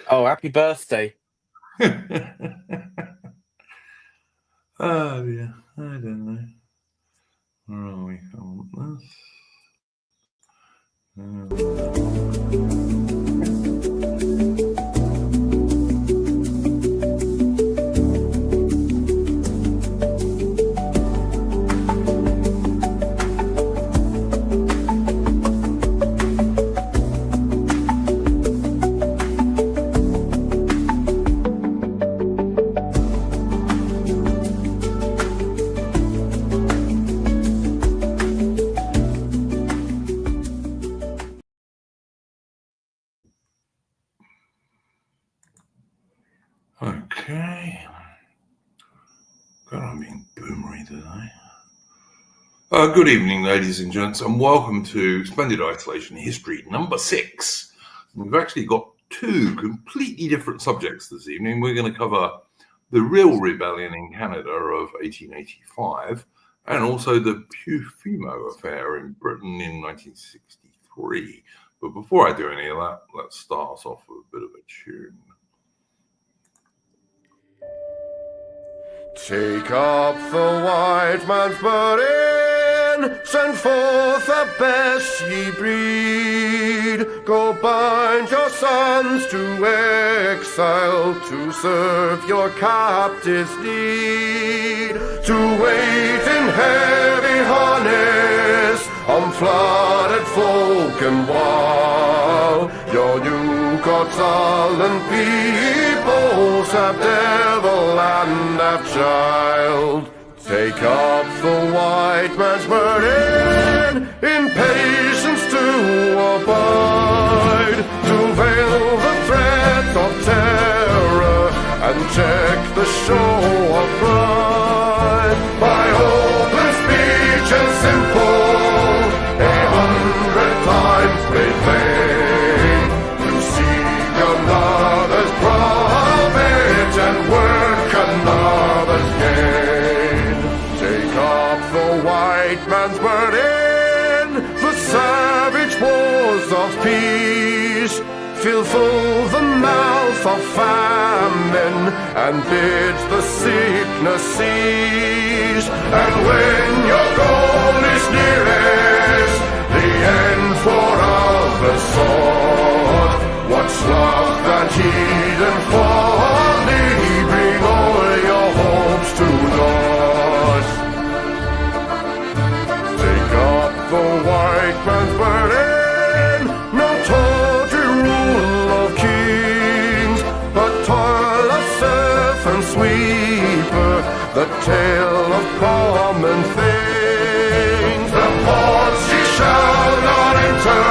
Oh, happy birthday. Oh, yeah, I don't know. Where are we? I want Okay. God, I'm being boomery today. Good evening, ladies and gents, and welcome to Splendid Isolation History number 6. We've actually got two completely different subjects this evening. We're going to cover the Riel Rebellion in Canada of 1885 and also the Profumo affair in Britain in 1963. But before I do any of that, let's start us off with a bit of a tune. Take up the white man's burden, send forth the best ye breed. Go bind your sons to exile, to serve your captives' need. To wait in heavy harness on flooded folk and wild. Your new God's sullen peoples have devil and have child. Take up the white man's burden, in patience to abide, to veil the threat of terror and check the show of pride. By open speech and simple, 100 times made plain, to seek another's profit and work another's gain. Take up the white man's burden, the savage wars of peace. Fill full the mouth of famine and bid the sickness cease. And when your goal is nearest, the end for others sought, what's love that heed and folly, bring all your hopes to naught. Take up the white man's burden, no tawdry rule of kings, but toil of serf and sweeper, the tale of common things. The ports ye shall not enter,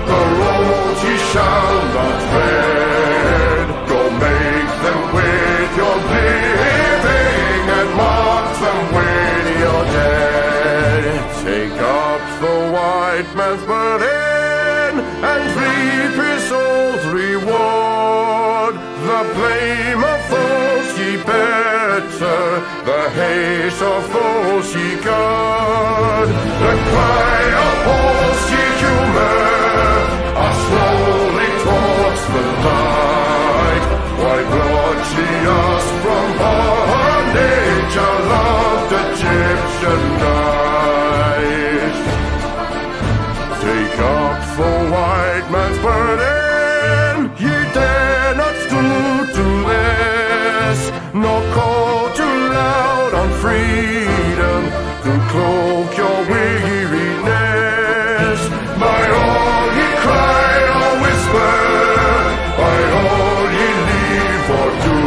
the roads ye shall not tread. Go make them with your living and mark them with your dead. Take up the white man's burden and reap his old reward. The blame of those ye better, the hate of those ye guard. The cry of those ye humor are slowly towards the light. Why brought ye us from bondage, a loved Egyptian night? Take up the white man's burden, ye dare not stoop to less, nor call too loud on freedom to cloak your weariness. By all ye cry or whisper, by all ye leave or do,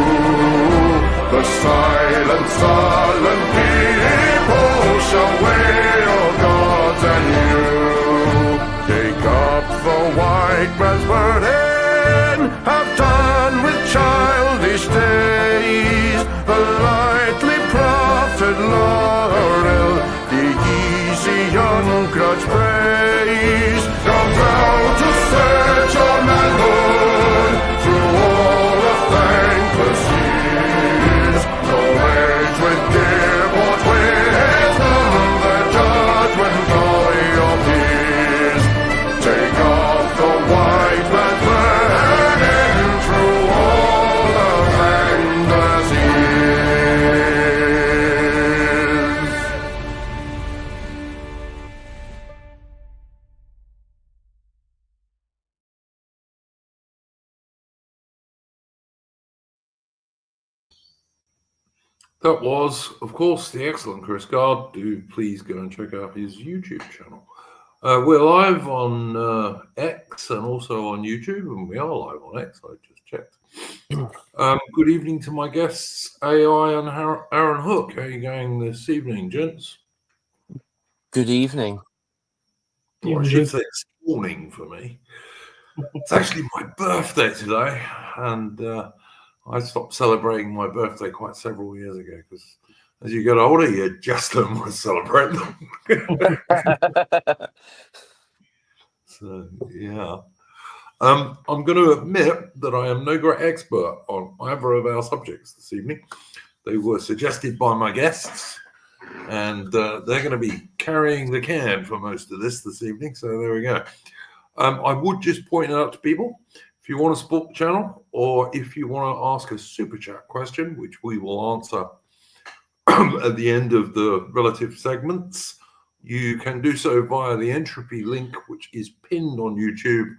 the silent, sullen people shall weigh your gods and you. Take up the white man's burden, have done with childish days, the lightly proffered laurel, the easy ungrudged praise. Come down to search your manhood through all of thankless years. No age with give or wisdom, the judgment of your peers. Take off the white man's burden, That was, of course, the excellent Chris Gard. Do please go and check out his YouTube channel. We're live on X and also on YouTube, and we are live on X. I just checked. Good evening to my guests, AI and Arron Hook. How are you going this evening, gents? Good evening. Or I should say it's morning for me. It's actually my birthday today, and I stopped celebrating my birthday quite several years ago because as you get older, you just don't want to celebrate them. So, yeah. I'm going to admit that I am no great expert on either of our subjects this evening. They were suggested by my guests, and they're going to be carrying the can for most of this evening. So there we go. I would just point out to people, if you want to support the channel or if you want to ask a super chat question, which we will answer at the end of the relative segments, you can do so via the entropy link, which is pinned on YouTube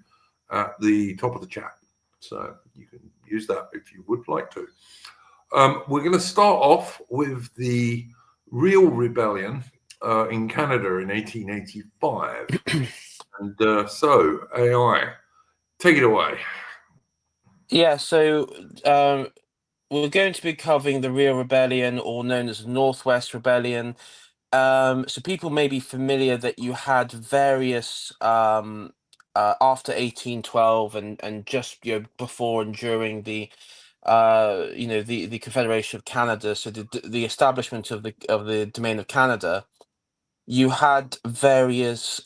at the top of the chat. So you can use that if you would like to. We're going to start off with the Riel Rebellion in Canada in 1885. And so, AI, take it away. Yeah, so we're going to be covering the Riel Rebellion, or known as the Northwest Rebellion. So people may be familiar that you had various after 1812 and just before and during the the Confederation of Canada. So the establishment of the Domain of Canada. You had various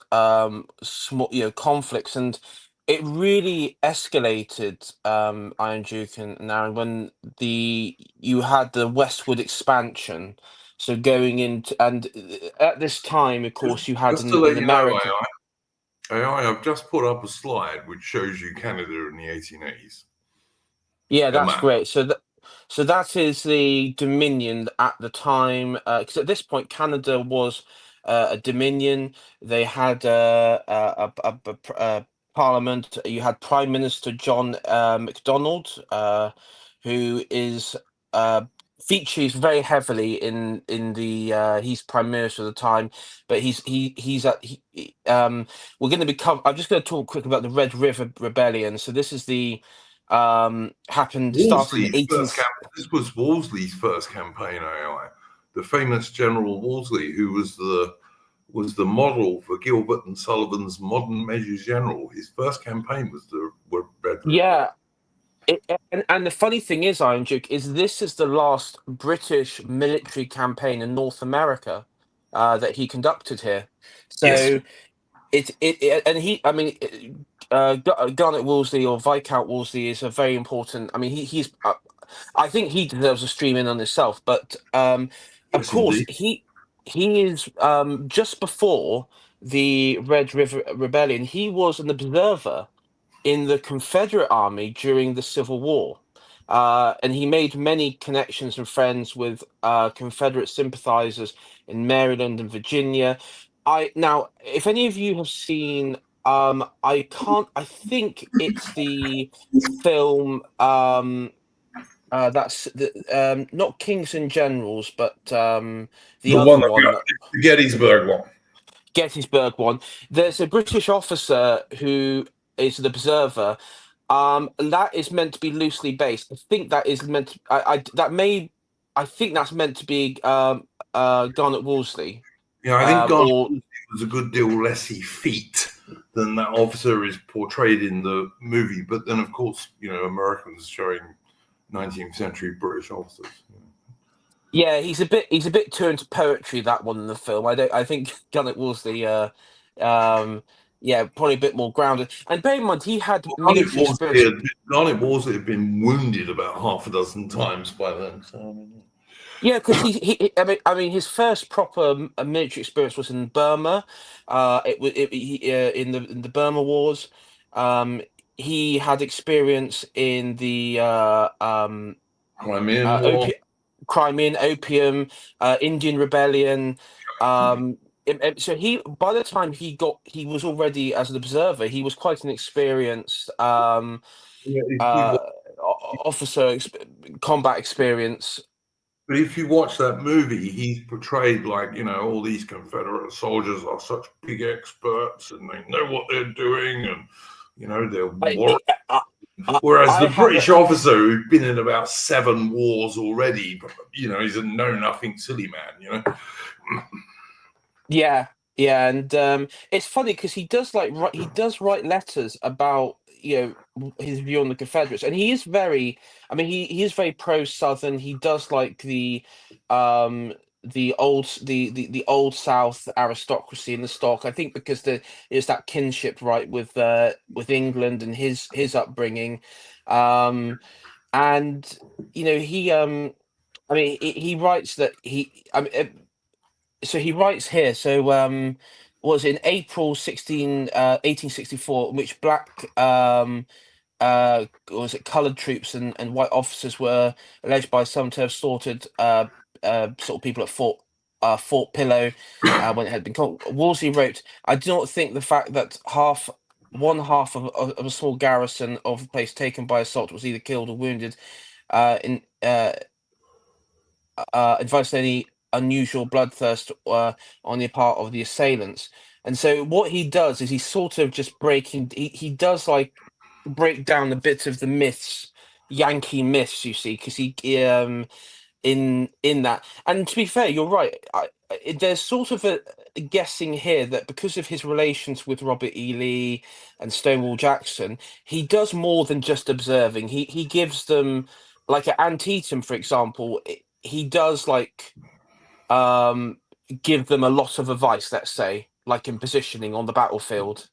small conflicts, and it really escalated, Iron Duke and Aaron, when you had the westward expansion. So going into, and at this time, of course, you had Just to an let you know, American. AI, I've just put up a slide which shows you Canada in the 1880s. Yeah, A that's map. great. So that is the Dominion at the time, because at this point Canada was a Dominion. They had a parliament. You had Prime Minister John Macdonald, who is features very heavily in the he's Prime Minister at the time, but we're going to be I'm just going to talk quick about the Red River Rebellion. So this is the happened started in This was Wolseley's first campaign, AI. The famous General Wolseley, who was the model for Gilbert and Sullivan's modern Measures General. His first campaign was the Red River. Yeah. And the funny thing is, Iron Duke, is this is the last British military campaign in North America that he conducted here. So Yes. and Garnet Wolseley, or Viscount Wolseley, is a very important. I mean, he's I think he deserves a stream in on himself, but of Yes, course indeed. he is just before the Red River Rebellion. He was an observer in the Confederate Army during the Civil War. And he made many connections and friends with Confederate sympathizers in Maryland and Virginia. Now, if any of you have seen, I think it's the film, that's not Kings and Generals, but the other one. The Gettysburg one. Gettysburg one. There's a British officer who is an observer. That is meant to be loosely based. I think that is meant to. I think that's meant to be Garnet Wolseley. Yeah, I think Garnet Or Wolseley was a good deal less effete than that officer is portrayed in the movie. But then, of course, Americans showing 19th century British officers. yeah, he's a bit too into poetry, that one in the film. I think Garnet Wolseley. Yeah, probably a bit more grounded. And bear in mind, he had military experience. Garnet Wolseley had been wounded about half a dozen times by then. So, Yeah, because I mean, his first proper military experience was in Burma. In the Burma Wars. He had experience in the Crimean War. Crimean Opium, Indian Rebellion. So by the time he was already, as an observer, he was quite an experienced Yeah, officer, combat experience. But if you watch that movie, he's portrayed like, all these Confederate soldiers are such big experts and they know what they're doing, and they're I, war. Whereas I the have a British officer who'd been in about 7 wars already, he's a know-nothing silly man. Yeah, yeah, and it's funny because he does write letters about his view on the Confederates, and he is very, I mean, he is very pro-Southern. He does like the old South aristocracy in the stock. I think because there's that kinship, right, with England and his upbringing, and I mean, he writes that I mean. So he writes here, so was in April 1864, in which black was it colored troops and white officers were alleged by some to have slaughtered sort of people at Fort Pillow when it had been called. Wolsey wrote, "I do not think the fact that one half of a small garrison of a place taken by assault was either killed or wounded in advised any unusual bloodthirst on the part of the assailants." And so what he does is he's sort of just he does like break down a bit of the myths, Yankee myths, you see, because in that. And to be fair, you're right. There's sort of a guessing here that because of his relations with Robert E. Lee and Stonewall Jackson, he does more than just observing. He gives them, like at Antietam, for example, he does like um give them a lot of advice, let's say, like in positioning on the battlefield.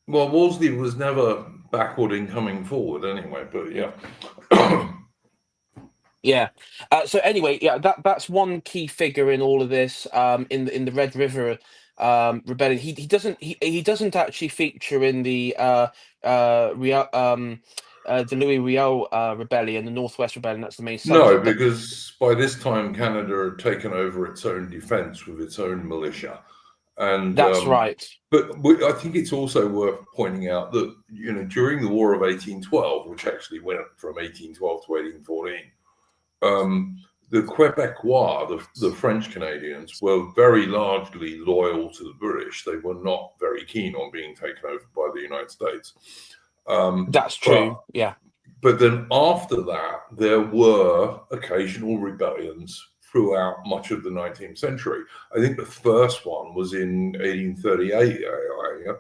Well, Wolseley was never backward in coming forward anyway, but yeah. Yeah. So anyway, yeah, that's one key figure in all of this. In the Red River rebellion, he doesn't actually feature in the Louis Riel rebellion, the Northwest Rebellion. That's the main No, subject. But because by this time Canada had taken over its own defence with its own militia, and that's right. but I think it's also worth pointing out that during the War of 1812, which actually went from 1812 to 1814, the Quebecois, the French Canadians, were very largely loyal to the British. They were not very keen on being taken over by the United States. That's But true. Yeah. But then after that, there were occasional rebellions throughout much of the 19th century. I think the first one was in 1838. Yeah?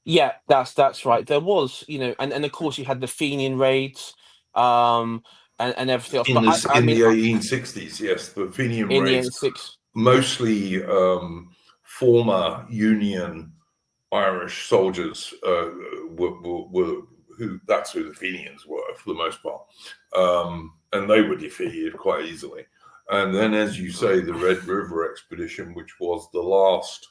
Yeah, that's right. There was, and of course you had the Fenian raids, and everything else. In But the I in mean, the 1860s, yes, the Fenian in the raids, 86. mostly former Union Irish soldiers were that's who the Fenians were for the most part, and they were defeated quite easily. And then, as you say, the Red River expedition, which was the last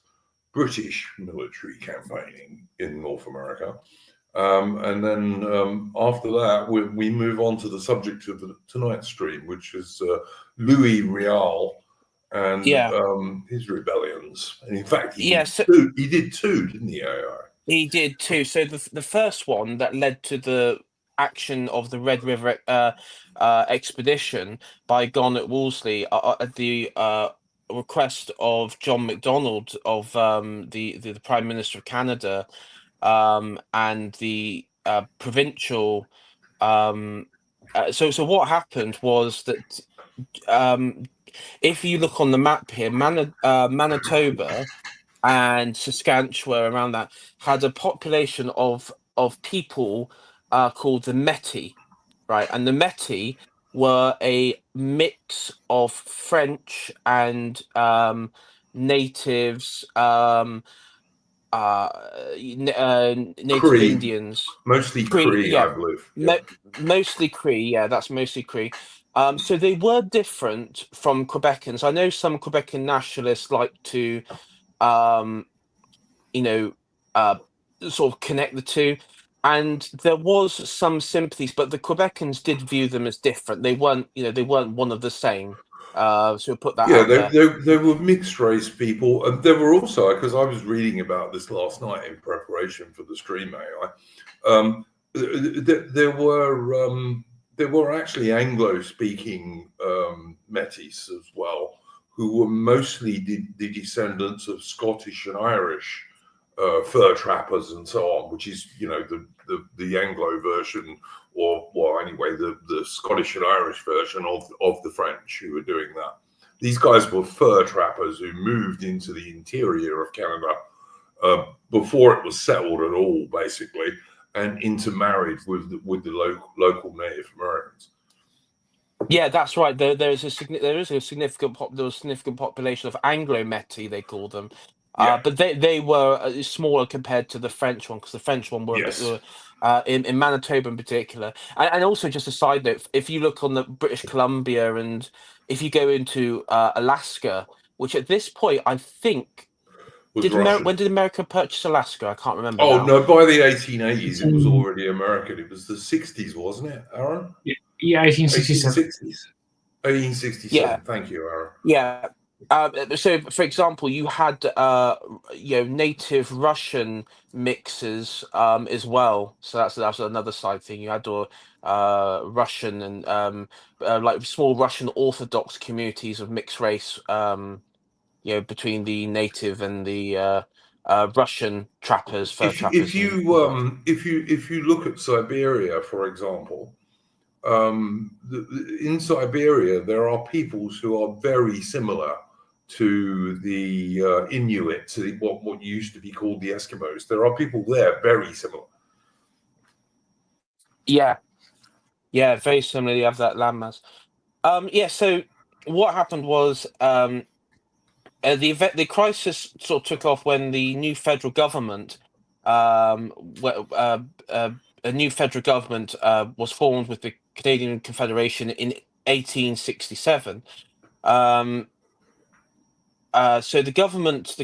British military campaign in North America. And then after that, we move on to the subject of tonight's stream, which is Louis Riel and Yeah. his rebellions. And in fact, he Yeah, did so two. He did two, didn't he, AI? he did too. So the first one that led to the action of the Red River expedition by Garnet Wolseley at the request of John Macdonald of the Prime Minister of Canada, and the provincial. So what happened was that if you look on the map here, Manitoba and Saskatchewan around that had a population of people called the Métis, right? And the Métis were a mix of French and natives, uh, native Cree, Indians, mostly Cree, Cree, yeah, I believe. Yeah. mo mostly Cree, yeah, that's mostly Cree. So they were different from Quebecans. I know some Quebecan nationalists like to um, you know, uh, sort of connect the two. And there was some sympathies, but the Quebecans did view them as different. They weren't one of the same. So we'll put that Yeah, out they, there. they, they were mixed race people, and there were also, because I was reading about this last night in preparation for the stream, AI. There were actually Anglo-speaking Metis as well, who were mostly the descendants of Scottish and Irish fur trappers and so on, which is, you know, the Anglo version, or well, anyway, the Scottish and Irish version of the French who were doing that. These guys were fur trappers who moved into the interior of Canada before it was settled at all, basically, and intermarried with the local Native Americans. Yeah, that's right. There is a significant population of Anglo-Métis, they call them, Yeah. but they were smaller compared to the French one, because the French one were a bit Yes. in Manitoba in particular. And also, just a side note, if you look on the British Columbia, and if you go into Alaska, which at this point I think Was Russian. when did America purchase Alaska? I can't remember Oh now. no! By the 1880s, it was already American. It was the 60s, wasn't it, Aaron? Yeah, 1867. 1860s, Yeah, 1867. Thank you, Aaron. yeah. So, for example, you had native Russian mixes as well. So that's another side thing. You had Russian and like small Russian Orthodox communities of mixed race. Between the native and the Russian trappers, fur trappers, and whatnot. If you look at Siberia, for example, in Siberia there are peoples who are very similar to the Inuits, what used to be called the Eskimos. There are people there very similar. Yeah, yeah, very similar. You have that landmass. Yeah. So what happened was the crisis sort of took off when the new federal government, a new federal government was formed with the Canadian Confederation in 1867. Um, so the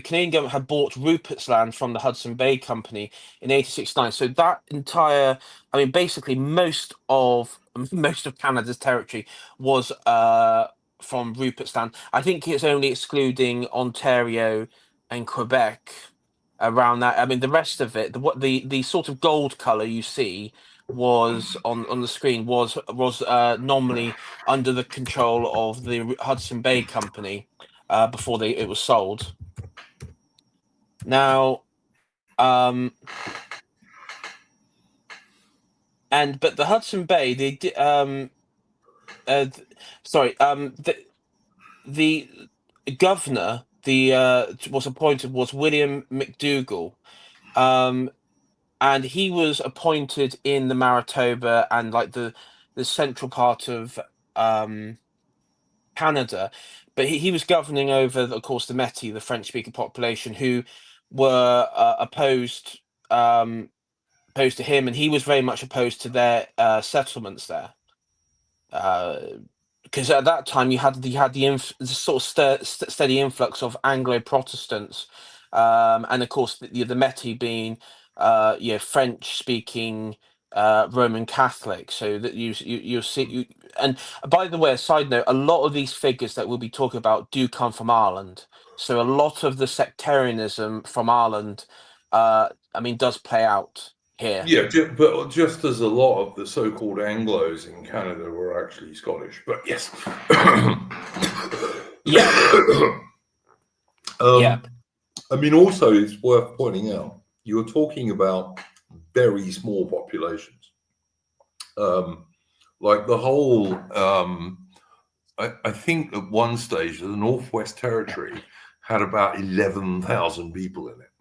Canadian government had bought Rupert's Land from the Hudson Bay Company in 1869. So that entire, I mean, basically most of Canada's territory was from Rupert's Land. I think it's only excluding Ontario and Quebec around that. I mean, the rest of it, the sort of gold color you see was on the screen was normally under the control of the Hudson Bay Company before it was sold. Now, but the Hudson Bay, sorry, the governor was appointed was William McDougall, and he was appointed in the Manitoba and like the central part of Canada, but he was governing over, of course, the Métis, the French-speaking population, who were opposed to him, and he was very much opposed to their settlements there. Because at that time you had the sort of steady influx of Anglo Protestants, and of course the Métis being French speaking Roman Catholic. So that you see and by the way, a side note, a lot of these figures that we'll be talking about do come from Ireland. So a lot of the sectarianism from Ireland, I mean, does play out here. Yeah, but just as a lot of the so-called Anglos in Canada were actually Scottish, but yes. Yeah. Yeah. I mean, also it's worth pointing out, you're talking about very small populations. Like the whole, I think at one stage the Northwest Territory had about 11,000 people in it.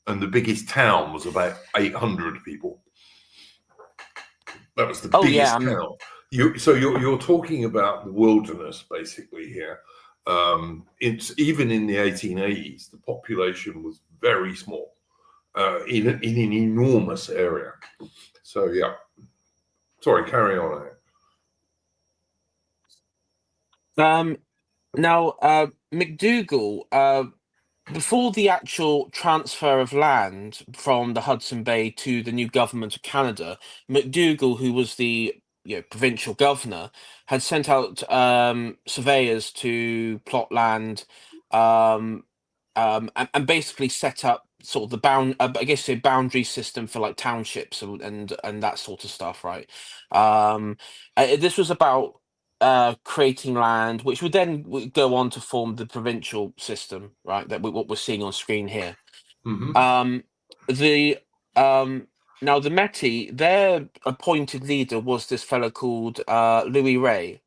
And the biggest town was about 800 people. That was the biggest town. You're talking about the wilderness basically here. It's even in the 1880s, the population was very small in an enormous area. So yeah, sorry, carry on. Now, McDougall, before the actual transfer of land from the Hudson Bay to the new government of Canada, McDougall, who was the provincial governor, had sent out surveyors to plot land, and basically set up sort of the boundary system for like townships and that sort of stuff, right? This was about creating land, which would then go on to form the provincial system, right? What we're seeing on screen here. Hmm. The Now the Metis, their appointed leader was this fellow called Louis Ray,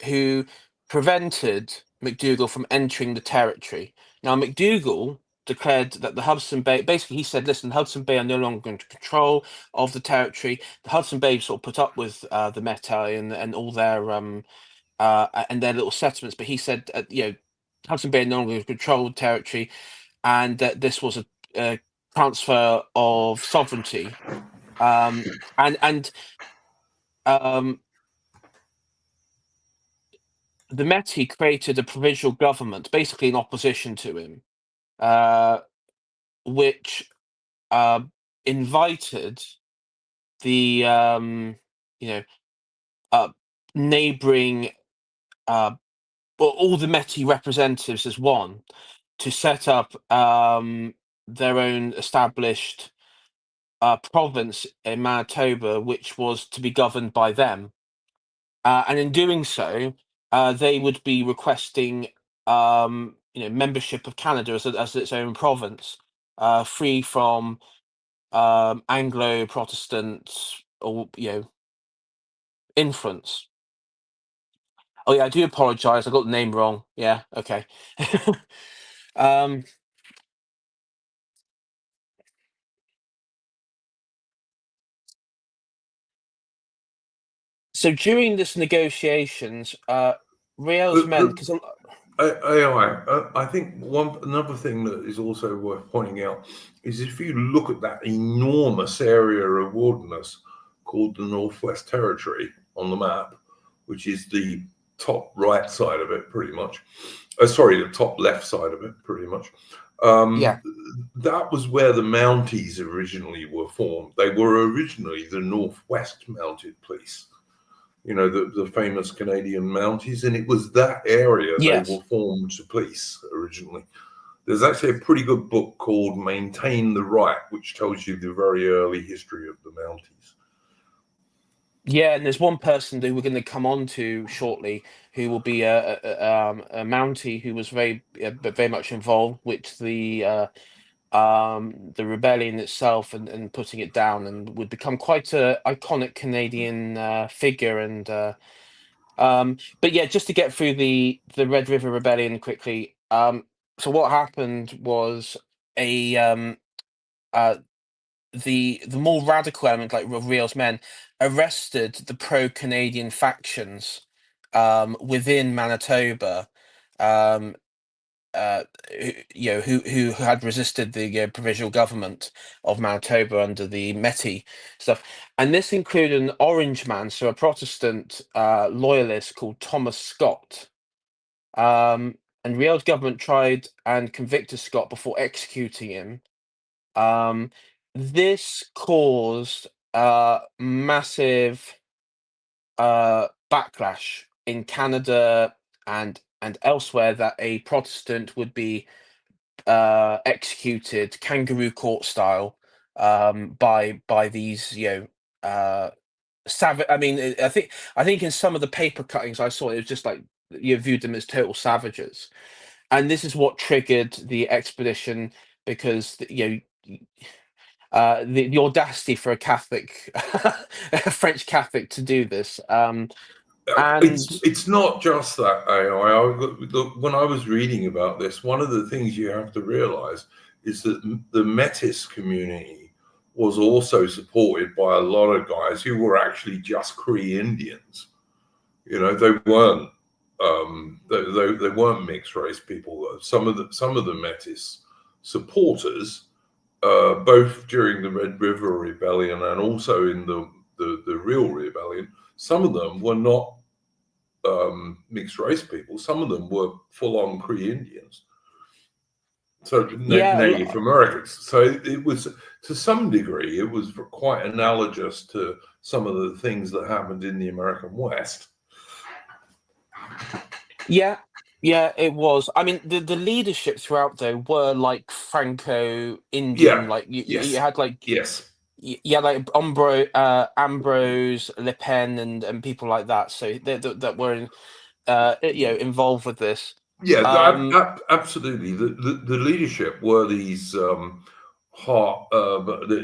who prevented MacDougall from entering the territory. Now MacDougall declared that the Hudson Bay, basically he said, listen, Hudson Bay are no longer in control of the territory. The Hudson Bay sort of put up with the Metis and all their and their little settlements, but he said, Hudson Bay no longer controlled territory, and that this was a transfer of sovereignty, and um, the Metis created a provincial government, basically in opposition to him, which uh, invited the you know neighboring well, all the Metis representatives as one to set up their own established province in Manitoba, which was to be governed by them. And in doing so, they would be requesting, membership of Canada as its own province, free from Anglo-Protestant or influence. Oh yeah, I do apologise. I got the name wrong. Yeah, okay. um, so during this negotiations, Riel's men, The, because AI, I think another thing that is also worth pointing out is if you look at that enormous area of wilderness called the Northwest Territory on the map, which is the top right side of it, pretty much. Sorry, the top left side of it, pretty much. yeah, That was where the Mounties originally were formed. They were originally the Northwest Mounted Police, the famous Canadian Mounties, and it was that area they yes. were formed to police originally. There's actually a pretty good book called Maintain the Right, which tells you the very early history of the Mounties. Yeah, and there's one person that we're going to come on to shortly, who will be a Mountie who was very much involved with the rebellion itself and putting it down, and would become quite a iconic Canadian figure. And but yeah, just to get through the Red River Rebellion quickly. So what happened was a uh, the more radical element, like Riel's men, arrested the pro-Canadian factions within Manitoba, um, who had resisted the provisional government of Manitoba under the Metis stuff, and this included an Orange man, so a Protestant loyalist called Thomas Scott. And Riel's government tried and convicted Scott before executing him. um, this caused massive backlash in Canada and elsewhere, that a Protestant would be executed kangaroo court style by these savage. I mean, I think in some of the paper cuttings I saw, it was just like you viewed them as total savages, and this is what triggered the expedition, because the audacity for a Catholic, a French Catholic, to do this. And It's not just that when I was reading about this, one of the things you have to realize is that the Metis community was also supported by a lot of guys who were actually just Cree Indians. They weren't they weren't mixed race people. Some of the Metis supporters, both during the Red River Rebellion and also in the Riel Rebellion, some of them were not mixed race people. Some of them were full-on Cree Indians, so yeah, Native Americans. So it was, to some degree, it was quite analogous to some of the things that happened in the American West. yeah, yeah, it was. I mean, the leadership throughout though were like Franco-Indian, Yeah. like you Yes. had like Yes. Yeah, like Ambrose, Le Pen, and people like that. So that were involved with this. Yeah, Um, absolutely. The leadership were these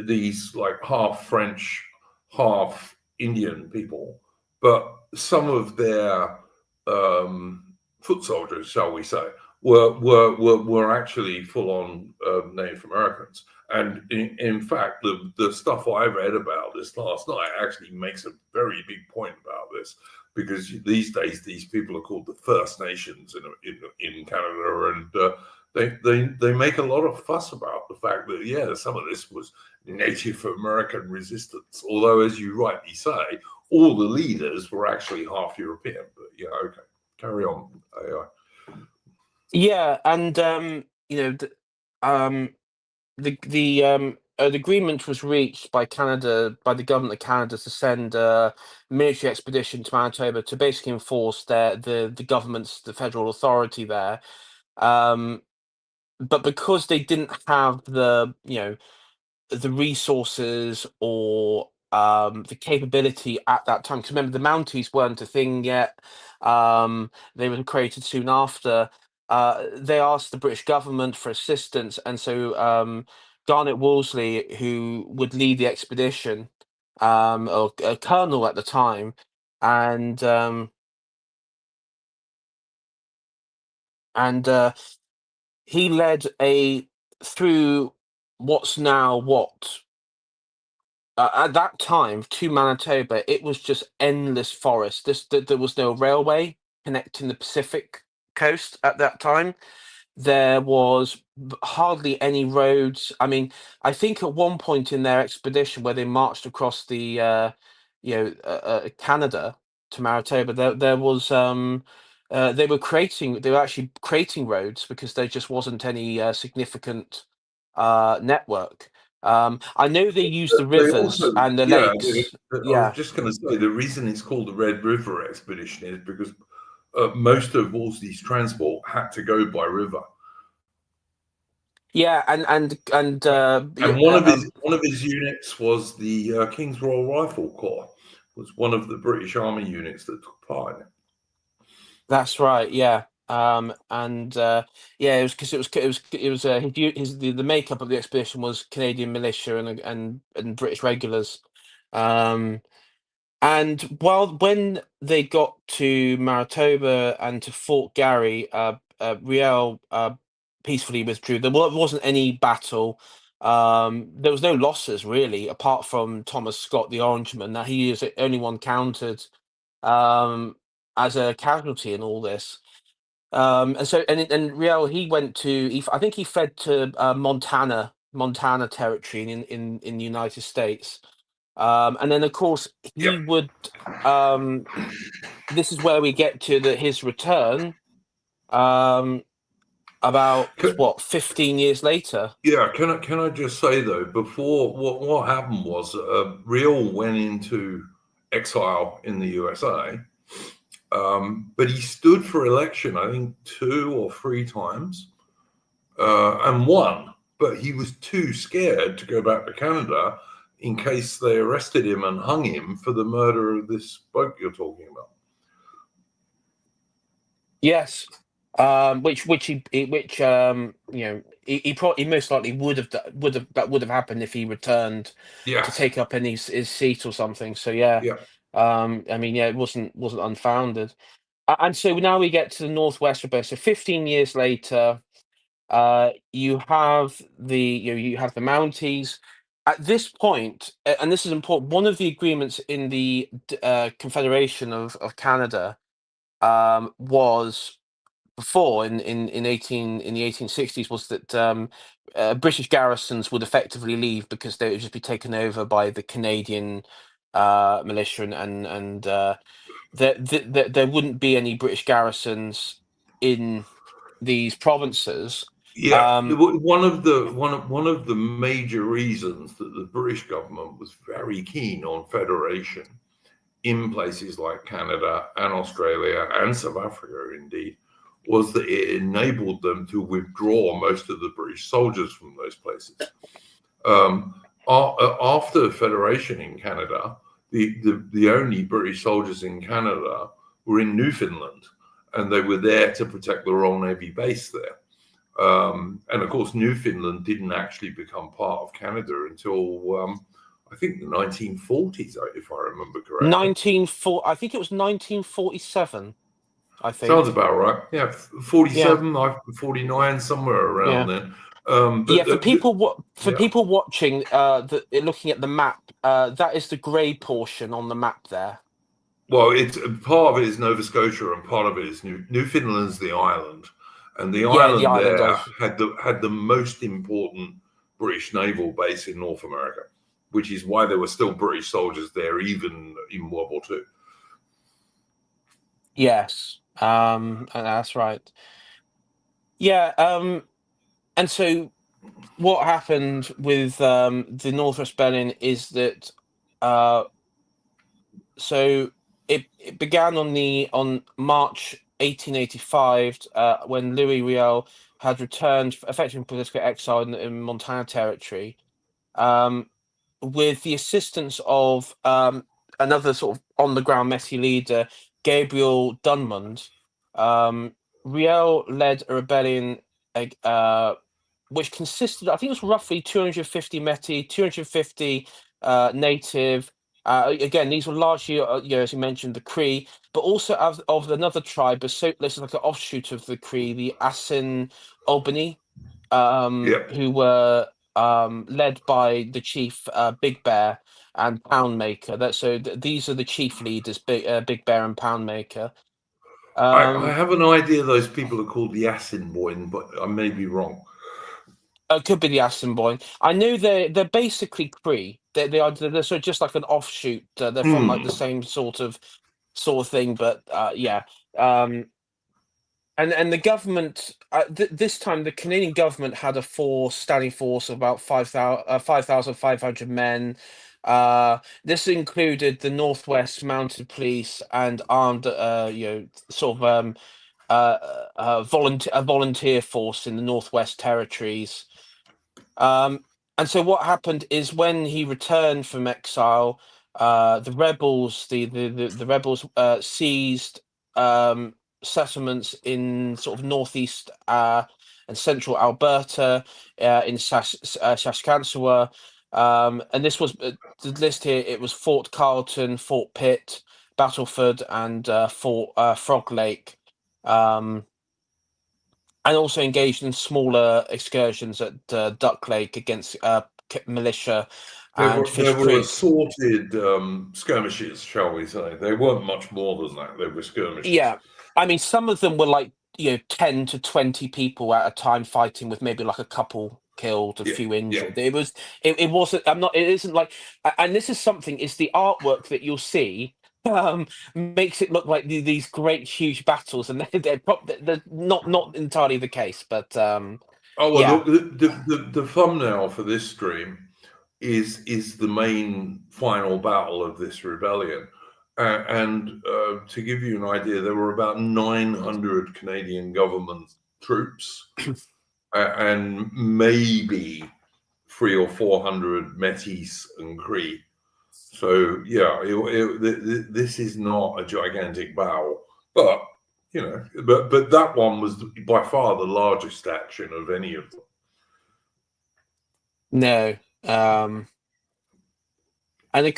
these like half French, half Indian people, but some of their um, foot soldiers, shall we say, were actually full on Native Americans. And in fact, the stuff I read about this last night actually makes a very big point about this, because these days these people are called the First Nations in Canada, and they make a lot of fuss about the fact that some of this was Native American resistance. Although, as you rightly say, all the leaders were actually half European. But yeah, okay, carry on, AI. yeah, and um, the agreement was reached by Canada, by the government of Canada, to send a military expedition to Manitoba to basically enforce the government's, the federal authority there. Um, but because they didn't have the resources or the capability at that time. Because remember, the Mounties weren't a thing yet. They were created soon after. They asked the British government for assistance, and so Garnet Wolseley, who would lead the expedition, or a colonel at the time, and and he led a through what's now what at that time to Manitoba, it was just endless forest. There was no railway connecting the Pacific coast at that time. There was hardly any roads. I mean, I think at one point in their expedition where they marched across the Canada to Manitoba, there was they were actually creating roads because there just wasn't any significant network. I know they use the They rivers also, and the lakes. I was Yeah, just going to say, the reason it's called the Red River Expedition is because most of Wolseley's transport had to go by river. yeah, and And one of his units was the King's Royal Rifle Corps, was one of the British Army units that took part in it. that's right. Yeah, and yeah, it was because it was the makeup of the expedition was Canadian militia and British regulars. Um, And when they got to Manitoba and to Fort Garry, Riel peacefully withdrew. Wasn't any battle. There was no losses really, apart from Thomas Scott, the Orangeman. That he is the only one counted um, as a casualty in all this. And Riel, he went to. I think he fled to Montana territory in the United States. And then, of course, Yep. he would. Um, this is where we get to his return. Um, about Can, what 15 years later. yeah, can I just say though, before what happened was Riel went into exile in the USA, but he stood for election, I think 2 or 3 times, and won. But he was too scared to go back to Canada in case they arrested him and hung him for the murder of this bloke you're talking about. Yes. Which he probably most likely would have happened if he returned to Yes. take up his seat or something. So yeah. Yeah. I mean, yeah, it wasn't unfounded. And so now we get to the Northwest Rebellion. So 15 years later, you have you have the Mounties. At this point, and this is important, one of the agreements in the Confederation of Canada was before in the 1860s was that British garrisons would effectively leave because they would just be taken over by the Canadian militia and there wouldn't be any British garrisons in these provinces. Yeah, Um, one of the major reasons that the British government was very keen on federation in places like Canada and Australia and South Africa, indeed, was that it enabled them to withdraw most of the British soldiers from those places. Um, After Federation in Canada, the only British soldiers in Canada were in Newfoundland, and they were there to protect the Royal Navy base there. And of course, Newfoundland didn't actually become part of Canada until I think the 1940s, if I remember correctly. I think it was 1947. I Sounds think. about right. Yeah, Yeah, 47, 49, somewhere around yeah, then. yeah. But For yeah, people watching, looking at the map, that is the grey portion on the map there. well, it's part of it is Nova Scotia and part of it is Newfoundland's the island, and the Yeah, the island island there of. had the most important British naval base in North America, which is why there were still British soldiers there even in World War II. Yes, and that's right. Yeah, and so what happened with the Northwest Rebellion is that uh, so it began on March 1885 when Louis Riel had returned effectively from political exile in Montana Territory. Um, with the assistance of another sort of on the ground messy leader, Gabriel Dunmond, Riel led a rebellion which consisted, I think it was roughly 250 Métis, 250 native. Again, these were largely, as you mentioned, the Cree, but also of another tribe. So this is like an offshoot of the Cree, the Asin Albany, Yep. who were led by the chief Big Bear and Poundmaker. These are the chief leaders, Big Bear and Poundmaker. I Um, have an idea those people are called the Assiniboine, but I may be wrong. it could be the Assiniboine. I know they're basically Cree. They're sort of just like an offshoot. They're from like the Hmm. same sort of thing, but yeah. Um, and the government this time the Canadian government had a standing force of about 5,500 men. This included the Northwest Mounted Police and armed, sort of a volunteer force in the Northwest Territories. Um, and so what happened is when he returned from exile, the rebels seized settlements in sort of northeast and central Alberta, in Saskatchewan, and this was the list here. It was Fort Carlton, Fort Pitt, Battleford, and Fort Frog Lake. Um, and also engaged in smaller excursions at Duck Lake against militia and There Fish were Creek. assorted skirmishes, shall we say? They weren't much more than that. They were skirmishes. Yeah, I mean, some of them were like 10 to 20 people at a time fighting with maybe like a couple killed, a Yeah, few yeah. injured. It wasn't. I'm not. It isn't like. And this is something. Is the artwork that you'll see. Makes it look like these great huge battles, and they're not entirely the case, but Oh well, yeah. look, the thumbnail for this stream is the main final battle of this rebellion, and to give you an idea, there were about 900 Canadian government troops, and maybe 300 or 400 Métis and Cree. So yeah, this is not a gigantic battle, but but that one was by far the largest action of any of them. No. And the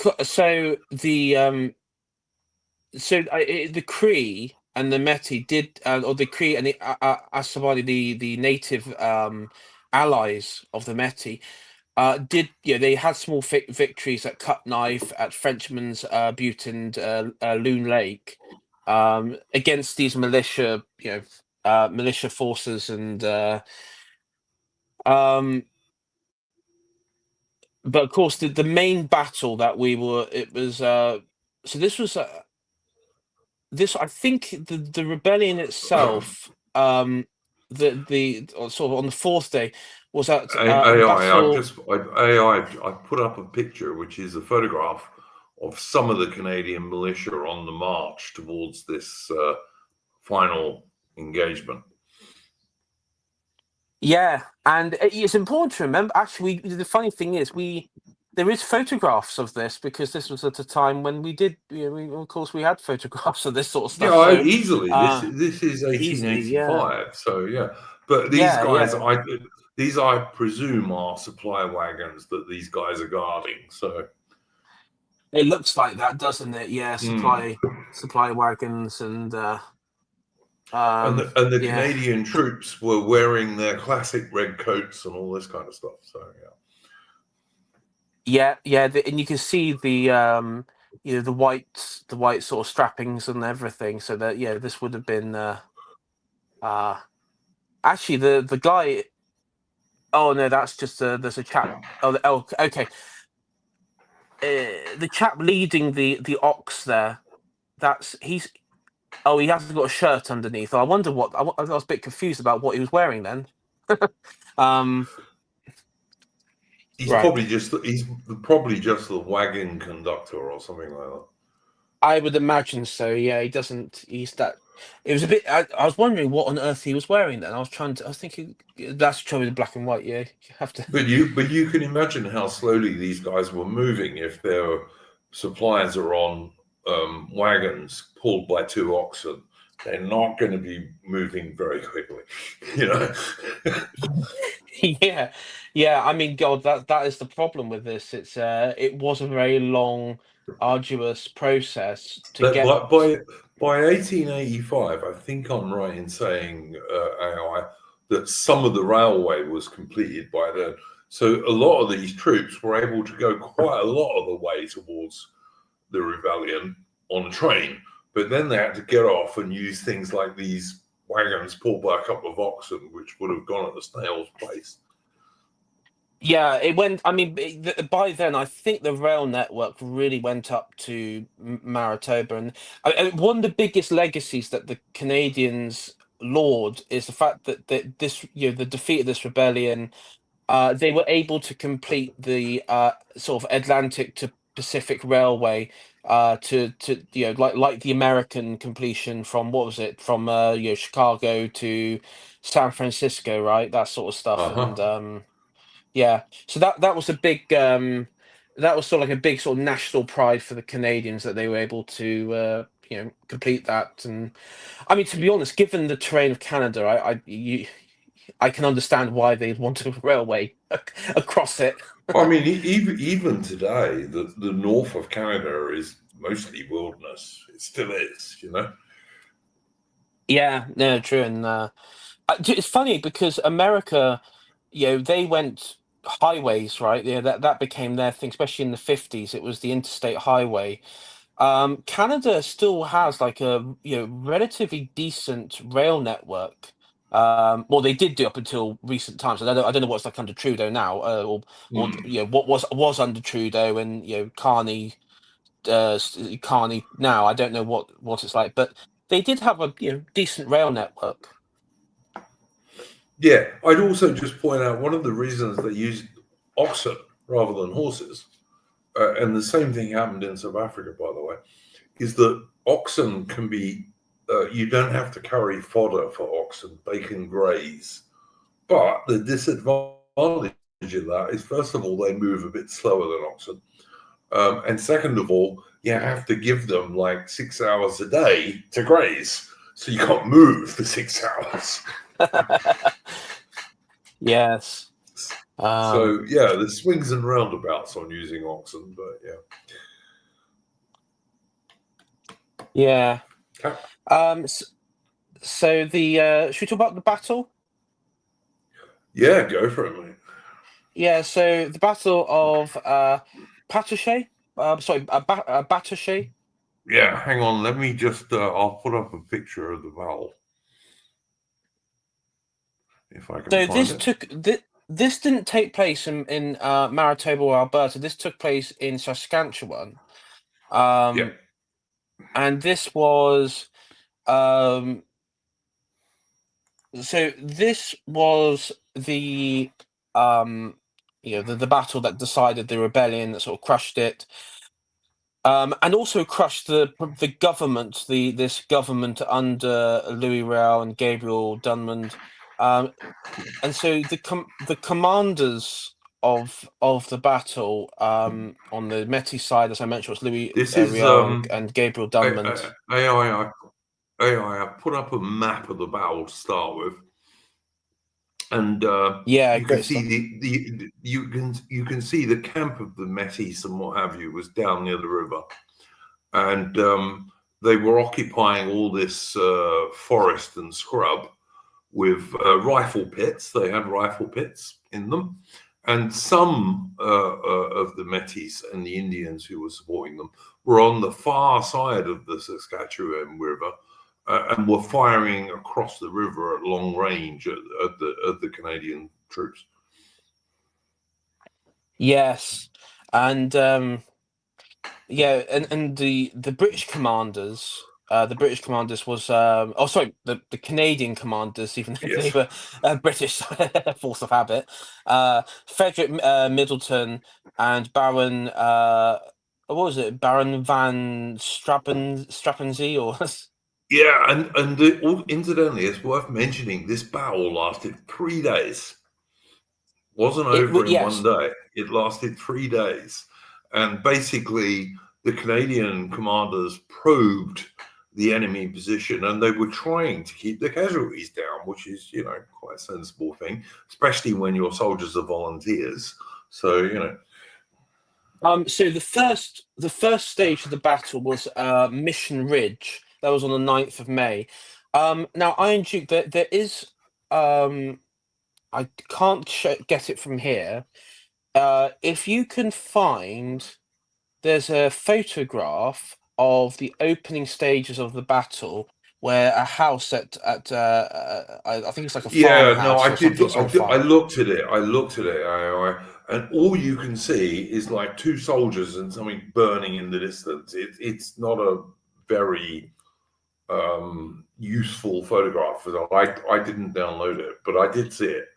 Cree and the Métis did, or the Cree and the Assawali, the native allies of the Métis, did they had small victories at Cut Knife, at Frenchman's Butte, and Loon Lake, against these militia forces, and um, but of course the main battle that it was so this I think the rebellion itself, or sort of on the fourth day, was at the battle. I put up a picture, which is a photograph of some of the Canadian militia on the march towards this final engagement. Yeah, and it's important to remember. Actually, the funny thing is, there is photographs of this because this was at a time when we did, of course, we had photographs of this sort of Yeah, stuff. So, easily. This is easily, yeah, 1885. So yeah, but these yeah, guys, yeah. I presume are supply wagons that these guys are guarding. So It looks like that, doesn't it? Yeah, mm. supply wagons and And the yeah, Canadian troops were wearing their classic red coats and all this kind of stuff. So yeah. yeah, and you can see the the white sort of strappings and everything. So that yeah, this would have been uh actually the guy. Oh no, that's just there's a chap. Oh, okay. The chap leading the ox there. That's he's. Oh, he hasn't got a shirt underneath. I wonder what. I was a bit confused about what he was wearing then. um. Right. He's probably just the wagon conductor or something like that. I would imagine so. Yeah, he doesn't. He's that. It was a bit. I was wondering what on earth he was wearing. Then I was trying to. I was thinking that's probably the black and white. Yeah, you have to. But you can imagine how slowly these guys were moving if their supplies are on wagons pulled by two oxen. They're not going to be moving very quickly, you know. Yeah, yeah. I mean, God, that is the problem with this. It was a very long, arduous process to But get. by 1885, I think I'm right in saying AI that some of the railway was completed by then. So a lot of these troops were able to go quite a lot of the way towards the rebellion on a train, but then they had to get off and use things like these wagons pulled by a couple of oxen, which would have gone at the snail's pace. Yeah, it went. I mean, by then, I think the rail network really went up to Manitoba, and one of the biggest legacies that the Canadians laud is the fact that this, the defeat of this rebellion, they were able to complete the sort of Atlantic to Pacific Railway, to like the American completion from what was it from Chicago to San Francisco, right? That sort of stuff, and Uh-huh. yeah, so that was a big that was sort of like a big sort of national pride for the Canadians that they were able to complete that. And I mean, to be honest, given the terrain of Canada, I can understand why they'd want a railway across it. I mean, even today, the north of Canada is mostly wilderness. It still is, you know. Yeah, no, true. And it's funny because America, they went highways, right? Yeah, that became their thing, especially in the 50s. It was the interstate highway. Canada still has like a relatively decent rail network. Well, they did do up until recent times. I don't know what's like under Trudeau now, or Hmm. what was under Trudeau and Carney, Carney now. I don't know what it's like, but they did have a decent rail network. Yeah, I'd also just point out one of the reasons they used oxen rather than horses, and the same thing happened in South Africa, by the way, is that oxen can be, you don't have to carry fodder for oxen, they can graze. But the disadvantage of that is, first of all, they move a bit slower than oxen. And second of all, you have to give them like 6 hours a day to graze. So you can't move for 6 hours. Yes. So yeah, there's swings and roundabouts on using oxen, but Yeah. yeah. So the should we talk about the battle? Yeah, go for it, mate. Yeah. So the Battle of Patouche. Sorry, Batoche. Yeah, hang on. Let me just, I'll put up a picture of the vowel if I can So find this it. took this didn't take place in Manitoba or Alberta. This took place in Saskatchewan. Yeah. And this was um so this was the the battle that decided the rebellion, that sort of crushed it, and also crushed the government, this government under Louis Riel and Gabriel Dunmond, and so the commanders of the battle on the Metis side, as I mentioned, was Louis This is Riel and Gabriel Dunmond. AI. I put up a map of the battle to start with, and Yeah, you can great see stuff. you can see the camp of the Metis and what have you was down near the river, and they were occupying all this forest and scrub with rifle pits. They had rifle pits in them, and some of the Metis and the Indians who were supporting them were on the far side of the Saskatchewan River and were firing across the river at long range at the Canadian troops. Yes, and yeah, and the British commanders, the British commanders was oh sorry, the Canadian commanders, even though they Yes. were British, force of habit, Frederick Middleton and Baron what was it, Baron van Strappensee or Yeah, and incidentally, it's worth mentioning this battle lasted 3 days. Wasn't over in one yes. day. It lasted 3 days. And basically, the Canadian commanders probed the enemy position and they were trying to keep the casualties down, which is, quite a sensible thing, especially when your soldiers are volunteers. So. So the first stage of the battle was Mission Ridge. That was on the 9th of May. Now Iron Duke, there is I can't get it from here. If you can find, there's a photograph of the opening stages of the battle where a house I think it's like a Yeah, no, farmhouse I or did. something's on I fire. looked at it. And all you can see is like two soldiers and something burning in the distance. It's not a very useful photograph. So I didn't download it, but I did see it.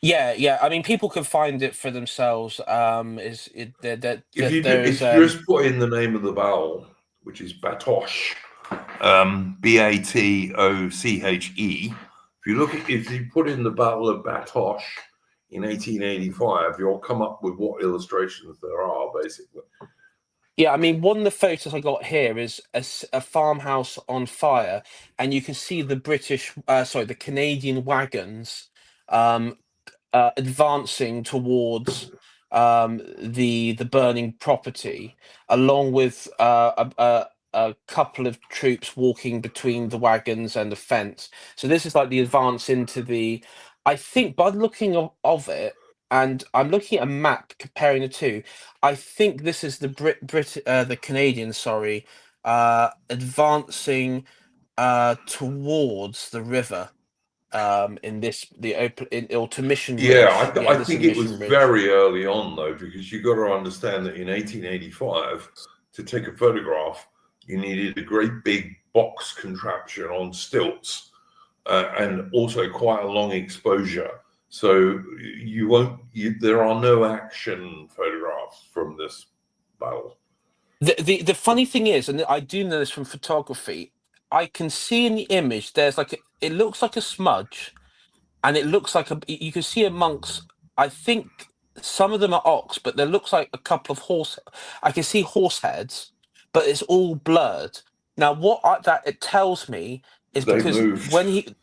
Yeah, yeah. I mean, people can find it for themselves. Is it If you there's if you just put in the name of the battle, which is Batoche, Batoche. If you put in the Battle of Batoche in 1885, you'll come up with what illustrations there are, basically. Yeah, I mean, one of the photos I got here is a farmhouse on fire, and you can see the Canadian wagons um, advancing towards the burning property, along with a couple of troops walking between the wagons and the fence. So this is like the advance into the. I think by looking of it, and I'm looking at a map comparing the two. I think this is the the Canadians, sorry, advancing towards the river in this the open or to Mission Yeah, Ridge. Yeah, I this is think it was Mission Ridge. very early on, though, because you got to understand that in 1885, to take a photograph, you needed a great big box contraption on stilts and also quite a long exposure. So there are no action photographs from this battle. The funny thing is, and I do know this from photography, I can see in the image there's it looks like a smudge, and it looks like you can see amongst, I think some of them are ox, but there looks like a couple of horse. I can see horse heads, but it's all blurred. Now, that it tells me is They because moved.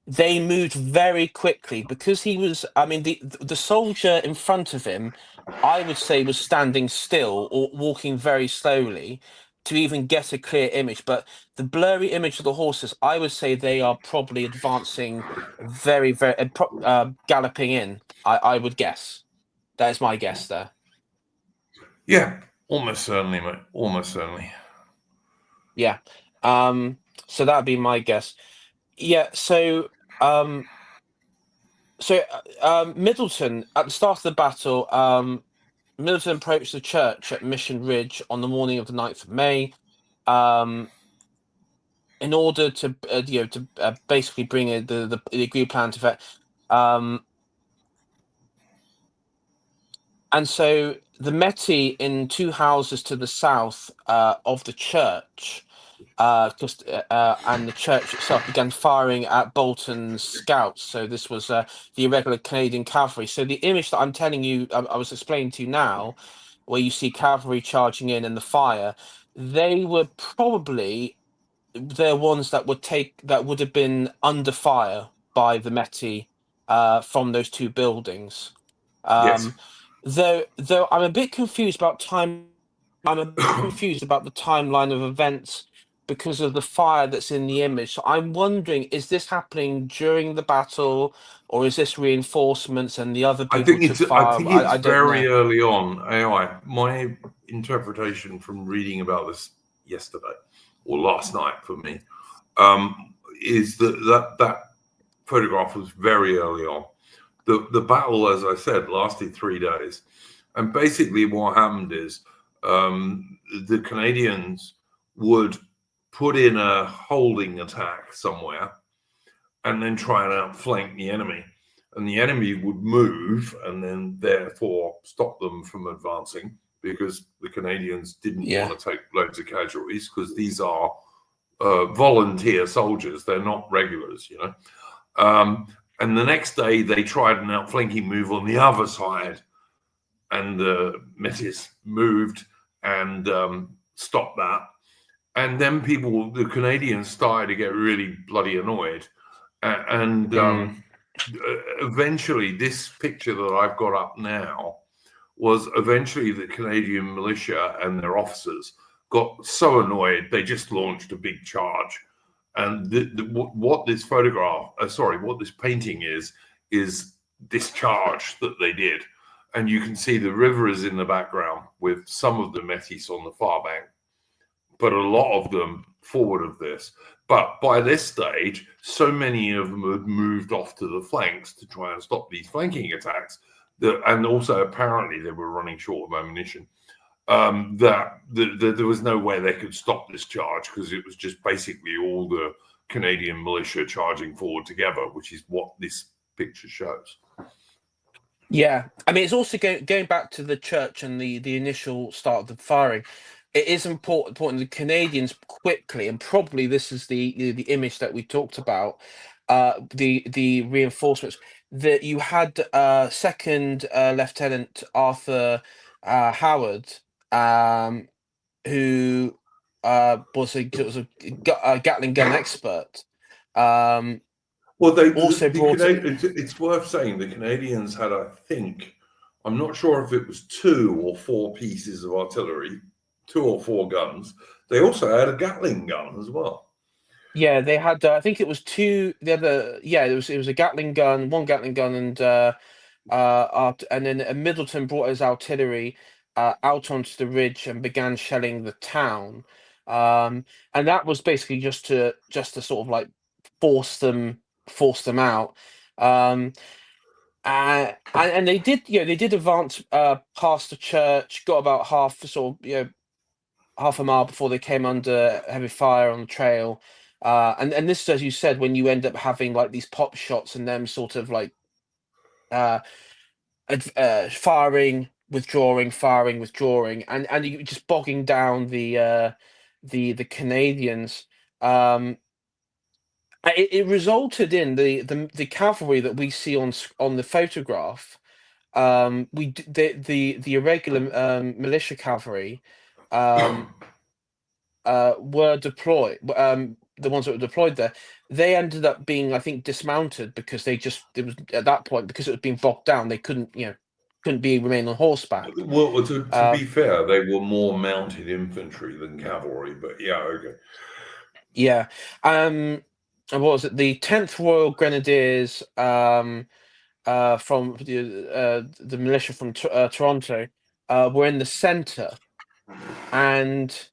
they moved very quickly because he was. I mean, the soldier in front of him, I would say, was standing still or walking very slowly to even get a clear image. But the blurry image of the horses, I would say they are probably advancing very, very galloping in. I would guess. That is my guess there. Yeah, almost certainly, mate. Almost certainly. Yeah. So that'd be my guess. Yeah. Um, Middleton at the start of the battle. Middleton approached the church at Mission Ridge on the morning of the 9th of May, um, in order to basically bring the agreed plan to effect. Um, and so the Metis in two houses to the south of the church and the church itself began firing at Bolton's scouts. So this was the irregular Canadian cavalry. So the image that I'm telling you, I was explaining to you now, where you see cavalry charging in and the fire, they were probably the ones that would have been under fire by the Métis from those two buildings. Yes. Um, though I'm a bit confused about time. I'm a bit confused about the timeline of events because of the fire that's in the image. So I'm wondering, is this happening during the battle, or is this reinforcements and the other people took I fire? think it's I don't very know. early on. AI. My interpretation from reading about this yesterday or last night for me is that photograph was very early on. The battle, as I said, lasted 3 days, and basically what happened is the Canadians would put in a holding attack somewhere and then try and outflank the enemy. And the enemy would move and then therefore stop them from advancing because the Canadians didn't Yeah, want to take loads of casualties because these are volunteer soldiers. They're not regulars, you know. And the next day they tried an outflanking move on the other side, and the Métis moved and stopped that. And then the Canadians started to get really bloody annoyed. And mm, eventually, this picture that I've got up now was eventually the Canadian militia and their officers got so annoyed they just launched a big charge. And what this what this painting is this charge that they did. And you can see the river is in the background with some of the Métis on the far bank, but a lot of them forward of this. But by this stage, so many of them had moved off to the flanks to try and stop these flanking attacks. And also, apparently, they were running short of ammunition. There was no way they could stop this charge because it was just basically all the Canadian militia charging forward together, which is what this picture shows. yeah. I mean, it's also going back to the church and the initial start of the firing. It is important the Canadians quickly, and probably this is the image that we talked about, the reinforcements that you had. Second Lieutenant Arthur Howard, who was a Gatling gun expert. Um, Well, also brought it. it's worth saying the Canadians had, I think, I'm not sure if it was 2 or 4 pieces of artillery, 2 or 4 guns. They also had a Gatling gun as well. Yeah, they had. I think it was two. The other. Yeah, it was a Gatling gun, one Gatling gun, and then Middleton brought his artillery out onto the ridge and began shelling the town. And that was basically just to sort of like force them out. Um, and they did, they did advance past the church, got about half a mile before they came under heavy fire on the trail. And this is, as you said, when you end up having like these pop shots and them sort of like uh, firing, withdrawing, and you just bogging down the Canadians. It resulted in the cavalry that we see on the photograph. The irregular militia cavalry. Um, were deployed, the ones that were deployed there, they ended up being, I think, dismounted because it was at that point because it was being bogged down. They couldn't remain on horseback. Well, to Uh, be fair, they were more mounted infantry than cavalry, but yeah, okay. yeah. And what was it? The 10th Royal Grenadiers, from the militia from Toronto, were in the center, and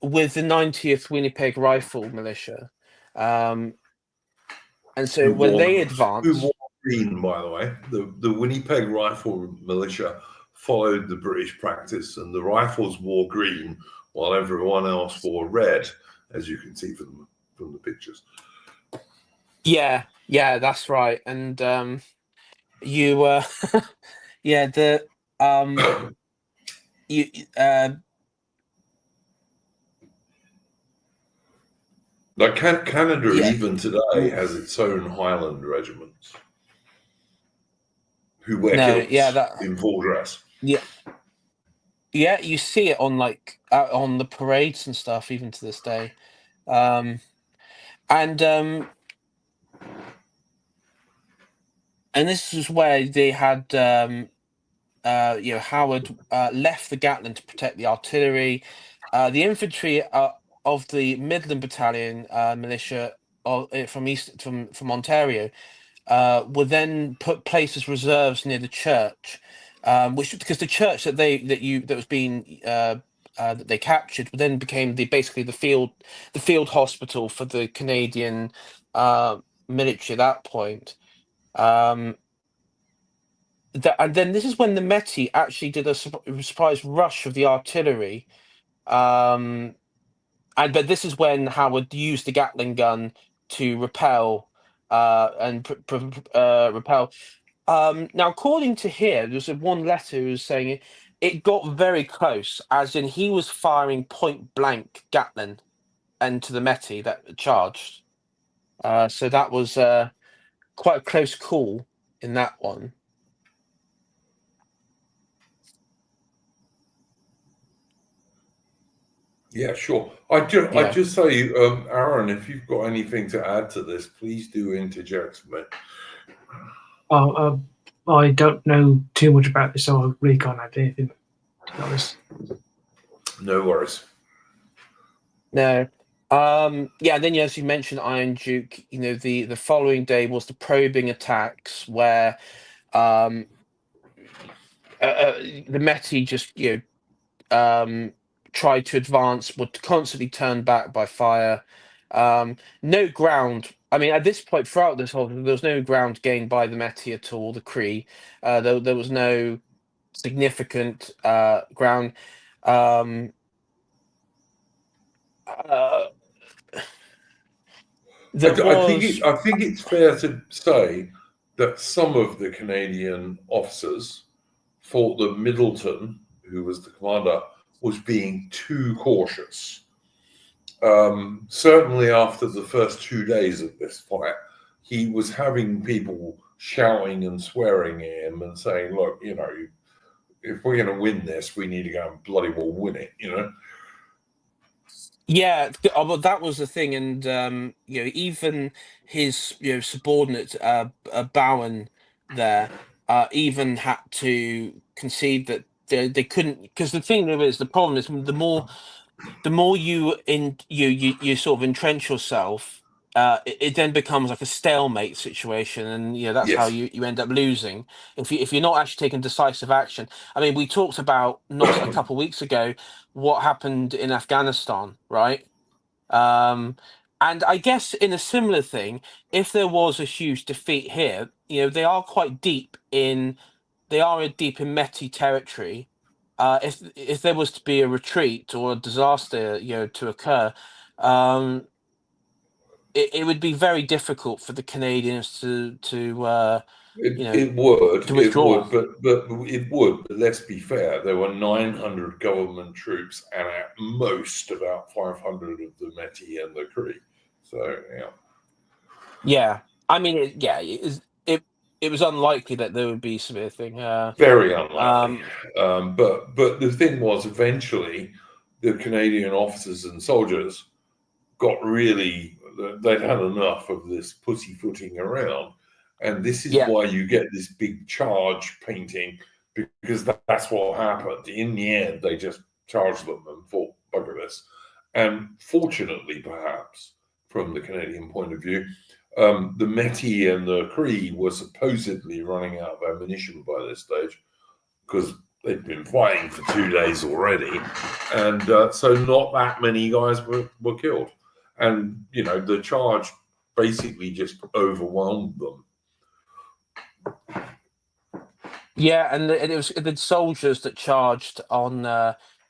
with the 90th Winnipeg Rifle Militia. And so Who when wore they who advance, wore green, by the way. The Winnipeg Rifle Militia followed the British practice, and the rifles wore green while everyone else wore red, as you can see from the pictures. yeah, that's right. And you, yeah, the you Like Canada, Yeah, even today, has its own Highland regiments who wear no, yeah, kilts in full dress. yeah, yeah. You see it on like on the parades and stuff, even to this day. Um, and and this is where they had Howard left the Gatling to protect the artillery. The infantry of the Midland Battalion militia from Ontario were then put placed as reserves near the church, which because the church that was being that they captured then became basically the field hospital for the Canadian uh, military at that point. Um, and then this is when the Metis actually did a surprise rush of the artillery. Um, but this is when Howard used the Gatling gun to repel repel. Now, according to here, there's one letter who was saying it got very close, as in he was firing point blank Gatling into the Metis that charged. So that was quite a close call in that one. Yeah, sure. I Yeah. just say, Aaron, if you've got anything to add to this, please do interject me. I don't know too much about this, so I really can't add anything, to be honest. No worries. No. Yeah, then as you mentioned Iron Duke, the following day was the probing attacks where um the Metis just tried to advance, were constantly turned back by fire. No ground. I mean, at this point, throughout this whole, there was no ground gained by the Metis at all. The Cree, there was no significant ground. Um, uh, there was, I think it's fair to say that some of the Canadian officers thought that Middleton, who was the commander, was being too cautious. Certainly after the first 2 days of this fight, he was having people shouting and swearing at him and saying, look, if we're going to win this, we need to go and bloody well win it. yeah, but that was the thing, and even his subordinate Bowen there even had to concede that they couldn't, because the problem is the more you sort of entrench yourself, it then becomes like a stalemate situation, and that's how Yes. you end up losing if you're not actually taking decisive action. I mean, we talked about not a couple of weeks ago what happened in Afghanistan, right? Um, and I guess in a similar thing, if there was a huge defeat here, they are quite deep in Meti territory. If there was to be a retreat or a disaster, to occur, um, it would be very difficult for the Canadians you know, to It withdraw. would, but it would. But let's be fair. There were 900 government troops, and at most about 500 of the Metis and the Cree. So yeah, Yeah, I mean, it was unlikely that there would be severe thing. very unlikely. Um, But the thing was, eventually, the Canadian officers and soldiers got really. They'd had enough of this pussyfooting around, and this is yeah, why you get this big charge painting, because that's what happened. In the end, they just charged them and thought, bugger this. And fortunately, perhaps, from the Canadian point of view, the Metis and the Cree were supposedly running out of ammunition by this stage because they'd been fighting for 2 days already. And so not that many guys were killed. And, the charge basically just overwhelmed them. yeah, and it was the soldiers that charged on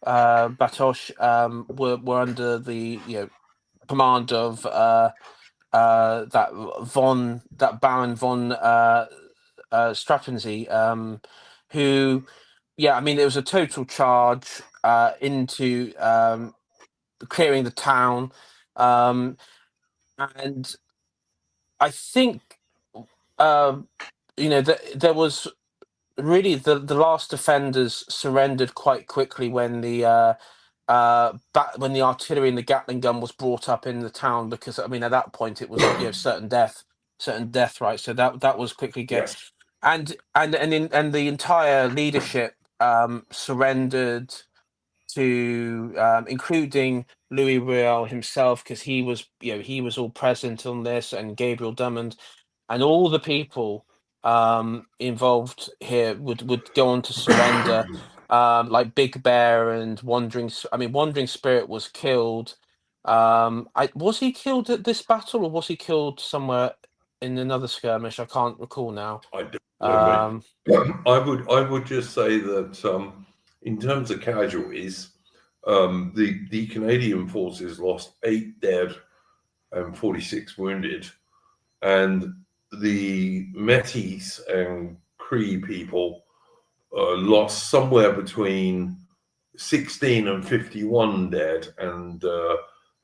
Batoche were under the command of that Baron von Strappensee, who, yeah, I mean, it was a total charge into clearing the town. Um, and I think um, there was really the last defenders surrendered quite quickly when when the artillery and the Gatling gun was brought up in the town, because I mean at that point it was certain death, right? So that was quickly get Yes. and the entire leadership surrendered to including Louis Riel himself, because he was all present on this, and Gabriel Drummond and all the people involved here would go on to surrender, like Big Bear and Wandering Spirit was killed. I was he killed at this battle, or was he killed somewhere in another skirmish? I can't recall now. I don't know, Um, mate. I would just say that in terms of casualties, the Canadian forces lost 8 dead and 46 wounded, and the Metis and Cree people lost somewhere between 16 and 51 dead and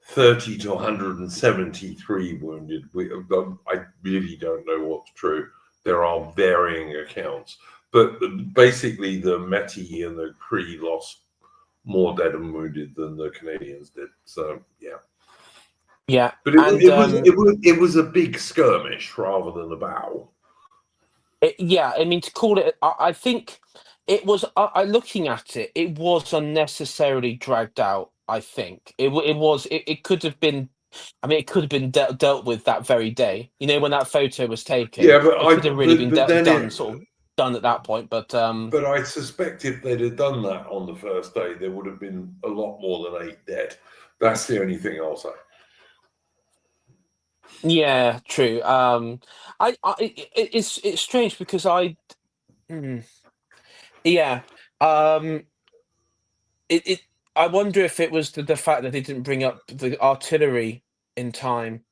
30 to 173 wounded. I really don't know what's true. There are varying accounts, but basically the Métis and the Cree lost more dead and wounded than the Canadians did. So yeah, yeah, but and it was a big skirmish rather than a battle. yeah, I mean, to call it, I think it was. Looking at it, it was unnecessarily dragged out. I think it was. It could have been. I mean, it could have been dealt with that very day. You know, when that photo was taken, Yeah, but it could have really been but then done, sort of done at that point. But I suspect if they'd have done that on the first day, there would have been a lot more than 8 dead. That's the only thing I'll say. Yeah, true. It's strange because mm, yeah, it I wonder if it was the fact that they didn't bring up the artillery in time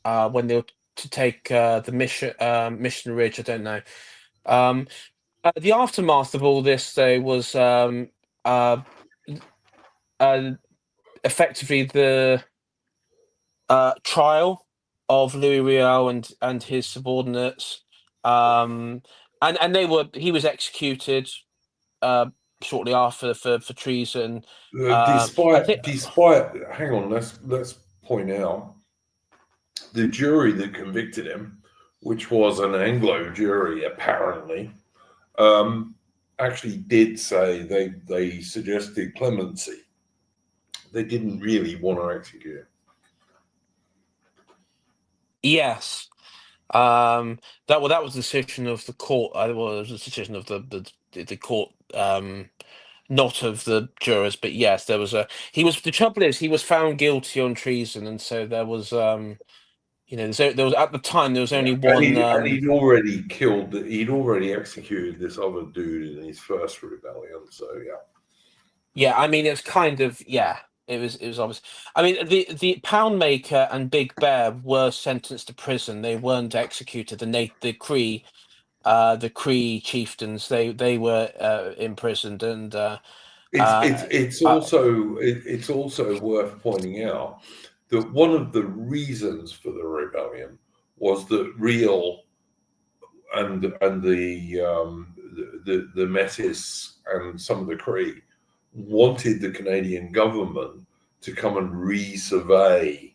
when they were to take the Mission Ridge. I don't know. Um, the aftermath of all this, though, was uh, uh, effectively the trial of Louis Riel and his subordinates, um, and he was executed uh, shortly after for treason. I think, Despite, hang on, let's point out the jury that convicted him, which was an Anglo jury apparently, um, actually did say they suggested clemency. They didn't really want to execute him. yes, that was the decision of the court. Well, it was the decision of the court. Not of the jurors, but yes, there was a. He was the trouble is he was found guilty on treason, and so there was there was at the time there was Yeah, only and one. he'd already killed. He'd already executed this other dude in his first rebellion. So yeah. Yeah, I mean it's kind of yeah. It was obvious. I mean the Poundmaker and Big Bear were sentenced to prison. They weren't executed. The Cree chieftains they were imprisoned, and uh, It's also worth pointing out that one of the reasons for the rebellion was that Riel and the Metis and some of the Cree wanted the Canadian government to come and resurvey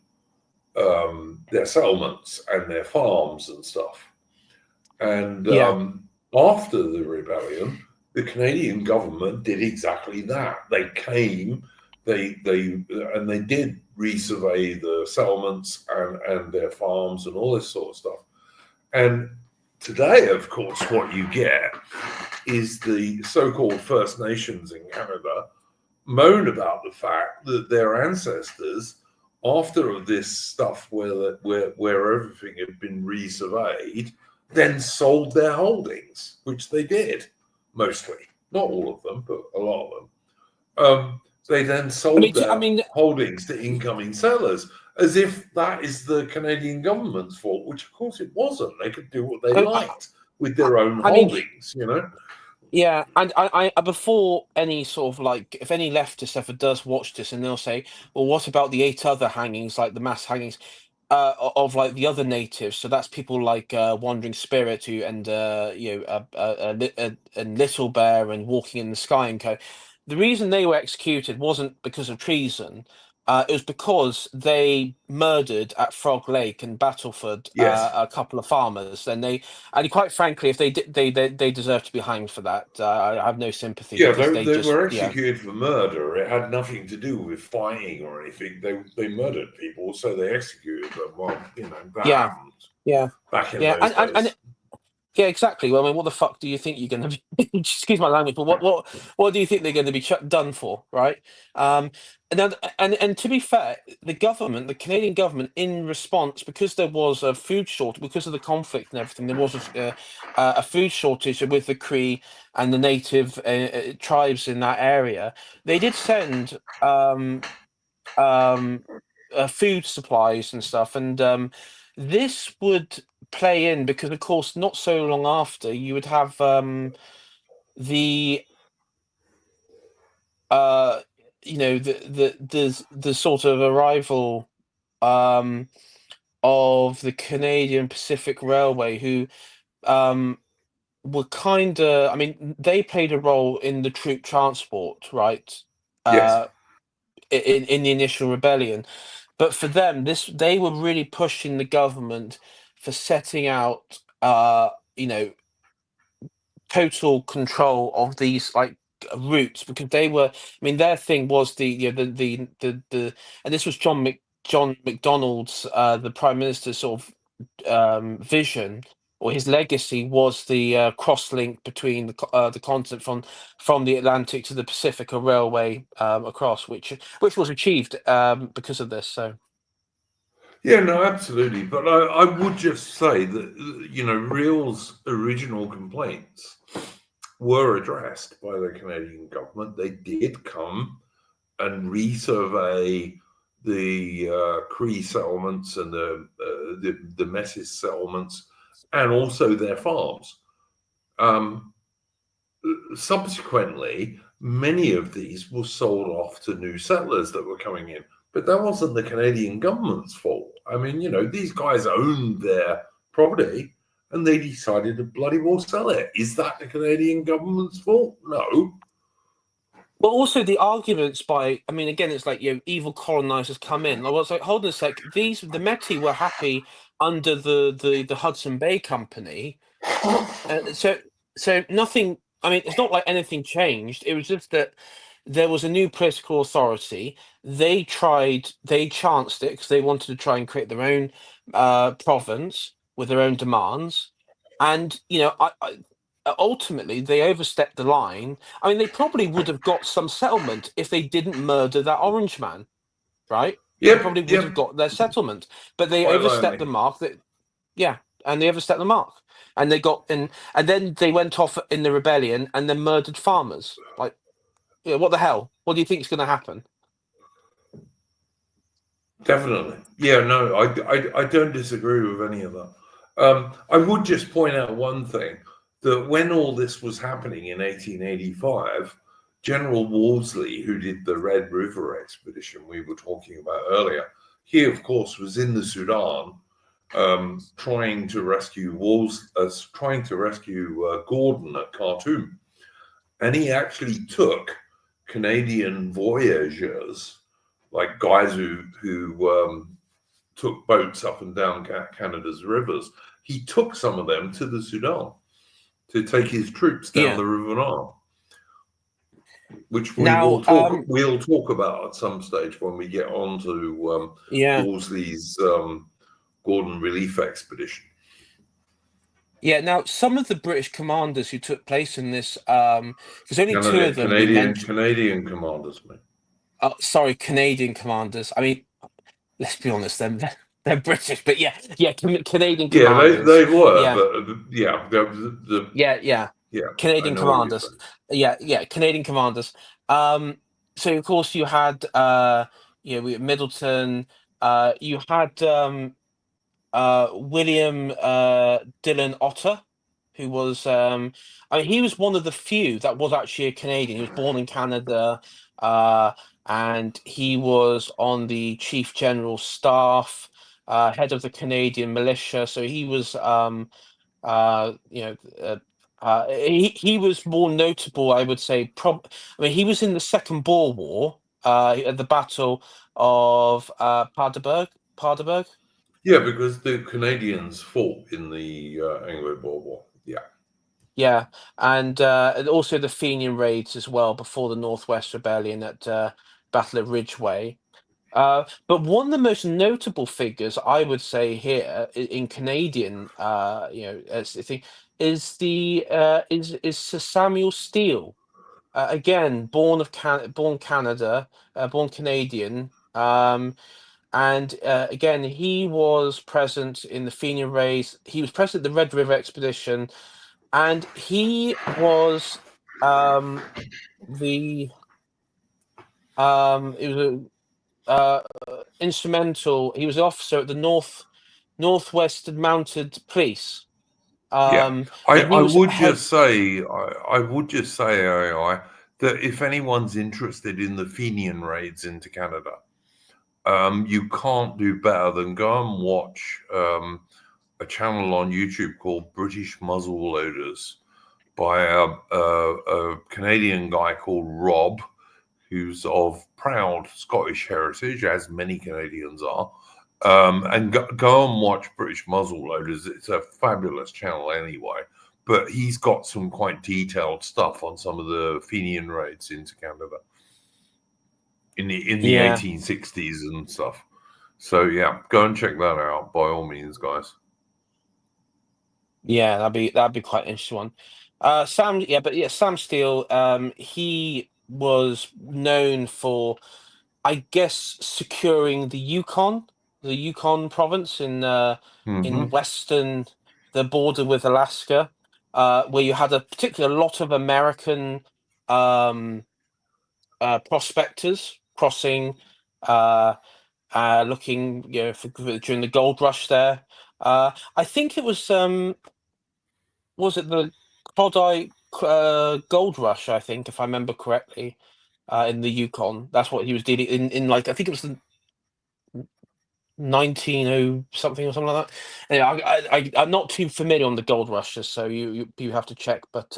their settlements and their farms and stuff. And yeah, after the rebellion, the Canadian government did exactly that. They came, they did resurvey the settlements and their farms and all this sort of stuff. And today, of course, what you get is the so-called First Nations in Canada moan about the fact that their ancestors, after this stuff where everything had been resurveyed, then sold their holdings, which they did mostly, not all of them, but a lot of them. They then sold I their mean, holdings to incoming sellers, as if that is the Canadian government's fault, which of course it wasn't. They could do what they liked with their own I mean, holdings, you know. yeah, and before any sort of like, if any leftist ever does watch this, and they'll say, "Well, what about the 8 other hangings, like the mass hangings?" of like the other natives. So that's people like Wandering Spirit who, and and Little Bear and Walking in the Sky and Co. The reason they were executed wasn't because of treason. It was because they murdered at Frog Lake and Battleford Yes. a couple of farmers, and quite frankly, if they did, they deserve to be hanged for that. I have no sympathy Yeah, because they, they they just, were yeah, executed for murder. It had nothing to do with fighting or anything. They murdered people, so they executed them. Well, that yeah, happened yeah, back in yeah, those and days. yeah, exactly. Well, I mean, what the fuck do you think you're going to be? Excuse my language, but what do you think they're going to be done for, right? And then, and to be fair, the Canadian government, in response, because there was a food shortage, because of the conflict and everything, there was a food shortage with the Cree and the native tribes in that area. They did send um, food supplies and stuff. And this would play in because, of course, not so long after, you would have the uh, the sort of arrival um, of the Canadian Pacific Railway, who um, were kind of, I mean, they played a role in the troop transport, right? Yes, Uh, in the initial rebellion. But for them, they were really pushing the government for setting out, you know, total control of these like routes because they were. I mean, their thing was and this was John McDonald's, the Prime Minister's sort of vision or his legacy was the cross link between the continent from the Atlantic to the Pacific, a railway across, which was achieved because of this. So. yeah, no, absolutely. But I would just say that Riel's original complaints were addressed by the Canadian government. They did come and resurvey the Cree settlements and the Metis settlements, and also their farms. Um, Subsequently, many of these were sold off to new settlers that were coming in, but that wasn't the Canadian government's fault. I mean, these guys owned their property and they decided to bloody well sell it. Is that the Canadian government's fault? No. But also the arguments by, I mean, again, it's like, evil colonizers come in. I was like, hold on a sec. The Métis were happy under the Hudson Bay Company. So nothing. I mean, it's not like anything changed. It was just that there was a new political authority. They chanced it because they wanted to try and create their own province with their own demands, and ultimately they overstepped the line. I mean, they probably would have got some settlement if they didn't murder that orange man, right? They Yep, probably would yep, have got their settlement, but they quite overstepped likely. the mark. Yeah, and they overstepped the mark, and they got in, and then they went off in the rebellion and then murdered farmers. Like, what the hell? What do you think is going to happen? Definitely. Yeah, no, I don't disagree with any of that. I would just point out one thing, that when all this was happening in 1885, General Wolseley, who did the Red River expedition we were talking about earlier, he, of course, was in the Sudan trying to rescue Gordon at Khartoum. And he actually took Canadian voyageurs, like guys who took boats up and down Canada's rivers. He took some of them to the Sudan to take his troops down Yeah. the River Nile, which Now, we'll talk about at some stage when we get on to yeah, Wolseley's Gordon Relief Expedition. yeah. Now, some of the British commanders who took place in this, there's only two of them we mentioned. Canadian commanders, mate. Sorry, Canadian commanders. I mean, let's be honest, they're British, but yeah, Canadian Yeah, commanders. they were, Yeah, but yeah, yeah. yeah, I Canadian know what you're commanders. saying. Yeah, Canadian commanders. So of course you had we had Middleton. You had William Dillon Otter, who was I mean, he was one of the few that was actually a Canadian. He was born in Canada, and he was on the Chief General Staff. head of the Canadian militia. So he was, he was more notable, I would say. I mean, he was in the Second Boer War, at the Battle of Paardeberg. Yeah, because the Canadians fought in the Anglo-Boer War. Yeah. Yeah, and also the Fenian raids as well before the Northwest Rebellion at Battle of Ridgeway. But one of the most notable figures, I would say here in Canadian, as the thing, is Sir Samuel Steele. Again, born Canada, born Canadian. And again, he was present in the Fenian raids. He was present at the Red River expedition, and he was um, the it was instrumental. He was an officer at the Northwest Mounted Police. Yeah, And he I was would head. just say, I would just say, AI, that if anyone's interested in the Fenian raids into Canada, you can't do better than go and watch a channel on YouTube called British Muzzleloaders by a Canadian guy called Rob, who's of proud Scottish heritage, as many Canadians are. And go and watch British Muzzleloaders. It's a fabulous channel anyway. But he's got some quite detailed stuff on some of the Fenian raids into Canada in the Yeah, 1860s and stuff. So yeah, go and check that out by all means, guys. yeah, that'd be quite an interesting one. Sam Steele. He was known for, I guess, securing the Yukon province in Hmm. western, the border with Alaska, where you had a particular lot of American um, prospectors crossing, uh, looking, during the gold rush there. I think it was it the Clodagh gold rush? I think, if I remember correctly, in the Yukon. That's what he was dealing in. Like, I think it was the 1900 something or something like that. Anyway, I'm not too familiar on the gold rushes, so you have to check. But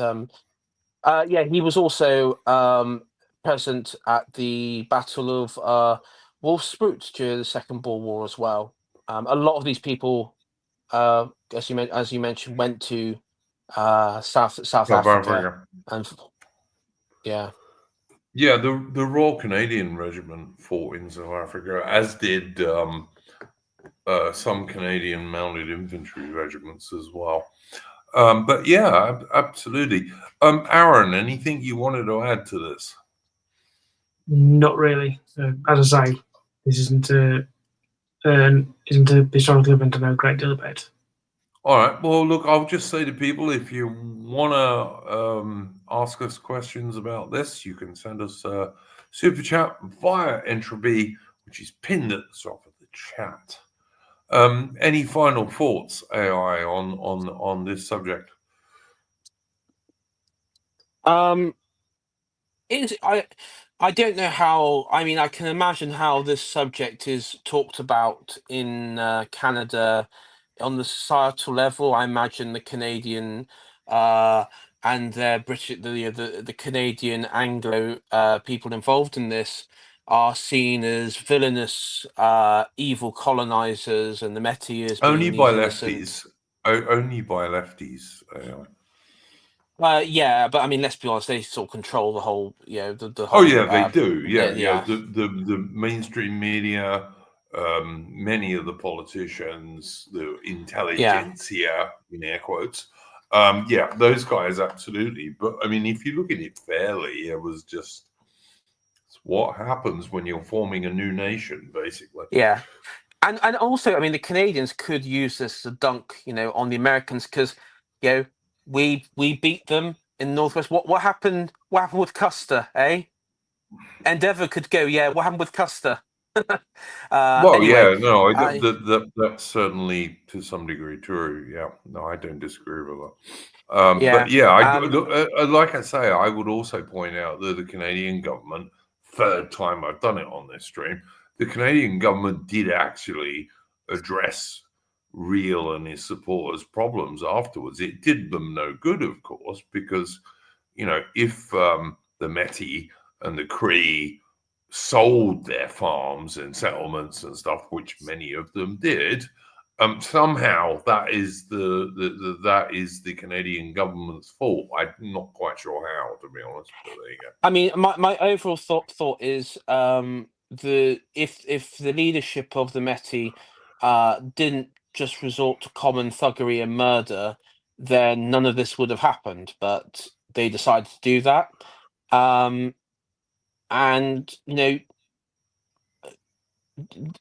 yeah, he was also present at the Battle of Wolfsburg during the Second Boer War as well. A lot of these people, as you mentioned, went to South South Africa, Africa. and yeah, Yeah, the Royal Canadian Regiment fought in South Africa, as did some Canadian Mounted Infantry regiments as well. But yeah, absolutely. Aaron, anything you wanted to add to this? Not really. As I say, this isn't a historical event I know a great deal about. All right. Well, look, I'll just say to people, if you want to ask us questions about this, you can send us a super chat via Entropy, which is pinned at the top of the chat. Any final thoughts, AI, on this subject? um, Is I don't know how. I mean, I can imagine how this subject is talked about in Canada on the societal level. I imagine the Canadian uh, and their British, the Canadian Anglo people involved in this are seen as villainous, evil colonizers, and the Métis as Only being by these innocent. lefties. Only by lefties. AI. Yeah, but I mean, let's be honest, they sort of control the whole, the Oh whole, yeah, they do. Yeah, yeah. yeah, The mainstream media, many of the politicians, the yeah. intelligentsia in air quotes. Yeah, those guys absolutely. But I mean, if you look at it fairly, it was just it's what happens when you're forming a new nation, basically. Yeah, and also, I mean, the Canadians could use this as a dunk, on the Americans, because you know we beat them in Northwest. What happened? What happened with Custer? Eh? Endeavour could go. Yeah, what happened with Custer? Well, Anyway, yeah, no, I that's certainly to some degree true. Yeah, no, I don't disagree with that. But yeah, yeah, um, look, like I say, I would also point out that the Canadian government, third time I've done it on this stream, the Canadian government did actually address Riel and his supporters' problems afterwards. It did them no good, of course, because, if the Métis and the Cree sold their farms and settlements and stuff, which many of them did, somehow that is the Canadian government's fault. I'm not quite sure how, to be honest. But there you go. I mean, my overall thought is if the leadership of the Métis didn't just resort to common thuggery and murder, then none of this would have happened. But they decided to do that, and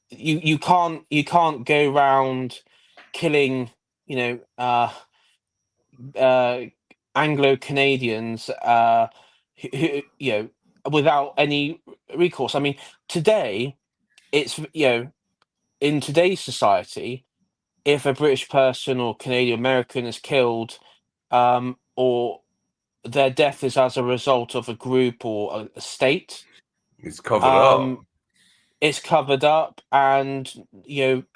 you can't go around killing Anglo-Canadians who without any recourse. I mean, today it's in today's society, if a British person or Canadian American is killed, or their death is as a result of a group or a state, It's covered up. It's covered up, and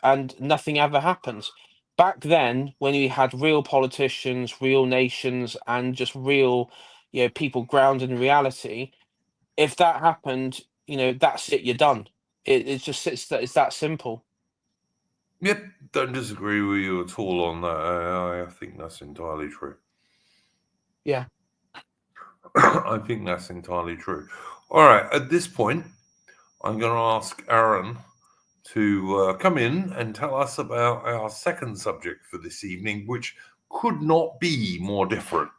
and nothing ever happens. Back then, when we had real politicians, real nations, and just real people grounded in reality, if that happened, that's it, you're done. It's that simple. Yep, don't disagree with you at all on that. I think that's entirely true. Yeah. I think that's entirely true. All right, at this point, I'm going to ask Arron to come in and tell us about our second subject for this evening, which could not be more different.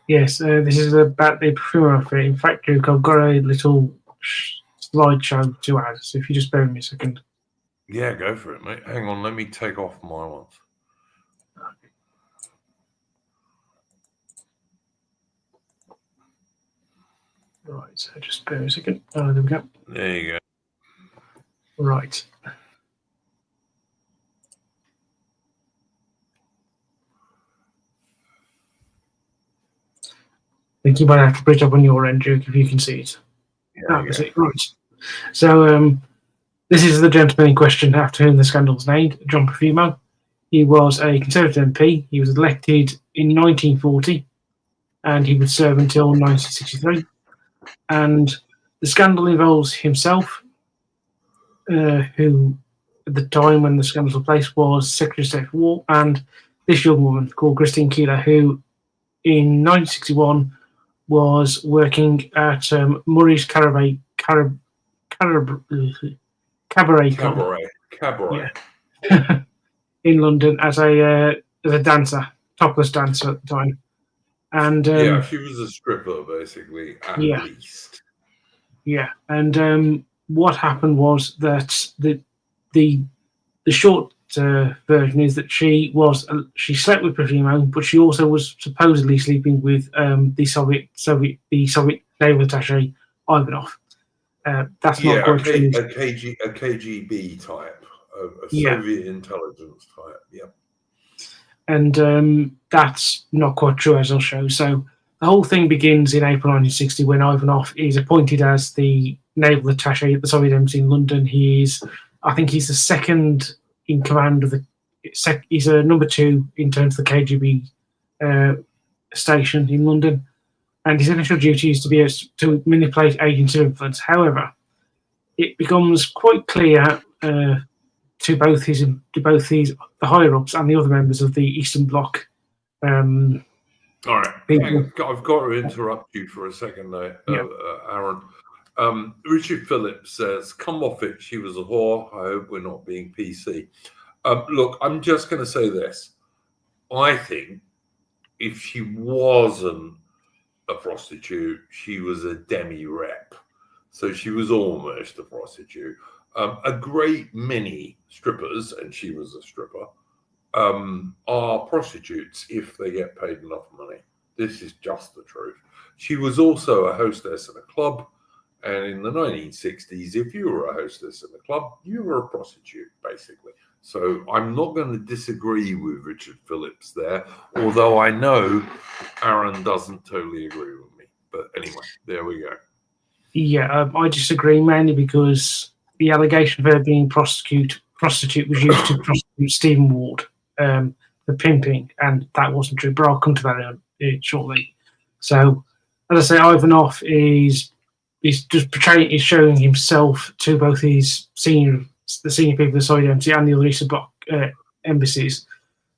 Yes, this is about the Profumo affair. In fact, Luke, I've got a little slideshow to add, so if you just bear with me a second. Yeah, go for it, mate. Hang on, let me take off my ones. Right, so just bear with me a second. Oh, there we go. There you go. Right. I think you might have to bridge up on your end, Duke, if you can see it. Yeah, That's it. Right. So this is the gentleman in question after whom the scandal's named, John Profumo. He was a Conservative MP. He was elected in 1940, and he would serve until 1963. And the scandal involves himself, who at the time when the scandal took place was Secretary of State for War, and this young woman called Christine Keeler, who in 1961 was working at Murray's Cabaret Club. Cabaret. Yeah. In London as a dancer, topless dancer at the time. And yeah, she was a stripper, basically, at least. Yeah, and what happened was that the short version is that she slept with Profumo, but she also was supposedly sleeping with the Soviet naval attaché Ivanov. That's not quite true. A KGB type, a Soviet intelligence type. Yeah. And that's not quite true, as I'll show. So the whole thing begins in April 1960 when Ivanov is appointed as the naval attaché at the Soviet embassy in London. I think he's the second in command of he's a number 2 in terms of the KGB station in London, and his initial duty is to manipulate agents of influence. However, it becomes quite clear to both the higher ups and the other members of the Eastern Bloc. All right, I've got to interrupt you for a second, Arron. Richard Phillips says, "Come off it. She was a whore. I hope we're not being PC." Look, I'm just going to say this. I think if she wasn't a prostitute, she was a demi-rep. So she was almost a prostitute. A great many strippers, and she was a stripper, are prostitutes if they get paid enough money. This is just the truth. She was also a hostess in a club. And in the 1960s, if you were a hostess in a club, you were a prostitute, basically. So I'm not going to disagree with Richard Phillips there, although I know Arron doesn't totally agree with me. But anyway, there we go. Yeah, I disagree mainly because the allegation of her being prostitute was used to prosecute Stephen Ward for pimping, and that wasn't true. But I'll come to that shortly. So, as I say, Ivanov is just portraying, is showing himself to both the senior people of the Soviet embassy and the other Eastern Bloc embassies,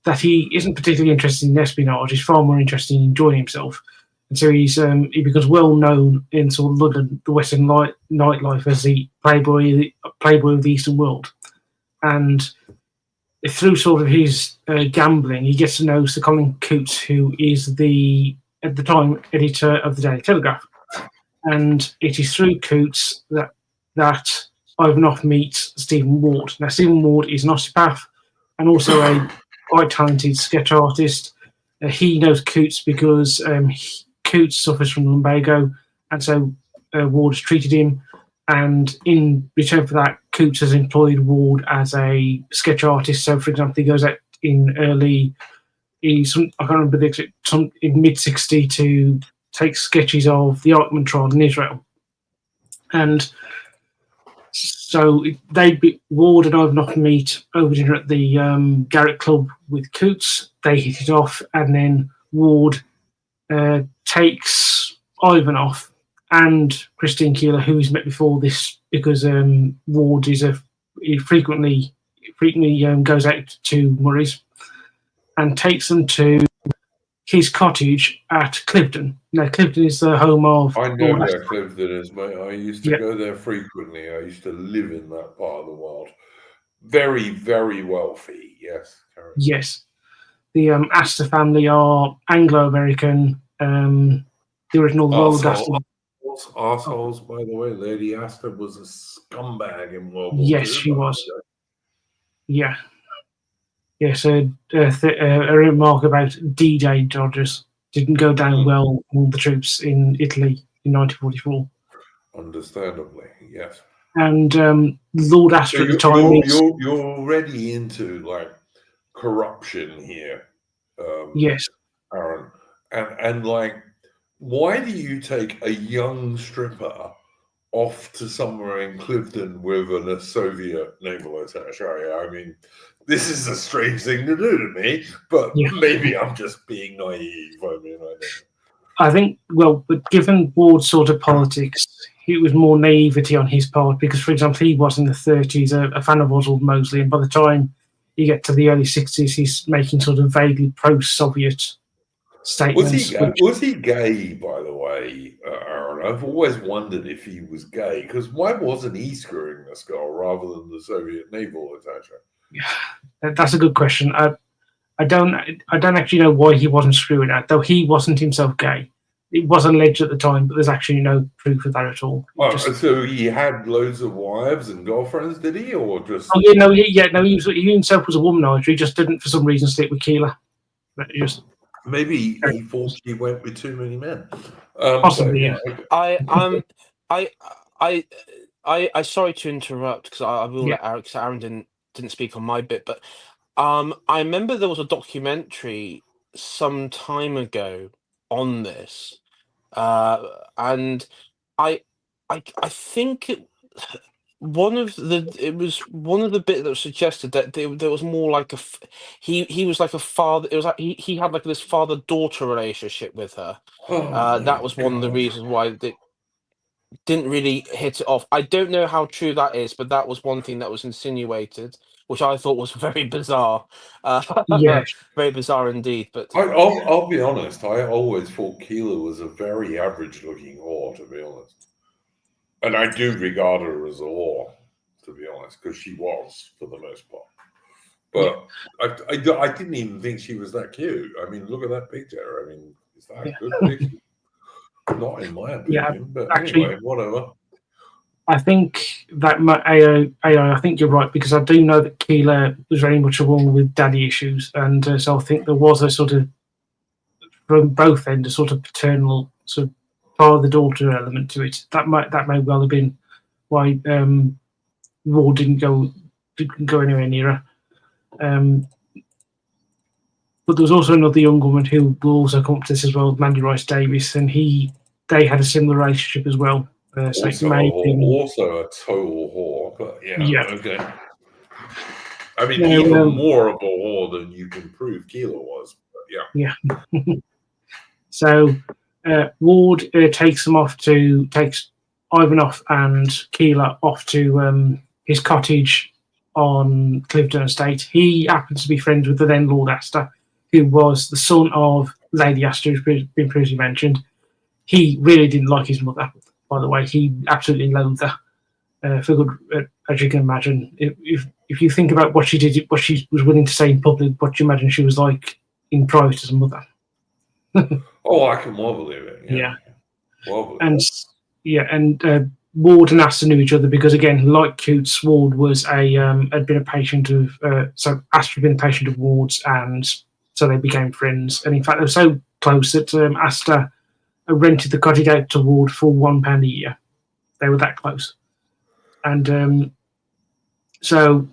that he isn't particularly interested in espionage. He's far more interested in enjoying himself. And so he becomes well known in sort of London, the Western nightlife, as the playboy of the Eastern world. And through sort of his gambling, he gets to know Sir Colin Coates, who is at the time, editor of the Daily Telegraph. And it is through Coates that Ivanov meets Stephen Ward. Now, Stephen Ward is an osteopath and also a quite talented sketch artist. He knows Coates because Coates suffers from lumbago, and so Ward has treated him. And in return for that, Coates has employed Ward as a sketch artist. So, for example, he goes out in I can't remember in mid-60 to take sketches of the Eichmann trial in Israel. And so Ward and Ivanov meet over dinner at the Garrett Club with Coates. They hit it off, and then Ward takes Ivanov and Christine Keeler, who he's met before this, because Ward he frequently goes out to Murray's, and takes them to his cottage at Clifton. Now, Clifton is the home of... I know where Clifton is, mate. I used to go there frequently. I used to live in that part of the world. Very, very wealthy, yes. Yes. The Astor family are Anglo-American. The original Royal Astor... Arseholes, by the way. Lady Astor was a scumbag in World War II. Yes, she was. Yeah. Yes, a remark about D-Day dodgers didn't go down well with the troops in Italy in 1944. Understandably, yes. And Lord Astor at the time... You're already into, like, corruption here. Yes. Arron. And like, why do you take a young stripper off to somewhere in Clifton with a Soviet naval attaché? I mean, this is a strange thing to do to me, but maybe I'm just being naive. I mean, I don't know. I think, well, but given Ward's sort of politics, it was more naivety on his part, because, for example, he was in the 30s a fan of Oswald Mosley, and by the time you get to the early 60s, he's making sort of vaguely pro-Soviet statements. Was he gay, by the way, Arron? I've always wondered if he was gay, because why wasn't he screwing this girl rather than the Soviet naval attaché? Yeah, that's a good question. I don't actually know why he wasn't screwing her, though he wasn't himself gay. It was alleged at the time, but there's actually no proof of that at all. Oh, so he had loads of wives and girlfriends, did he, or just? Oh yeah, no, he himself was a womanizer. He just didn't, for some reason, sleep with Keeler. Maybe he thought he went with too many men. Possibly, yeah. I sorry to interrupt, because I will let Arron, because Arron didn't speak on my bit, but I remember there was a documentary some time ago on this, and I think it was one of the bits that was suggested that there was more like he was like a father. It was like he had like this father-daughter relationship with her. That was one of the reasons why they didn't really hit it off. I don't know how true that is, but that was one thing that was insinuated, which I thought was very bizarre. Very bizarre indeed. But I'll be honest, I always thought Keeler was a very average-looking whore, to be honest. And I do regard her as a whore, to be honest, because she was, for the most part. But I didn't even think she was that cute. I mean, look at that picture. I mean, is that a good picture? Not in my opinion, but actually, anyway, whatever. I think that I think you're right, because I do know that Keeler was very much a woman with daddy issues, and so I think there was a sort of, from both ends, a sort of paternal sort of father-daughter element to it. That may well have been why Ward didn't go anywhere near her. But there was also another young woman who will also come up to this as well, Mandy Rice Davis, and they had a similar relationship as well. So it Also may a have been, whore, also a total whore, but yeah, yeah. okay. I mean, No, even more of a whore than you can prove Keeler was, but yeah. Yeah. So Ward takes Ivanov and Keeler off to his cottage on Clifton Estate. He happens to be friends with the then Lord Astor, who was the son of Lady Astor, who's been previously mentioned. He really didn't like his mother, by the way. He absolutely loathed her. For good, as you can imagine, if you think about what she did, what she was willing to say in public, what you imagine she was like in private as a mother. Oh, I can well believe it. Yeah. Well believe And it. Ward and Astor knew each other because, again, like Coots, Ward was had been a patient of so Astor had been a patient of Ward's, and so they became friends. And in fact, they were so close that Astor rented the cottage out to Ward for £1 a year. They were that close, and so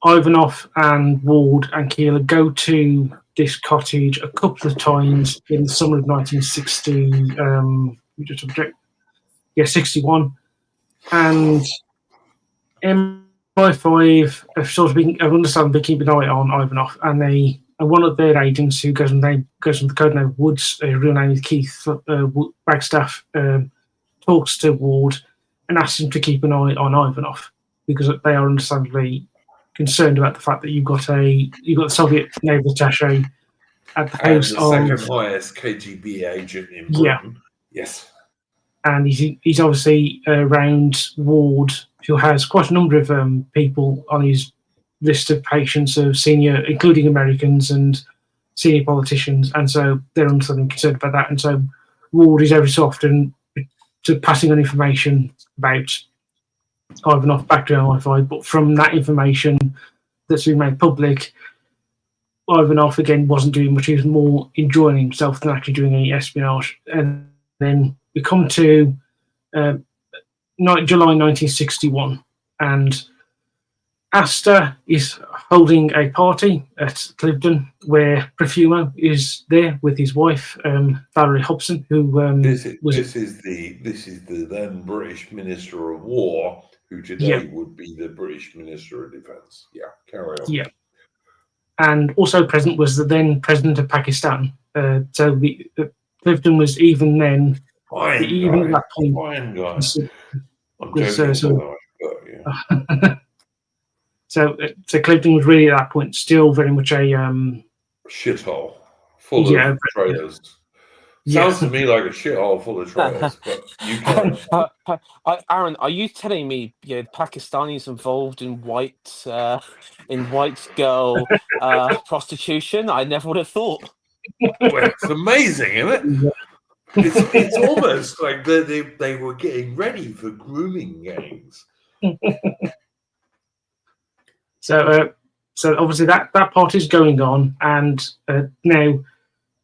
Ivanov and Ward and Keeler go to this cottage a couple of times in the summer of 1960. Just object. Yeah, 61. And MI5 have sort of been, I've understand they keep an eye on Ivanov, and one of their agents who goes from the code name Woods, real name is Keith Wagstaff, talks to Ward and asks him to keep an eye on Ivanov because they are understandably concerned about the fact that you've got the Soviet naval attaché at the And house the of second highest KGB agent in Britain. Yes. And he's obviously around Ward, who has quite a number of people on his list of patients of senior, including Americans and senior politicians, and so they're understandably concerned about that. And so Ward is every so often to passing on information about Ivanov back to MI5, but from that information that's been made public, Ivanov again wasn't doing much. He was more enjoying himself than actually doing any espionage. And then we come to July 1961, and Astor is holding a party at Clifton where Profumo is there with his wife, Valerie Hobson, who This is the then British Minister of War, who today would be the British Minister of Defence. Yeah, carry on. Yeah. And also present was the then President of Pakistan. So Clifton was even then, even at that point, fine guy. I'm was, joking, yeah. So Clifton was really at that point still very much a shithole full of traitors. Sounds to me like a shithole full of traitors, but you can. Arron, are you telling me Pakistanis involved in white girl prostitution? I never would have thought. Well, it's amazing, isn't it? It's almost like they were getting ready for grooming gangs. So obviously that party's going on, and now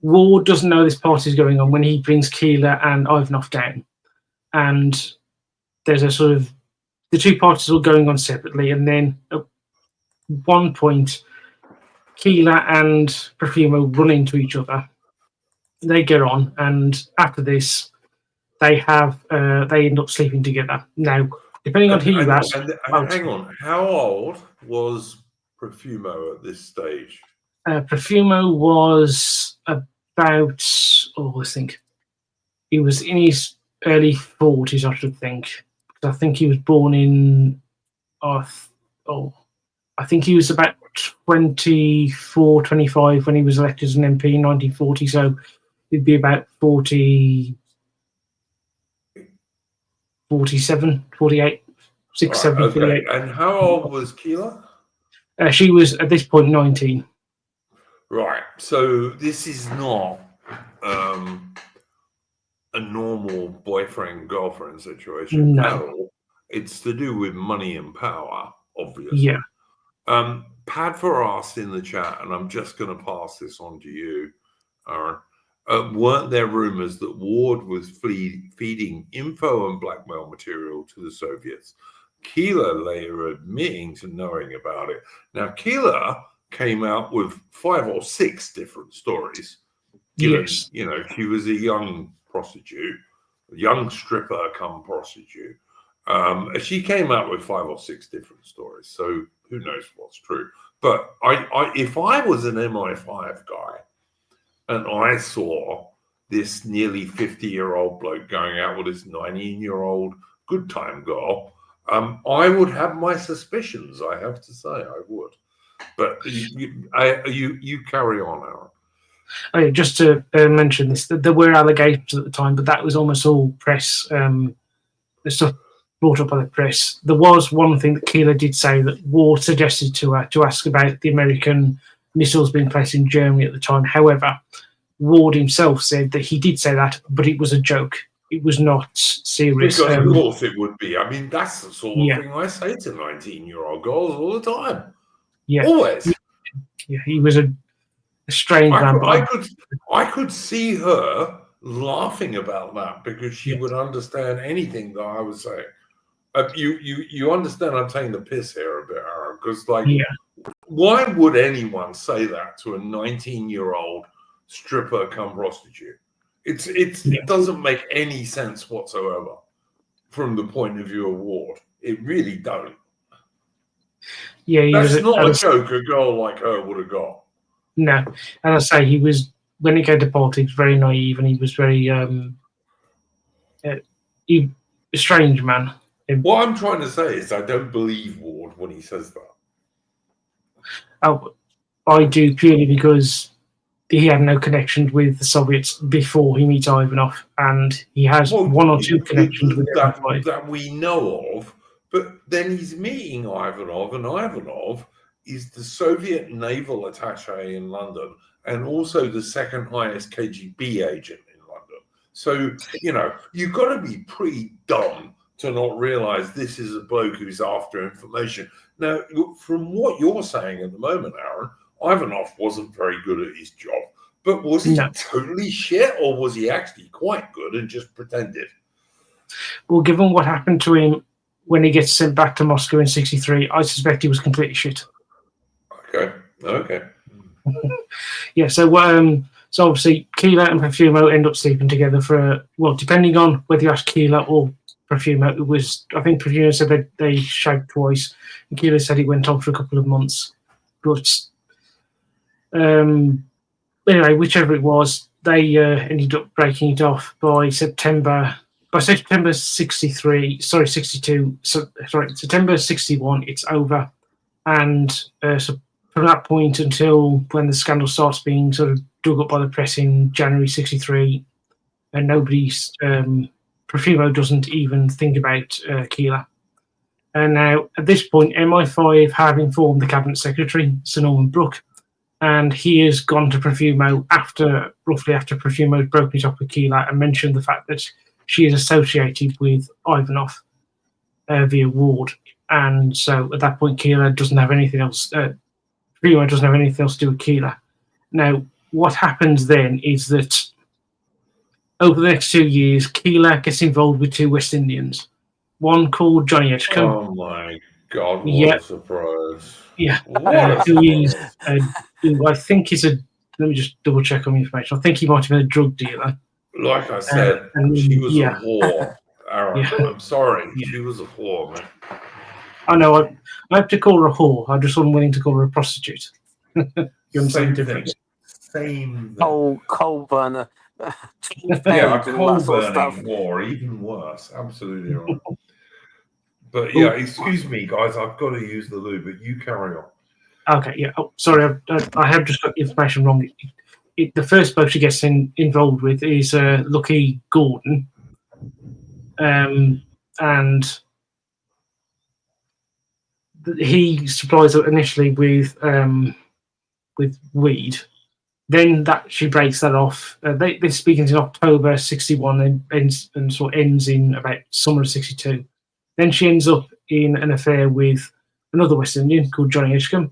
Ward doesn't know this party's going on when he brings Keeler and Ivanov down, and there's a sort of the two parties are going on separately, and then at one point Keeler and Profumo run into each other. They get on, and after this, they end up sleeping together. Now, depending on who you ask, hang on, how old was Profumo at this stage? Profumo was about, I think he was in his early 40s, I should think. I think he was born in, I think he was about 24, 25 when he was elected as an MP in 1940. So he'd be about 40, 47, 48, 6, 7, 48. And how old was Keeler? She was at this point 19. Right. So this is not a normal boyfriend-girlfriend situation at all. It's to do with money and power, obviously. Yeah. Pad for us in the chat, and I'm just going to pass this on to you, Arron. Weren't there rumors that Ward was feeding info and blackmail material to the Soviets? Keeler later admitting to knowing about it. Now, Keeler came out with 5 or 6 different stories. Given, Yes. she was a young prostitute. young stripper come prostitute. She came out with 5 or 6 different stories, so who knows what's true. But if I was an MI5 guy and I saw this nearly 50-year-old bloke going out with this 19-year-old good time girl, I would have my suspicions, I have to say, I would. But you carry on, Aaron. Oh, yeah, just to mention this, there were allegations at the time, but that was almost all press. The stuff brought up by the press. There was one thing that Keeler did say that Ward suggested to her to ask about the American missiles being placed in Germany at the time. However, Ward himself said that he did say that, but it was a joke. It was not serious. Because of course it would be. I mean, that's the sort of thing I say to 19-year-old girls all the time. Yeah, always. Yeah, he was a strange man. I could see her laughing about that because she would understand anything that I was saying. You understand I'm taking the piss here a bit, Aaron, because why would anyone say that to a 19-year-old stripper come prostitute? It doesn't make any sense whatsoever from the point of view of Ward. It really don't. Yeah, that's not a joke a girl like her would have got. No, and I say he was, when it came to politics, very naive, and he was very a strange man. What I'm trying to say is I don't believe Ward when he says that. Oh, I do, purely because he had no connections with the Soviets before he meets Ivanov, and he has one or two connections with that we know of. But then he's meeting Ivanov, and Ivanov is the Soviet naval attaché in London and also the second highest KGB agent in London. So, you've got to be pretty dumb to not realize this is a bloke who's after information. Now, from what you're saying at the moment, Aaron, Ivanov wasn't very good at his job. But was he totally shit, or was he actually quite good and just pretended? Well, given what happened to him when he gets sent back to Moscow in '63, I suspect he was completely shit. Okay. Yeah, so obviously Keeler and Profumo end up sleeping together for, depending on whether you ask Keeler or Profumo, it was, I think Profumo said that they shagged twice, and Keeler said it went on for a couple of months. But anyway, whichever it was, they ended up breaking it off by September 62, September 61, it's over. And so from that point until when the scandal starts being sort of dug up by the press in January 63, and Profumo doesn't even think about Keeler. And now, at this point, MI5 have informed the Cabinet Secretary, Sir Norman Brooke, and he has gone to Profumo roughly after Profumo had broken it up with Keeler and mentioned the fact that she is associated with Ivanov via Ward. And so at that point, Keeler doesn't have anything else. Profumo doesn't have anything else to do with Keeler. Now, what happens then is that over the next 2 years, Keeler gets involved with 2 West Indians. One called Johnny Edgecombe. Oh my God, what a surprise. Yeah. What who I think is let me just double check on the information. I think he might have been a drug dealer. Like I said, she was a whore, Aaron. Yeah. I'm sorry. Yeah. She was a whore, man. I know. I have to call her a whore. I just wasn't willing to call her a prostitute. You understand the difference? Same. Coal burner. Yeah, a coal burning whore, even worse. Absolutely right. But yeah, excuse me, guys. I've got to use the loo, but you carry on. Okay, yeah. Oh, sorry, I have just got the information wrong. The first bloke she gets involved with is Lucky Gordon, and he supplies her initially with weed. Then she breaks that off. This begins in October '61 and sort of ends in about summer of '62. Then she ends up in an affair with another West Indian called Johnny Edgecombe.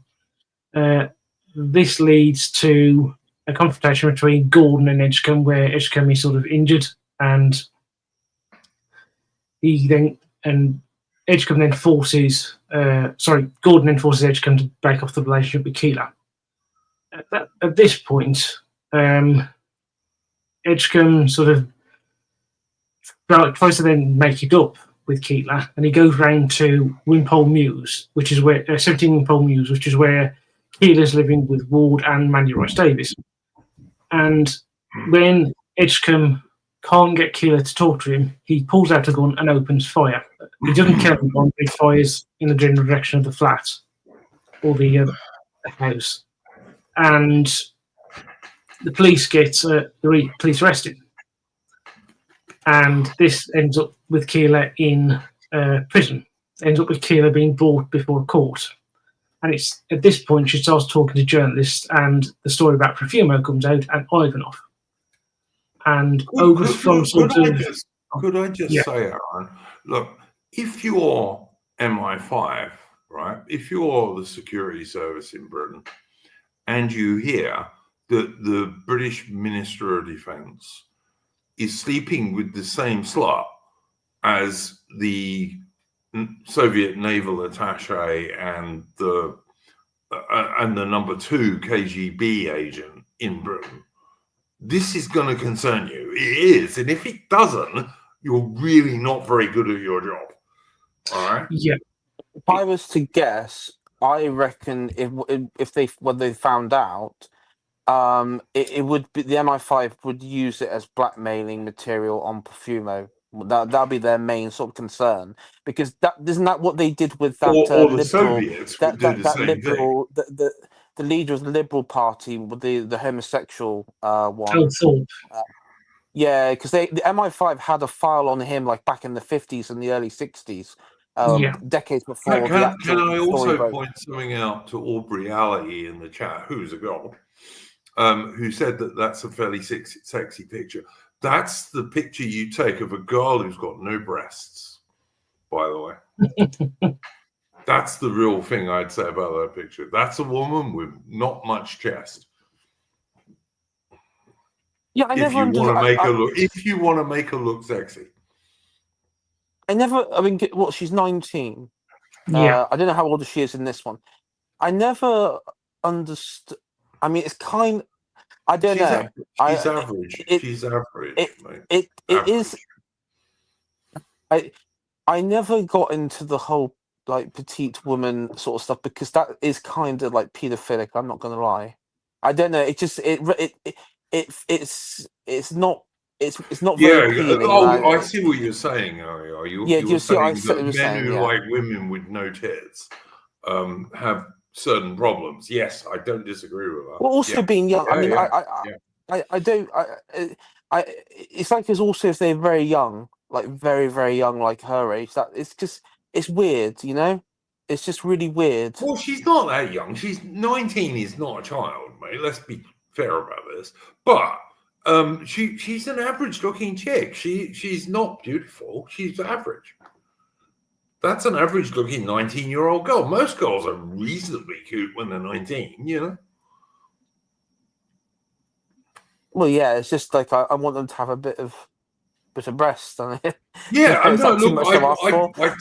This leads to a confrontation between Gordon and Edgecombe, where Edgecombe is sort of injured, and Edgecombe then forces Gordon then forces Edgecombe to break off the relationship with Keeler. At this point, Edgecombe sort of tries to then make it up with Keeler, and he goes round to Wimpole Mews, which is where 17 Wimpole Mews, which is where Keeler's living with Ward and Mandy Rice Davis. And when Edgecombe can't get Keeler to talk to him, he pulls out a gun and opens fire. He doesn't kill anyone, he fires in the general direction of the flat or the house. And the police police arrest him. And this ends up with Keeler in prison. Ends up with Keeler being brought before a court. And it's at this point she starts talking to journalists, and the story about Profumo comes out, and Ivanov. And over from sort of... Could I just say, Aaron, look, if you're MI5, right, if you're the security service in Britain, and you hear that the British Minister of Defence is sleeping with the same slut as the Soviet naval attaché and the number 2 KGB agent in Britain, this is going to concern you. It is. And if it doesn't, you're really not very good at your job. All right? Yeah. If I was to guess, I reckon if they found out, it would be the MI5 would use it as blackmailing material on Profumo. That'll be their main sort of concern, because isn't that what they did with that or liberal, the Soviets would do the same liberal thing. The leader of the Liberal Party with the homosexual one. Oh, Thorpe. Yeah, because the MI5 had a file on him like back in the 50s and the early 60s, decades before. Can I also point something out to Aubrey Alley in the chat, who's a girl, who said that that's a fairly sexy picture. That's the picture you take of a girl who's got no breasts, by the way. That's the real thing I'd say about that picture. That's a woman with not much chest. Yeah, I never If you want to make her look sexy. I mean, what, she's 19. Yeah. I don't know how old she is in this one. I never understood. I mean, it's kind. I don't know. She's average. She's average. It is. I never got into the whole like petite woman sort of stuff, because that is kind of like pedophilic. I'm not gonna lie. I don't know. It just it's not very appealing. I see what you're saying, Ariel. You're saying that men who like women with no tits have certain problems. Yes, I don't disagree with that. Well, also being young. I mean, I don't. It's like it's also if they're very young, like very very young, like her age. That it's weird, you know. It's just really weird. Well, she's not that young. She's 19. Is not a child, mate. Let's be fair about this. But she's an average-looking chick. She's not beautiful. She's average. That's an average-looking 19-year-old girl. Most girls are reasonably cute when they're 19, you know? Well, yeah, it's just like I want them to have a bit of breast on it. Yeah, I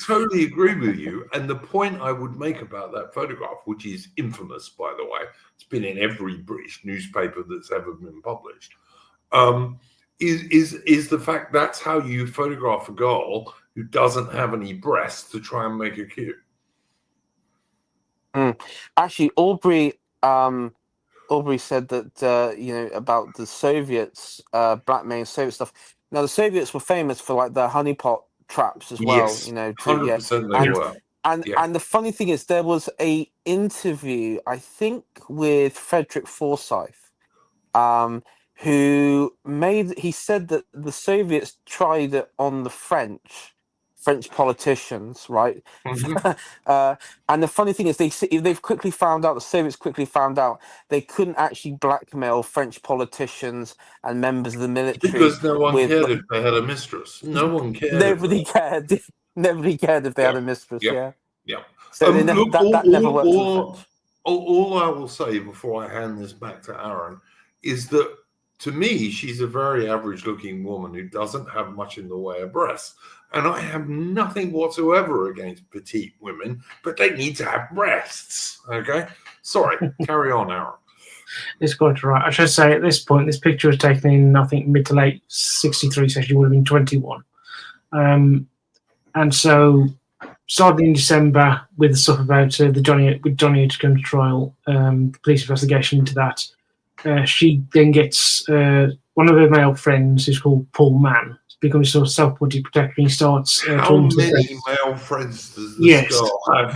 totally agree with you. And the point I would make about that photograph, which is infamous, by the way, it's been in every British newspaper that's ever been published, is the fact that's how you photograph a girl who doesn't have any breasts to try and make her cute. Actually, Aubrey said that about the Soviets blackmailing Soviet stuff. Now the Soviets were famous for like their honeypot traps as well. Yes, you know, 100% they were. And the funny thing is, there was a interview, I think, with Frederick Forsyth, he said that the Soviets tried it on the French politicians, right? Mm-hmm. And the funny thing is, the Soviets quickly found out they couldn't actually blackmail French politicians and members of the military, because no one cared if they had a mistress. No one cared. Nobody cared. Nobody cared if they had a mistress. Yeah. So Look, that never worked for the French. All I will say before I hand this back to Aaron is that, to me, she's a very average-looking woman who doesn't have much in the way of breasts. And I have nothing whatsoever against petite women, but they need to have breasts. Okay? Sorry. Carry on, Aaron. It's quite right. I should say at this point, this picture was taken in, I think, mid to late 63, so she would have been 21. And so, starting in December with the stuff about the Johnny Edgecombe trial, police investigation into that, she then gets one of her male friends, who's called Paul Mann, becomes sort of self-appointed protector. He starts How talking to many male friends does this Yes. girl have?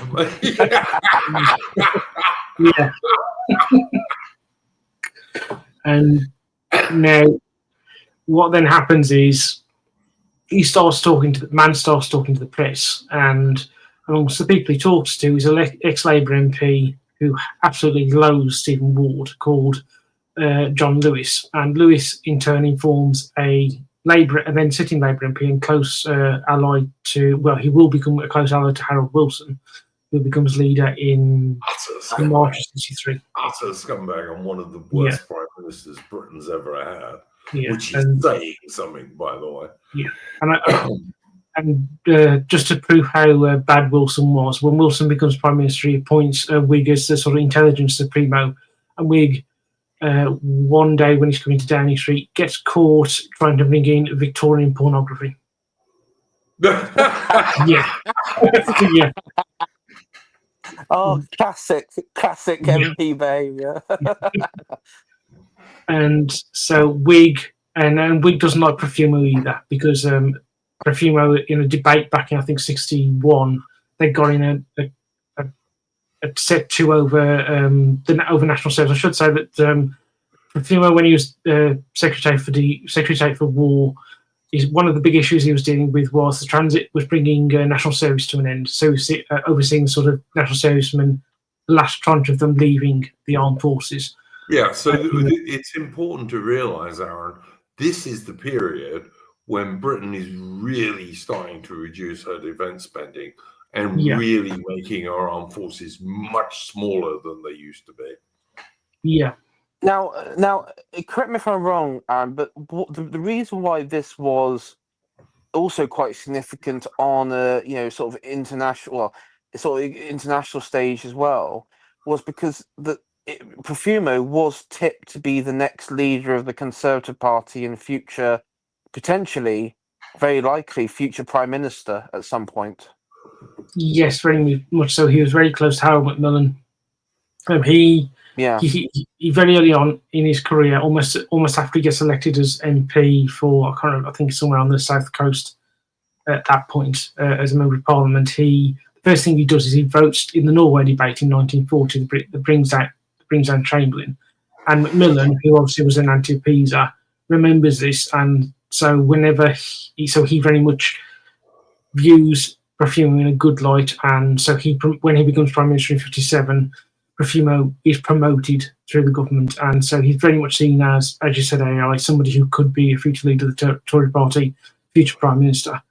Yeah. And now, what then happens is Mann starts talking to the press, and amongst the people he talks to is an ex-Labour MP who absolutely loathes Stephen Ward, called John Lewis. And Lewis, in turn, informs a then sitting Labour MP and close ally to, well, he will become a close ally to Harold Wilson, who becomes leader in March of 63. Utter scumbag and one of the worst prime ministers Britain's ever had. Yeah. Which is saying something, by the way. Yeah. And just to prove how bad Wilson was, when Wilson becomes Prime Minister, he appoints Whig as the sort of intelligence supremo. And Whig, one day when he's coming to Downing Street, gets caught trying to bring in Victorian pornography. Yeah. Yeah. Oh, classic MP behaviour. And so Whig, and Whig doesn't like Profumo either, because Profumo, in a debate back in, I think, 61, they got in a set two over national service. I should say that Profumo, when he was Secretary for War, is one of the big issues he was dealing with was the transit was bringing national service to an end. So he was overseeing sort of national servicemen, the last tranche of them leaving the armed forces. Yeah, so it's important to realise, Arron, this is the period when Britain is really starting to reduce her defence spending and really making our armed forces much smaller than they used to be. Yeah. Now, correct me if I'm wrong, Aaron, but the reason why this was also quite significant on a sort of international stage as well was because Profumo was tipped to be the next leader of the Conservative Party in future, potentially, very likely, future Prime Minister at some point. Yes, very much so. He was very close to Harold Macmillan. He very early on in his career, almost after he gets elected as MP for, I think somewhere on the south coast at that point, as a member of Parliament, the first thing he does is he votes in the Norway debate in 1940 that brings down Chamberlain. And Macmillan, who obviously was an anti-appeaser, remembers this, and so he very much views Profumo in a good light, and so when he becomes Prime Minister in 57, Profumo is promoted through the government, and so he's very much seen as you said, AI, somebody who could be a future leader of the Tory Party, future Prime Minister.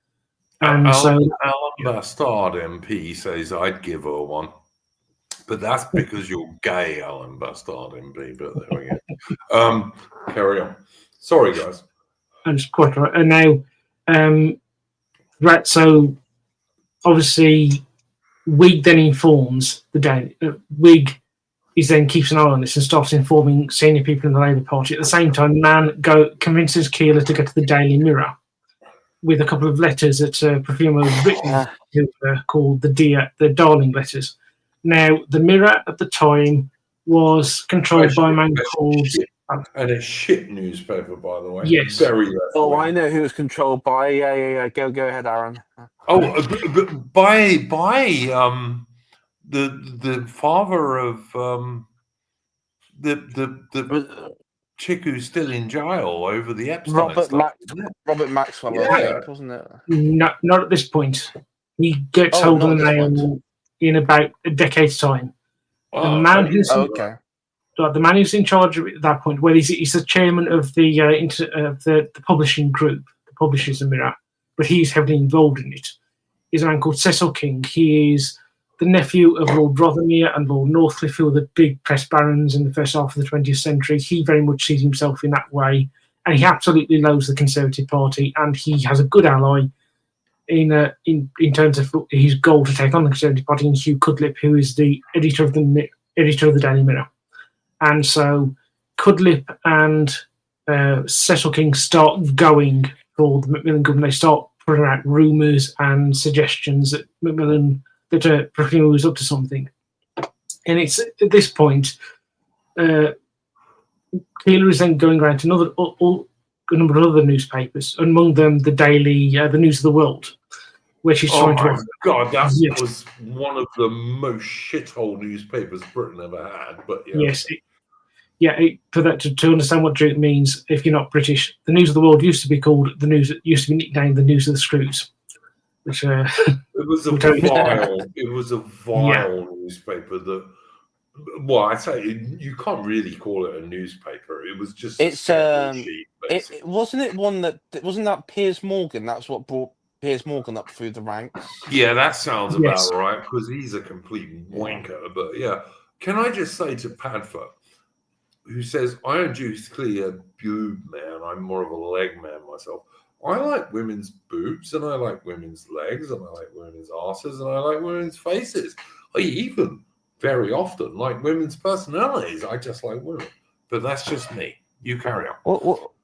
And Alan Bastard MP says I'd give her one, but that's because you're gay, Alan Bastard MP. But there we go. Carry on. Sorry, guys. That's quite right. And now, right. So obviously, Whig then informs the Daily. Whig then keeps an eye on this and starts informing senior people in the Labour Party. At the same time, Mann convinces Keeler to go to the Daily Mirror with a couple of letters that Profumo has written, called the Darling letters. Now, the Mirror at the time was controlled by a man called... And a shit newspaper, by the way. Yes. Very left-wing. Oh, I know who it's controlled by. Yeah. Go ahead, Aaron. Oh, but by the father of the chick who's still in jail over the Epstein Robert stuff. Robert Maxwell, I think, wasn't it? Not at this point. He gets hold of the mail in about a decade's time. The man who's in charge at that point, well, he's the chairman of the publishing group, the Publishers of Mirror, but he's heavily involved in it, is a man called Cecil King. He is the nephew of Lord Rothermere and Lord Northcliffe, who were the big press barons in the first half of the 20th century. He very much sees himself in that way, and he absolutely loathes the Conservative Party, and he has a good ally in terms of his goal to take on the Conservative Party, in Hugh Cudlipp, who is the editor of the Daily Mirror. And so Cudlipp and Cecil King start going for the Macmillan government. They start putting out rumours and suggestions that Profumo was up to something. And it's at this point, Keeler is then going around to a number of other newspapers, among them the News of the World, where she's trying to. Oh my God, that was one of the most shithole newspapers Britain ever had. But yes. For that to understand what it means, if you're not British, the News of the World used to be called the News. It used to be nicknamed the News of the Screws, which it was a vile newspaper that. Well, I say you can't really call it a newspaper. It was just wasn't that Piers Morgan? That's what brought Piers Morgan up through the ranks. Yeah, that sounds about right because he's a complete wanker. But yeah, can I just say to Padfoot, who says, I don't juice clear boob man, I'm more of a leg man myself. I like women's boobs and I like women's legs and I like women's asses and I like women's faces. I even very often like women's personalities. I just like women. But that's just me. You carry on.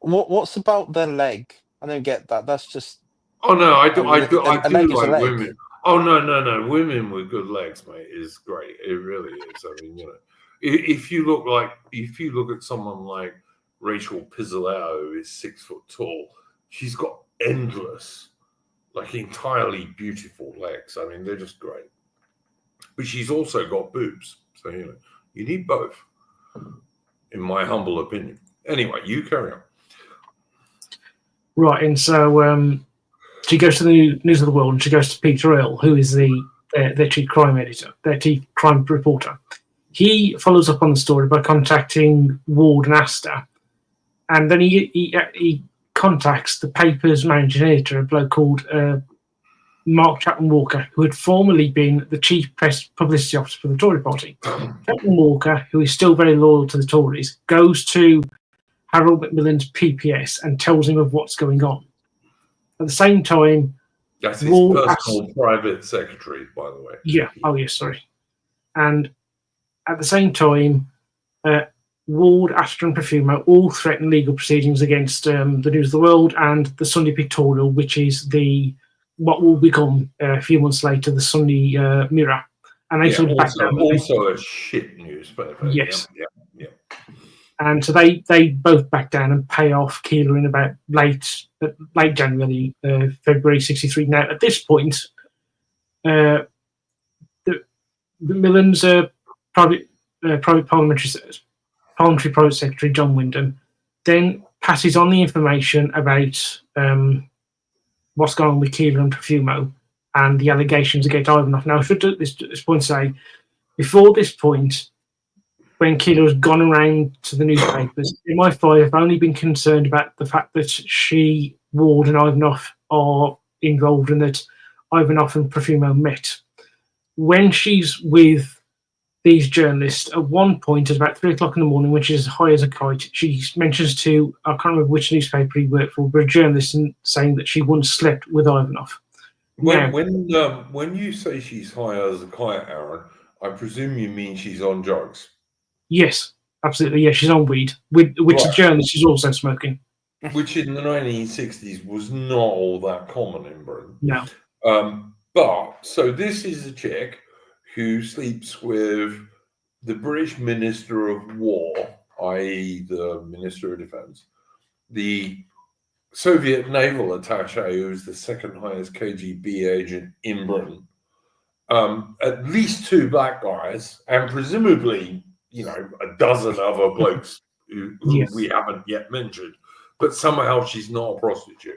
What's about their leg? I don't get that. That's just... Oh, no, I do like women. Oh, no. Women with good legs, mate, is great. It really is. I mean, if you look at someone like Rachel Pizzolatto, who is 6 foot tall, she's got endless, like entirely beautiful legs. I mean, they're just great. But she's also got boobs. So, you need both, in my humble opinion. Anyway, you carry on. Right, and so she goes to the News of the World and she goes to Peter Riel, who is their chief crime editor, their chief crime reporter. He follows up on the story by contacting Ward and Astor, and then he contacts the paper's managing editor, a bloke called Mark Chapman Walker, who had formerly been the chief press publicity officer for the Tory party. Chapman Walker, who is still very loyal to the Tories, goes to Harold Macmillan's PPS and tells him of what's going on. At the same time, that's his personal private secretary, by the way. Yeah. Oh, yes. Sorry. And at the same time, Ward, Astor, and Profumo all threaten legal proceedings against the News of the World and the Sunday Pictorial, which is what will become a few months later the Sunday Mirror. And they sort of back down. Also a shit newspaper. Yes. Yeah. And so they both back down and pay off Keeler in about late January, February '63. Now, at this point, the Macmillan's private parliamentary private secretary, John Wyndham, then passes on the information about what's going on with Keeler and Profumo and the allegations against Ivanov. Now, I should at this point say, before this point, when Keeler has gone around to the newspapers, in my file, I've only been concerned about the fact that she, Ward, and Ivanov are involved and that Ivanov and Profumo met. When she's with these journalists, at one point, at about 3 o'clock in the morning, when she's as high as a kite, she mentions to, I can't remember which newspaper he worked for, but a journalist saying that she once slept with Ivanov. When you say she's high as a kite, Aaron, I presume you mean she's on drugs. Yes, absolutely. Yeah, she's on weed, which the journalist is also smoking. Which in the 1960s was not all that common in Britain. No. But, so this is a chick who sleeps with the British Minister of War, i.e. the Minister of Defense, the Soviet naval attaché, who's the second highest KGB agent in Britain, at least 2 black guys, and presumably, a dozen other blokes who we haven't yet mentioned, but somehow she's not a prostitute.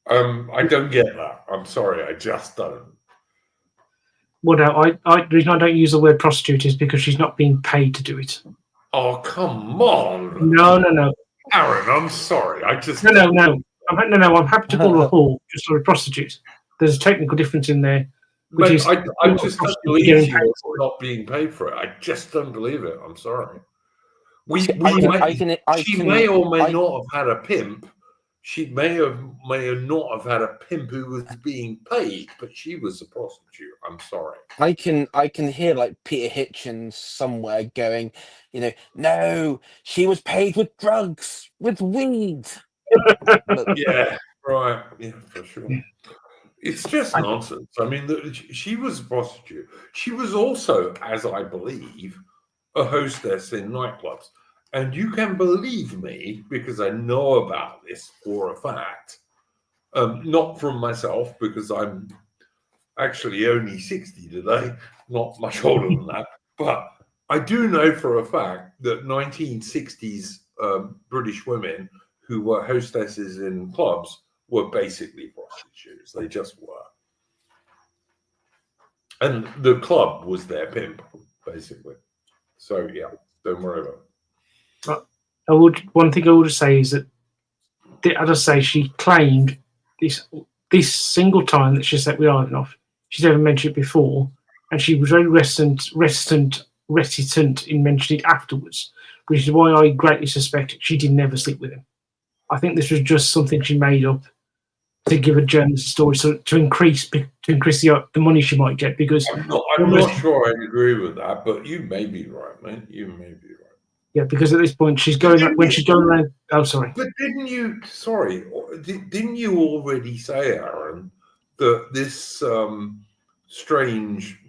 I don't get that. I'm sorry, I just don't. Well, no, the reason I don't use the word prostitute is because she's not being paid to do it. Oh, come on. No. Aaron, I'm sorry. I just... No. I'm happy to call her a whore, just not a prostitute. There's a technical difference in there. Mate, I just don't believe she was not being paid for it. I just don't believe it. I'm sorry. She may or may not have had a pimp. She may not have had a pimp who was being paid, but she was a prostitute. I'm sorry. I can hear like Peter Hitchens somewhere going, no, she was paid with drugs, with weed. Yeah. Right, yeah, for sure. Yeah. It's just nonsense. I mean, she was a prostitute. She was also, as I believe, a hostess in nightclubs. And you can believe me, because I know about this for a fact, not from myself, because I'm actually only 60 today, not much older than that. But I do know for a fact that 1960s British women who were hostesses in clubs were basically prostitutes. They just were. And the club was their pimp, basically. So, yeah, don't worry about it. But one thing I would say is that, as I say, she claimed this single time that she slept with Ivanov. She's never mentioned it before, and she was very reticent in mentioning it afterwards, which is why I greatly suspect she did never sleep with him. I think this was just something she made up to give a journalist a story, so to increase the money she might get. Because I'm not sure I agree with that, but you may be right, man. You may be right. Yeah, because at this point she's going around. Oh, sorry. But didn't you? Sorry, didn't you already say, Aaron, that this strange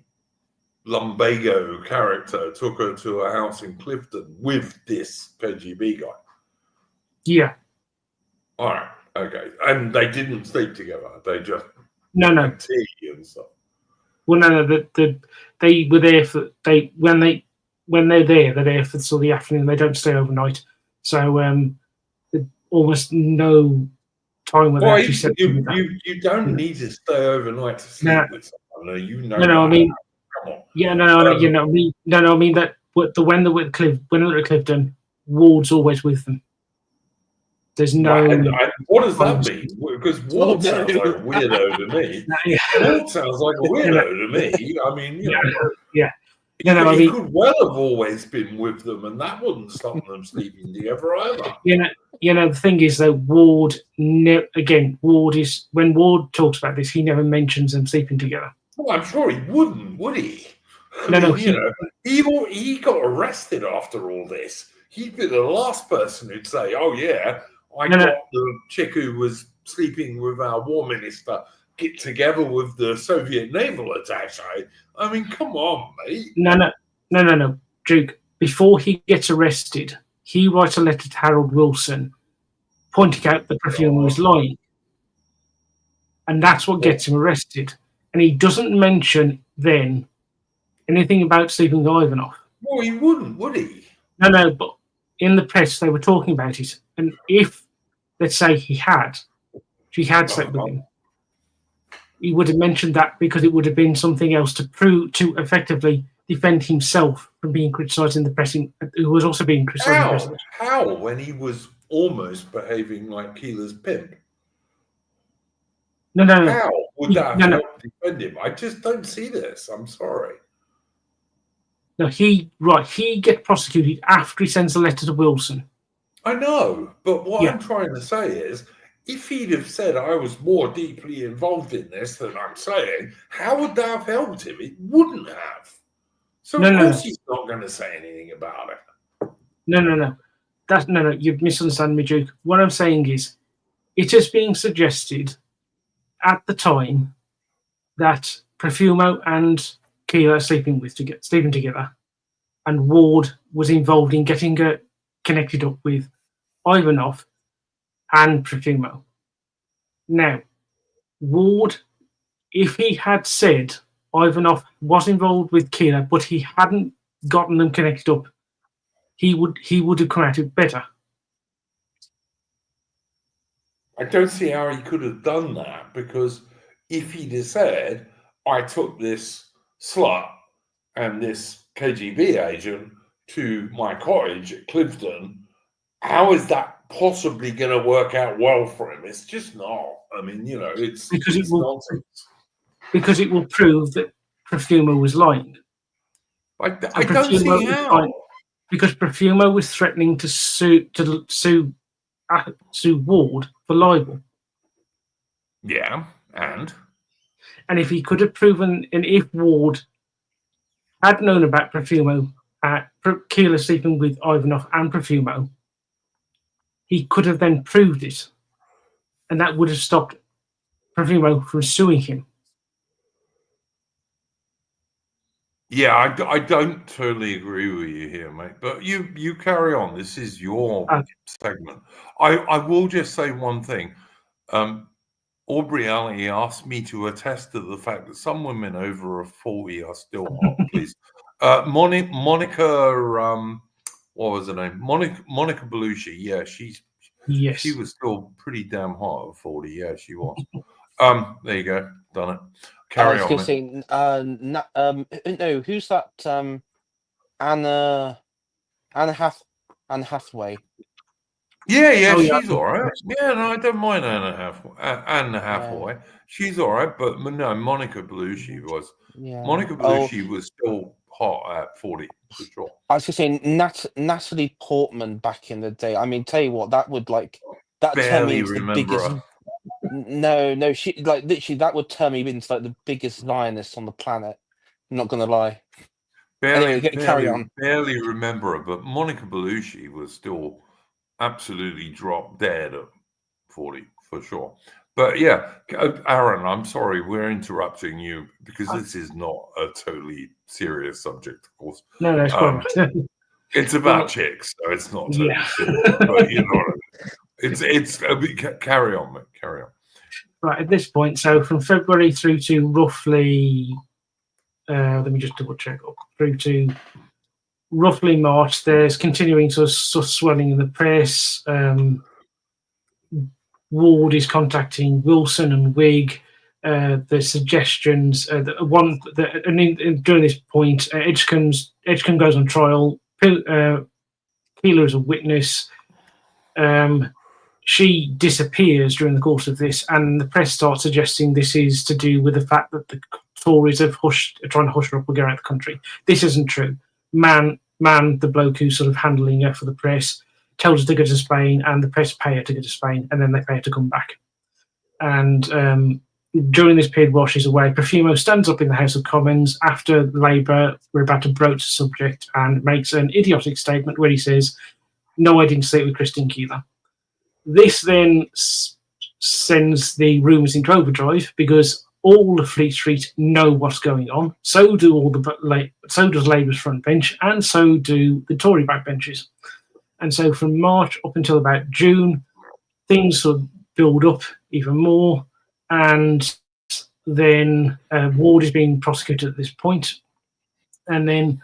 lumbago character took her to a house in Clifton with this KGB guy? Yeah. All right. Okay. And they didn't sleep together. They just had tea and stuff. Well, no. They were there when they're there for till the afternoon. They don't stay overnight. So almost no time where they actually sit. You don't need to stay overnight to sleep with someone. You know. No, I mean, come on. Yeah, no, you know, I mean that when they're with Clifton, Ward's always with them. There's no. Right, and what does that mean? Because Ward sounds like a weirdo to me. Ward sounds like a weirdo to me. I mean, you know. Yeah. He could well have always been with them, and that wouldn't stop them sleeping together either. The thing is, though, Ward is when Ward talks about this, he never mentions them sleeping together. Well, I'm sure he wouldn't, would he? He got arrested after all this. He'd be the last person who'd say, "Oh yeah, I got the chick who was sleeping with our war minister get together with the Soviet naval attaché." I mean, come on, mate. No, Duke. Before he gets arrested, he writes a letter to Harold Wilson, pointing out that Profumo was lying, and that's what gets him arrested. And he doesn't mention then anything about sleeping with Ivanov. Well, he wouldn't, would he? No, but in the press they were talking about it, and if, let's say, she had slept with him, he would have mentioned that because it would have been something else to effectively defend himself from being criticised in the press, who was also being criticised in the press. How? When he was almost behaving like Keeler's pimp? No. How would that help defend him? I just don't see this. I'm sorry. No, he gets prosecuted after he sends a letter to Wilson. I know, but what I'm trying to say is, if he'd have said I was more deeply involved in this than I'm saying, how would that have helped him? It wouldn't have. So of course he's not going to say anything about it. No. You misunderstand me, Duke. What I'm saying is, it is being suggested at the time that Profumo and Keeler are sleeping together, and Ward was involved in getting her connected up with Ivanov and Profumo. Now, Ward, if he had said Ivanov was involved with Keeler, but he hadn't gotten them connected up, he would have come out it better. I don't see how he could have done that, because if he'd have said, I took this slut and this KGB agent to my cottage at Clifton, how is that possibly going to work out well for him? It's just not. I mean, it's nonsense. Because it will prove that Profumo was lying. I don't see how. Because Profumo was threatening to sue Ward for libel. Yeah, and if he could have proven, and if Ward had known about Profumo, Keeler sleeping with Ivanov and Profumo, he could have then proved it. and that would have stopped Profumo from suing him. Yeah, I don't totally agree with you here, mate. But you carry on. This is your segment. I will just say one thing. Aubrey Alley asked me to attest to the fact that some women over 40 are still hot. Please, Monica. What was her name? Monica Bellucci. Yeah, she was still pretty damn hot at 40. Yeah, she was. There you go. Done it. I Carry was on. going to say, no, who's that? Anna Hathaway. Yeah, she's all right. Yeah, no, I don't mind Anna Hathaway. Yeah. She's all right, but no, Monica Bellucci was. Yeah. Monica Bellucci was still hot at 40 for sure. I was going to say Natalie Portman back in the day. I mean, tell you what, that would turn me into the biggest. Her. No, she literally that would turn me into the biggest lioness on the planet. I'm not gonna lie. Anyway, carry on. Barely remember her, but Monica Bellucci was still absolutely drop dead at 40 for sure. But yeah, Arron, I'm sorry, we're interrupting you because this is not a totally serious subject, of course. No, that's quite. It's about chicks, so it's not totally serious. But you know what I mean. It's carry on, mate. Carry on. Right, at this point, so from February through to roughly, let me just double check up, through to roughly March, there's continuing sort of swelling in the press. Ward is contacting Wilson and Whig. The suggestions, during this point, Edgecombe goes on trial. Keeler is a witness. She disappears during the course of this, and the press starts suggesting this is to do with the fact that the Tories are trying to hush her up and get her out of the country. This isn't true. Man, the bloke who's sort of handling her for the press, tells her to go to Spain, and the press pay her to go to Spain, and then they pay her to come back. And during this period while she's away, Profumo stands up in the House of Commons after Labour were about to broach the subject and makes an idiotic statement where he says, "No, I didn't sleep with Christine Keeler." This then sends the rumours into overdrive because all of Fleet Street know what's going on. So does Labour's front bench, and so do the Tory backbenches. And so from March up until about June, things sort of build up even more, and then Ward is being prosecuted at this point. And then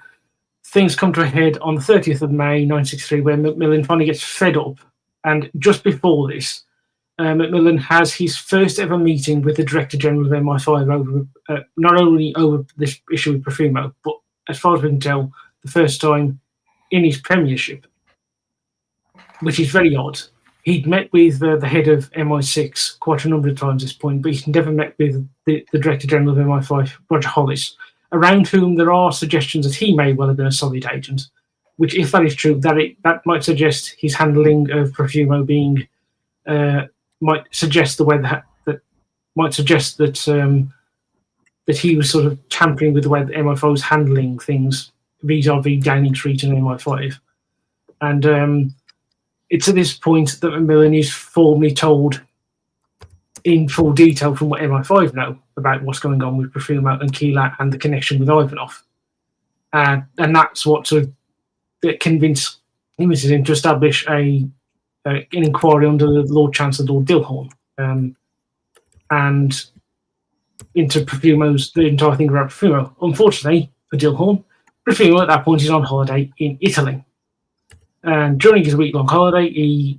things come to a head on the 30th of May 1963, where Macmillan finally gets fed up. And just before this, Macmillan has his first ever meeting with the Director General of MI5 over not only over this issue with Profumo, but as far as we can tell, the first time in his premiership, which is very odd. He'd met with the head of MI6 quite a number of times at this point, but he's never met with the Director General of MI5, Roger Hollis, around whom there are suggestions that he may well have been a solid agent. Which, if that is true, that might suggest his handling of Profumo being might suggest the way that he was sort of tampering with the way that MI5 was handling things vis-a-vis Downing Street and MI5, and it's at this point that Macmillan is formally told in full detail from what MI5 know about what's going on with Profumo and Keeler and the connection with Ivanov, and that's what sort of that convinces him to establish an inquiry under the Lord Chancellor Lord Dilhorn, and into the entire thing about Profumo. Unfortunately for Dilhorn, Profumo at that point is on holiday in Italy, and during his week-long holiday, he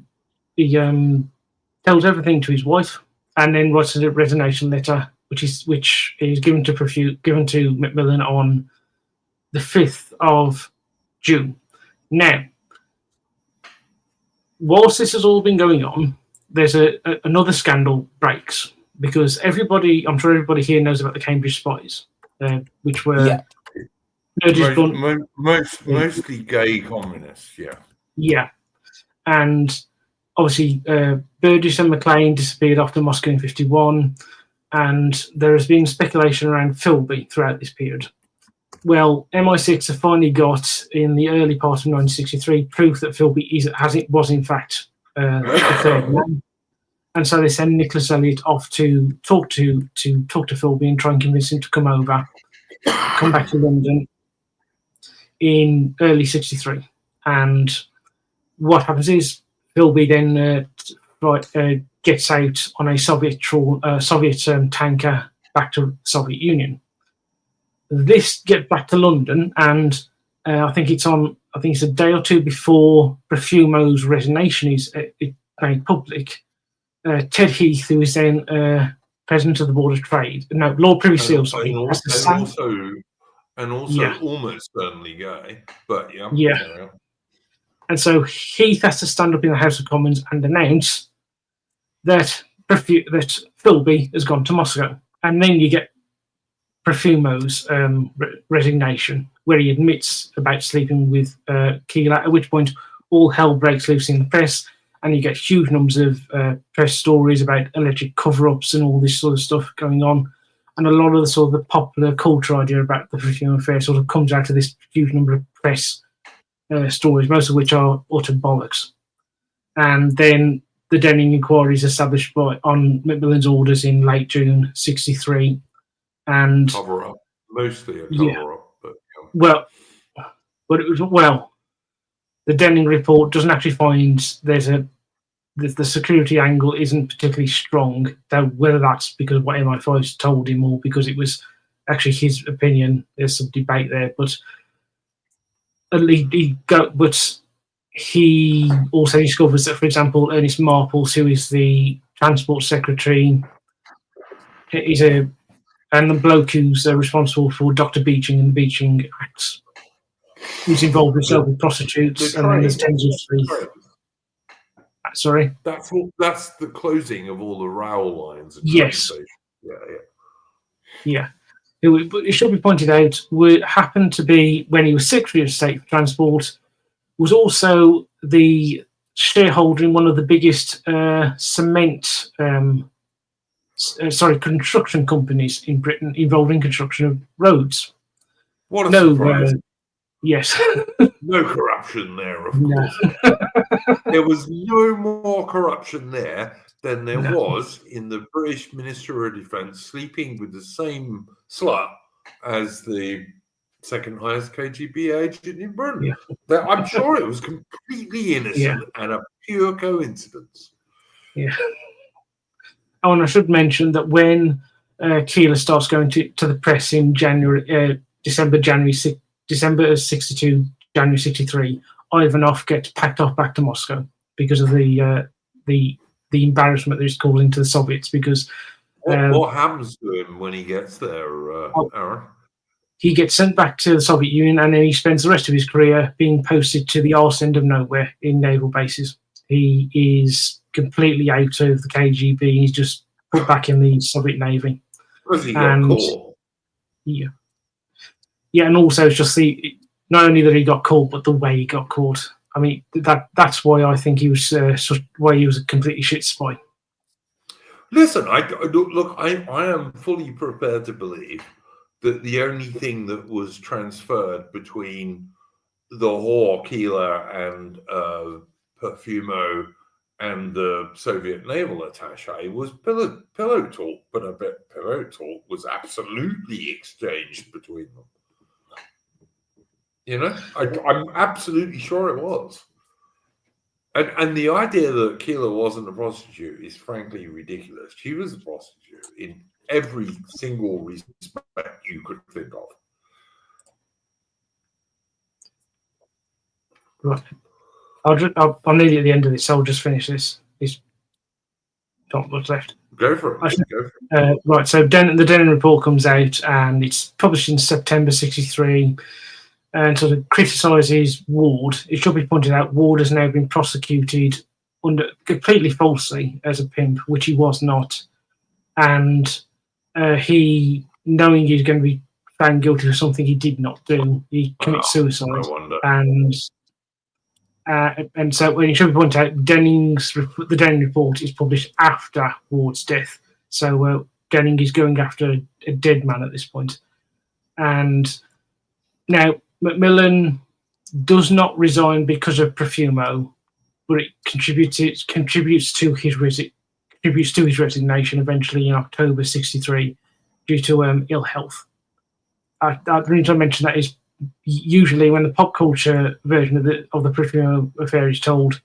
tells everything to his wife, and then writes a resignation letter, which is given to Macmillan on the 5th of June. Now, whilst this has all been going on, there's another scandal breaks because I'm sure everybody here knows about the Cambridge spies, which were mostly gay communists. Yeah, and obviously Burgess and Maclean disappeared after Moscow in 1951, and there has been speculation around Philby throughout this period. Well, MI6 have finally got, in the early part of 1963, proof that Philby was in fact the third man. And so they send Nicholas Elliot off to talk to Philby and try and convince him to come back to London in early '63. And what happens is Philby then gets out on a Soviet tanker back to the Soviet Union. This gets back to London, and I think it's a day or two before Profumo's resignation is made public. Ted Heath, who is then president of the Board of Trade, Lord Privy Seal, sorry, and also almost certainly gay, but yeah. And so Heath has to stand up in the House of Commons and announce that Philby has gone to Moscow, and then you get Profumo's resignation, where he admits about sleeping with Keeler, at which point all hell breaks loose in the press, and you get huge numbers of press stories about alleged cover-ups and all this sort of stuff going on. And a lot of the sort of the popular culture idea about the Profumo affair sort of comes out of this huge number of press stories, most of which are utter bollocks. And then the Denning inquiry is established on Macmillan's orders in late June '63. And cover up, mostly a cover up, but the Denning report doesn't actually find the security angle isn't particularly strong. Though whether that's because of what MI5's told him or because it was actually his opinion, there's some debate there. But he also discovers that, for example, Ernest Marples, who is the transport secretary, and the bloke who's responsible for Dr. Beeching and the Beeching Acts, who's involved himself with prostitutes, and then there's Thames Street. Sorry? That's the closing of all the rail lines. And yes. Yeah. It should be pointed out, happened to be, when he was Secretary of State for Transport, was also the shareholder in one of the biggest construction companies in Britain involving construction of roads. What a surprise. Yes. No corruption there, of course. There was no more corruption there than there was in the British Minister of Defence sleeping with the same slut as the second highest KGB agent in Britain. Yeah. I'm sure it was completely innocent and a pure coincidence. Yeah. Oh, and I should mention that when Keeler starts going to the press in December of '62, January '63, Ivanov gets packed off back to Moscow because of the embarrassment that he's causing to the Soviets. Because what happens to him when he gets there, Aaron? He gets sent back to the Soviet Union, and then he spends the rest of his career being posted to the arse end of nowhere in naval bases. He is completely out of the KGB. He's just put back in the Soviet Navy. Because he got caught. Yeah, and also it's just not only that he got caught, but the way he got caught. I mean, that's why I think he was a completely shit spy. Listen, I am fully prepared to believe that the only thing that was transferred between the whore Keeler and Profumo and the Soviet naval attaché was pillow talk, but I bet pillow talk was absolutely exchanged between them. You know, I'm absolutely sure it was. And the idea that Keeler wasn't a prostitute is frankly ridiculous. She was a prostitute in every single respect you could think of. Right. I'm nearly at the end of this, so I'll just finish this. Not what's left. Go for it. Right, so the Denning report comes out, and it's published in September '63, and sort of criticises Ward. It should be pointed out, Ward has now been prosecuted completely falsely as a pimp, which he was not, and he, knowing he's going to be found guilty of something he did not do, he commits suicide. I wonder. And so, when it should be pointed out, the Denning report is published after Ward's death. So Denning is going after a dead man at this point. And now Macmillan does not resign because of Profumo, but it contributes to his contributes to his resignation eventually in October '63 due to ill health. The reason I mention that is usually when the pop culture version of the Profumo affair is told,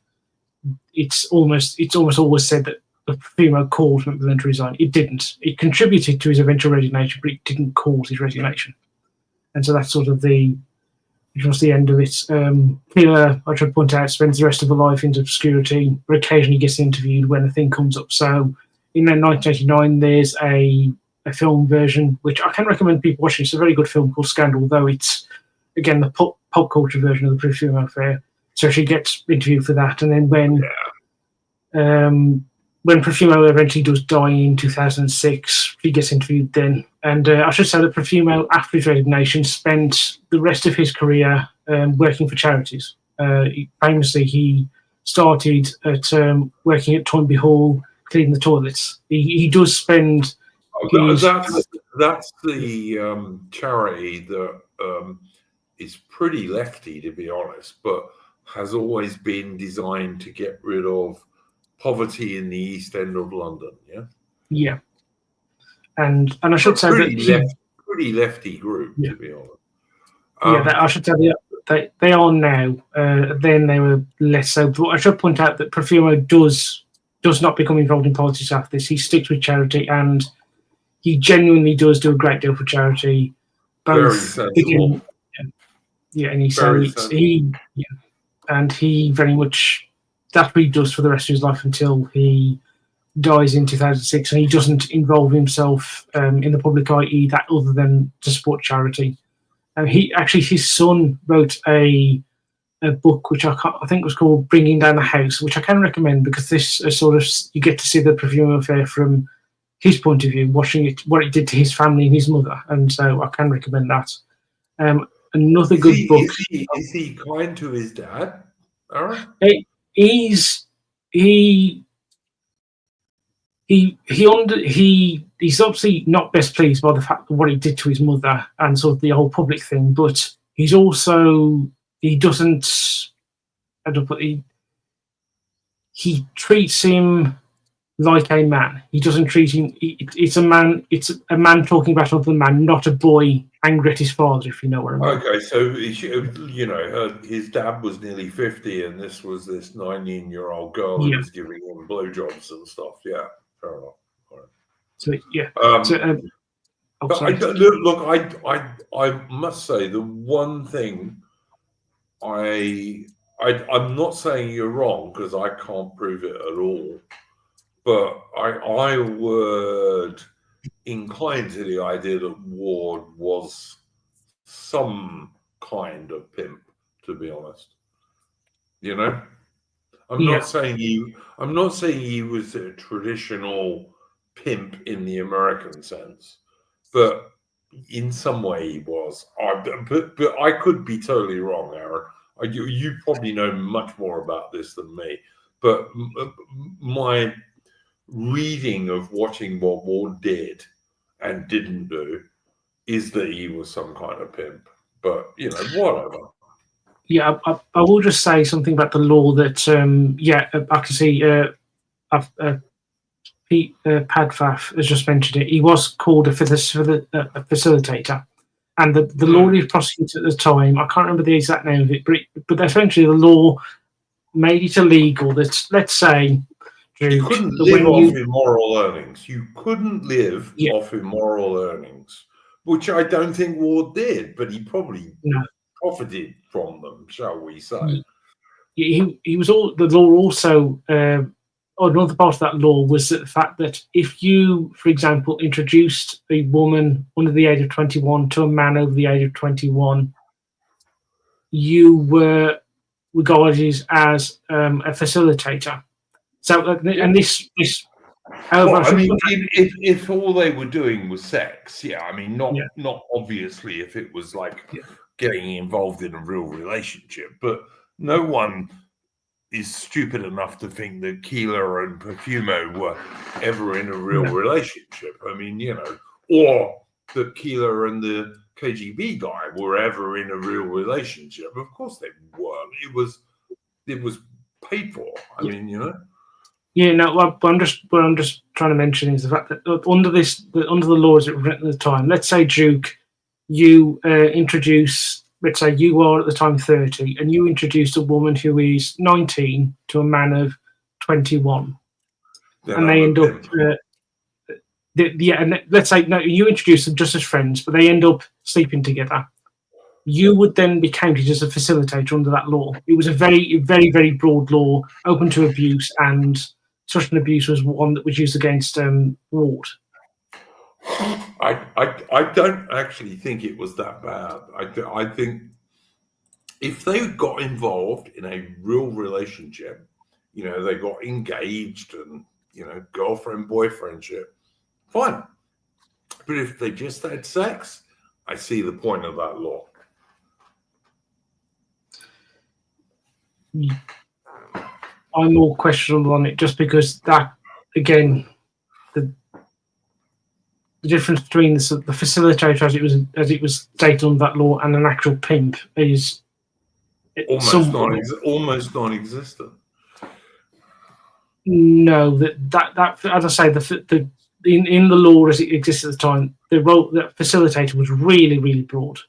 it's almost always said that the Profumo caused Macmillan to resign. It didn't. It contributed to his eventual resignation, but it didn't cause his resignation. And so that's sort of which was the end of it. Keeler, I should point out, spends the rest of her life in obscurity, but occasionally gets interviewed when a thing comes up. So in 1989, there's a film version, which I can recommend people watching. It's a very good film called Scandal, though it's, again, the pop culture version of the Profumo affair. So she gets interviewed for that. And then when Profumo eventually does die in 2006, she gets interviewed then. And I should say that Profumo, after his resignation, spent the rest of his career working for charities. Famously, he started at working at Toynbee Hall, cleaning the toilets. He does spend... That's the charity that is pretty lefty, to be honest, but has always been designed to get rid of poverty in the East End of London. Yeah, and I should say that pretty lefty group, to be honest. I should tell you they are now. Then they were less so. But I should point out that Profumo does not become involved in politics after this. He sticks with charity, and he genuinely does do a great deal for charity. Very sensible. And he very much, that's what he does for the rest of his life until he dies in 2006, and he doesn't involve himself in the public eye either, other than to support charity. His son wrote a book which I think was called Bringing Down the House, which I can recommend because this is sort of, you get to see the Profumo affair from his point of view, watching it, what it did to his family and his mother, and so I can recommend that. Another good book. Is he kind to his dad, Arron? He's obviously not best pleased by the fact of what he did to his mother and sort of the whole public thing, but he's also, he treats him like a man. He doesn't treat him. It's a man talking about another man, not a boy angry at his father. If you know what I mean. Okay, so his dad was nearly 50, and this was this 19-year-old girl who was giving him blowjobs and stuff. Yeah, fair enough. All right. So yeah. I must say the one thing I'm not saying you're wrong because I can't prove it at all. But I would incline to the idea that Ward was some kind of pimp, to be honest. I'm not saying he was a traditional pimp in the American sense, but in some way he was. But I could be totally wrong, Arron. You probably know much more about this than me, but my reading of watching what Ward did and didn't do is that he was some kind of pimp, but whatever. Yeah, I will just say something about the law that I can see Pete Padfaf has just mentioned it. He was called a facilitator, and the law he was prosecuted at the time, I can't remember the exact name of it, but essentially the law made it illegal that, let's say, you couldn't live off immoral earnings. You couldn't live off immoral earnings, which I don't think Ward did, but he probably profited from them, shall we say. He was all. The law also, another part of that law was the fact that if you, for example, introduced a woman under the age of 21 to a man over the age of 21, you were regarded as a facilitator. So, and this however, if all they were doing was sex, not obviously if it was like getting involved in a real relationship, but no one is stupid enough to think that Keeler and Profumo were ever in a real relationship. Or that Keeler and the KGB guy were ever in a real relationship. Of course they weren't. It was paid for. Yeah, no. What I'm just trying to mention is the fact that under the laws that were written at the time, let's say Duke, you introduce. Let's say you are at the time 30, and you introduce a woman who is 19 to a man of 21, Then and I'm they a end up. pimp. And let's say no, you introduce them just as friends, but they end up sleeping together. You would then be counted as a facilitator under that law. It was a very, very, very broad law, open to abuse, and such an abuse was one that was used against Ward. I don't actually think it was that bad. I think if they got involved in a real relationship, they got engaged and, girlfriend, boyfriendship, fine. But if they just had sex, I see the point of that law. I'm more questionable on it just because that, again, the difference between the facilitator as it was stated under that law and an actual pimp is almost non-existent. No, that as I say, in the law as it existed at the time, the role that facilitator was really, really broad.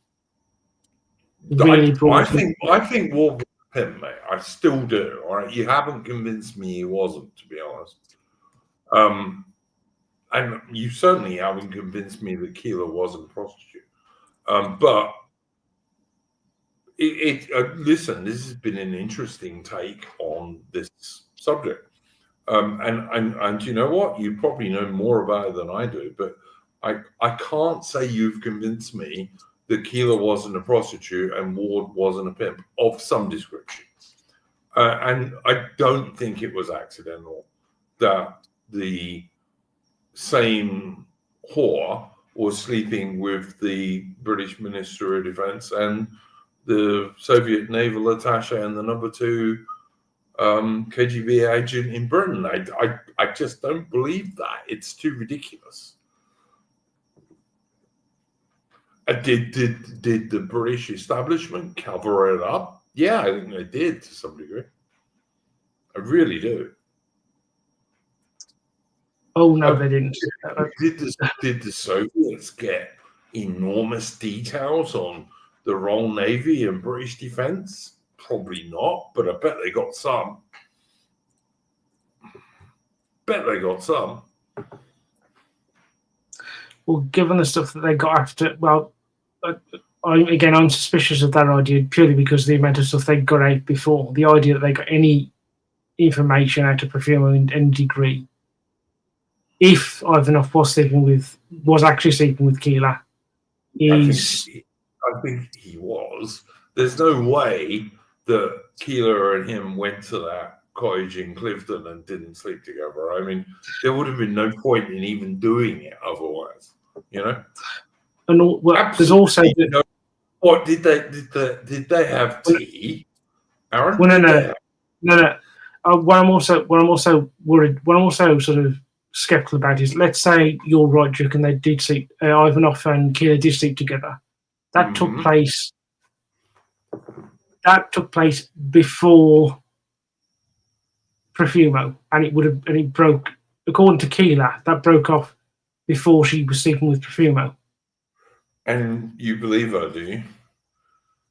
Really broad. I think Ward was a pimp, mate. I still do. All right, you haven't convinced me he wasn't, to be honest. And you certainly haven't convinced me that Keeler wasn't a prostitute. But listen, this has been an interesting take on this subject. And you know what? You probably know more about it than I do, but I can't say you've convinced me that Keeler wasn't a prostitute and Ward wasn't a pimp of some description. And I don't think it was accidental that the same whore was sleeping with the British Minister of Defense and the Soviet naval attaché and the number 2 KGB agent in Britain. I just don't believe that. It's too ridiculous. Did the British establishment cover it up? Yeah, I think they did to some degree. I really do. Oh no, they didn't. Did the Soviets get enormous details on the Royal Navy and British defence? Probably not, but I bet they got some. Well, given the stuff that they got after, I'm suspicious of that idea purely because of the amount of stuff they got out before. The idea that they got any information out of Profumo in any degree, if Ivanov was actually sleeping with Keeler, I think he was. There's no way that Keeler and him went to that cottage in Clifton and didn't sleep together. I mean, there would have been no point in even doing it otherwise, And there's also what did they have tea, Aaron? Well, no. What I'm also worried, what I'm also sort of skeptical about is, let's say you're right, Duke, and they did sleep. Ivanov and Keeler did sleep together. That took place. That took place before Profumo, and it broke. According to Keeler, that broke off before she was sleeping with Profumo. And you believe her, do you?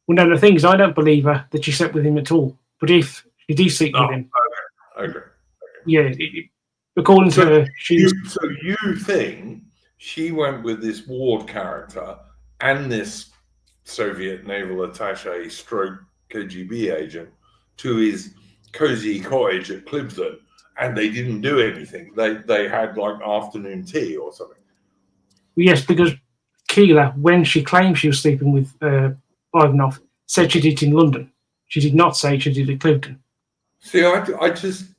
Well, no, the thing is, I don't believe her that she slept with him at all. But if she did sleep with him, okay. Yeah, according to her, so you think she went with this Ward character and this Soviet naval attaché stroke KGB agent to his cozy cottage at Clifton, and they didn't do anything. They had like afternoon tea or something. Yes, because Keeler, when she claimed she was sleeping with Ivanov, said she did it in London. She did not say she did it at Clifton. See, I just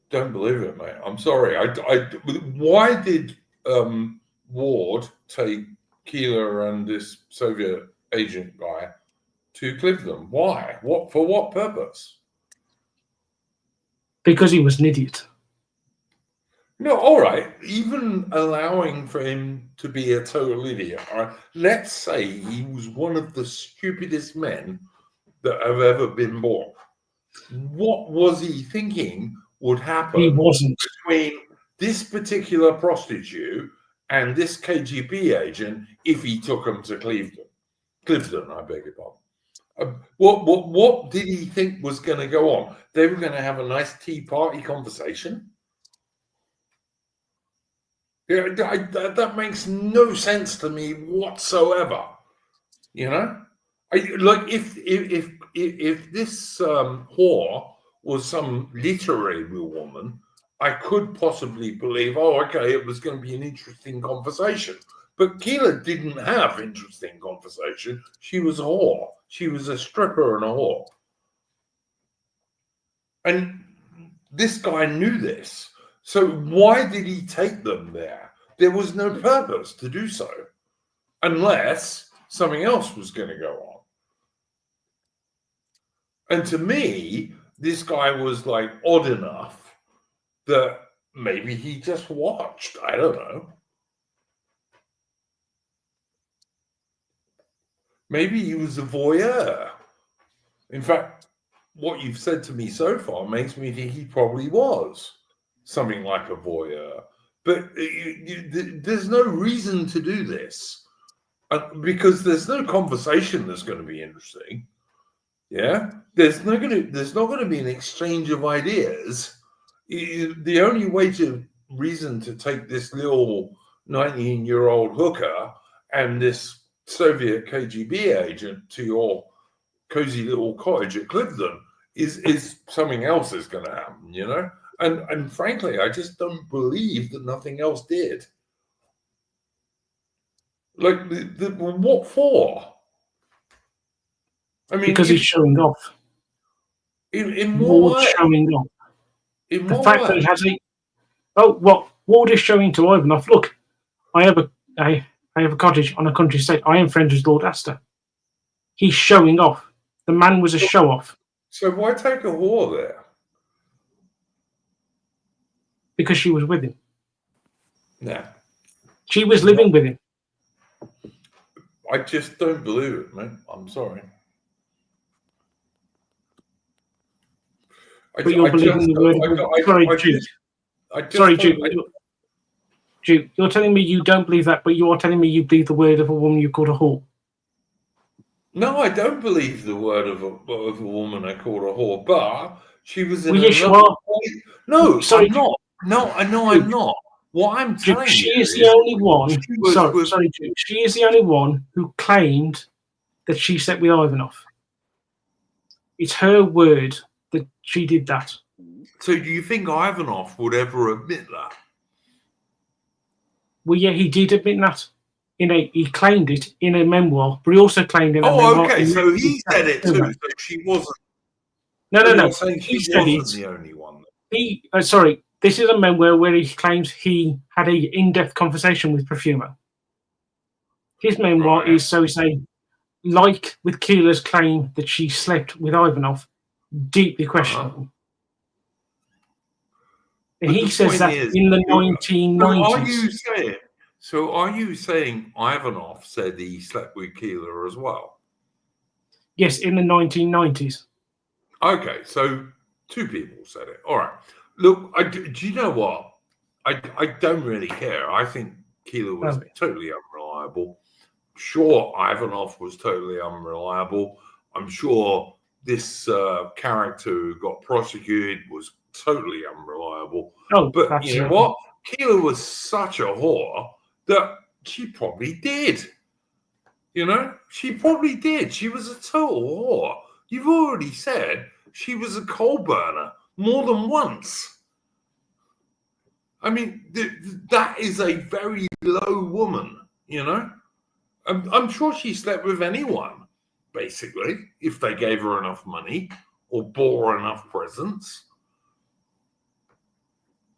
don't believe it, mate. I'm sorry. Why did Ward take Keeler and this Soviet agent guy to Clifton? Why? For what purpose? Because he was an idiot. No, all right. Even allowing for him to be a total idiot, all right, let's say he was one of the stupidest men that have ever been born. What was he thinking would He happen wasn't. between this particular prostitute and this KGB agent if he took them to Clifton, I beg your pardon. What did he think was going to go on? They were going to have a nice tea party conversation. Yeah, that makes no sense to me whatsoever. You know, like if this whore was some literary woman, I could possibly believe, oh, okay, it was going to be an interesting conversation. But Keela didn't have interesting conversation. She was a whore. She was a stripper and a whore. And this guy knew this. So why did he take them there? There was no purpose to do so, unless something else was going to go on. And to me, this guy was like odd enough that maybe he just watched. I don't know. Maybe he was a voyeur. In fact, what you've said to me so far makes me think he probably was something like a voyeur. But there's no reason to do this because there's no conversation that's going to be interesting. Yeah, there's not going to be an exchange of ideas. The only reason to take this little 19-year-old hooker and this Soviet KGB agent to your cozy little cottage at Clifton is something else is going to happen, you know. And frankly, I just don't believe that nothing else did. Like, what for? I mean, Because he's showing off. In what Ward's way? showing off. In The what fact way? that he has a Ward is showing to Ivanov. Look, I have a cottage on a country estate. I am friends with Lord Astor. He's showing off. The man was a show off. So why take a whore there? Because she was with him. Nah. She was living with him. I just don't believe it, man. I'm sorry. But you're believing the word of Jude. Sorry, Jude. Jude, you're telling me you don't believe that, but you are telling me you believe the word of a woman you called a whore. No, I don't believe the word of a woman I called a whore, but she was in yes, you another are. place. No, Sorry, I'm not. No, I know Jude, I'm not. What I'm Jude, telling she you is the only one. Jude. She is the only one who claimed that she slept with Ivanov. It's her word that she did that. So do you think Ivanov would ever admit that? Well, yeah, he did admit that. He claimed it in a memoir, but he also claimed in a memoir. Oh, okay. So he said it too. So she wasn't. No. You're saying she wasn't the only one. Sorry, this is a memoir where he claims he had an in-depth conversation with Profumo. His memoir is, so we say, like with Keela's claim that she slept with Ivanov, deeply questionable. And he says that in the 1990s. So are you saying Ivanov said he slept with Keela as well? Yes, in the 1990s. Okay, so two people said it. All right. Look, do you know what? I don't really care. I think Keela was totally unreliable. Sure, Ivanov was totally unreliable. I'm sure this character who got prosecuted was totally unreliable. Oh, but you know what? Keela was such a whore that she probably did. You know, she probably did. She was a total whore. You've already said she was a coal burner more than once. I mean, that is a very low woman, you know? I'm sure she slept with anyone, basically, if they gave her enough money or bought her enough presents.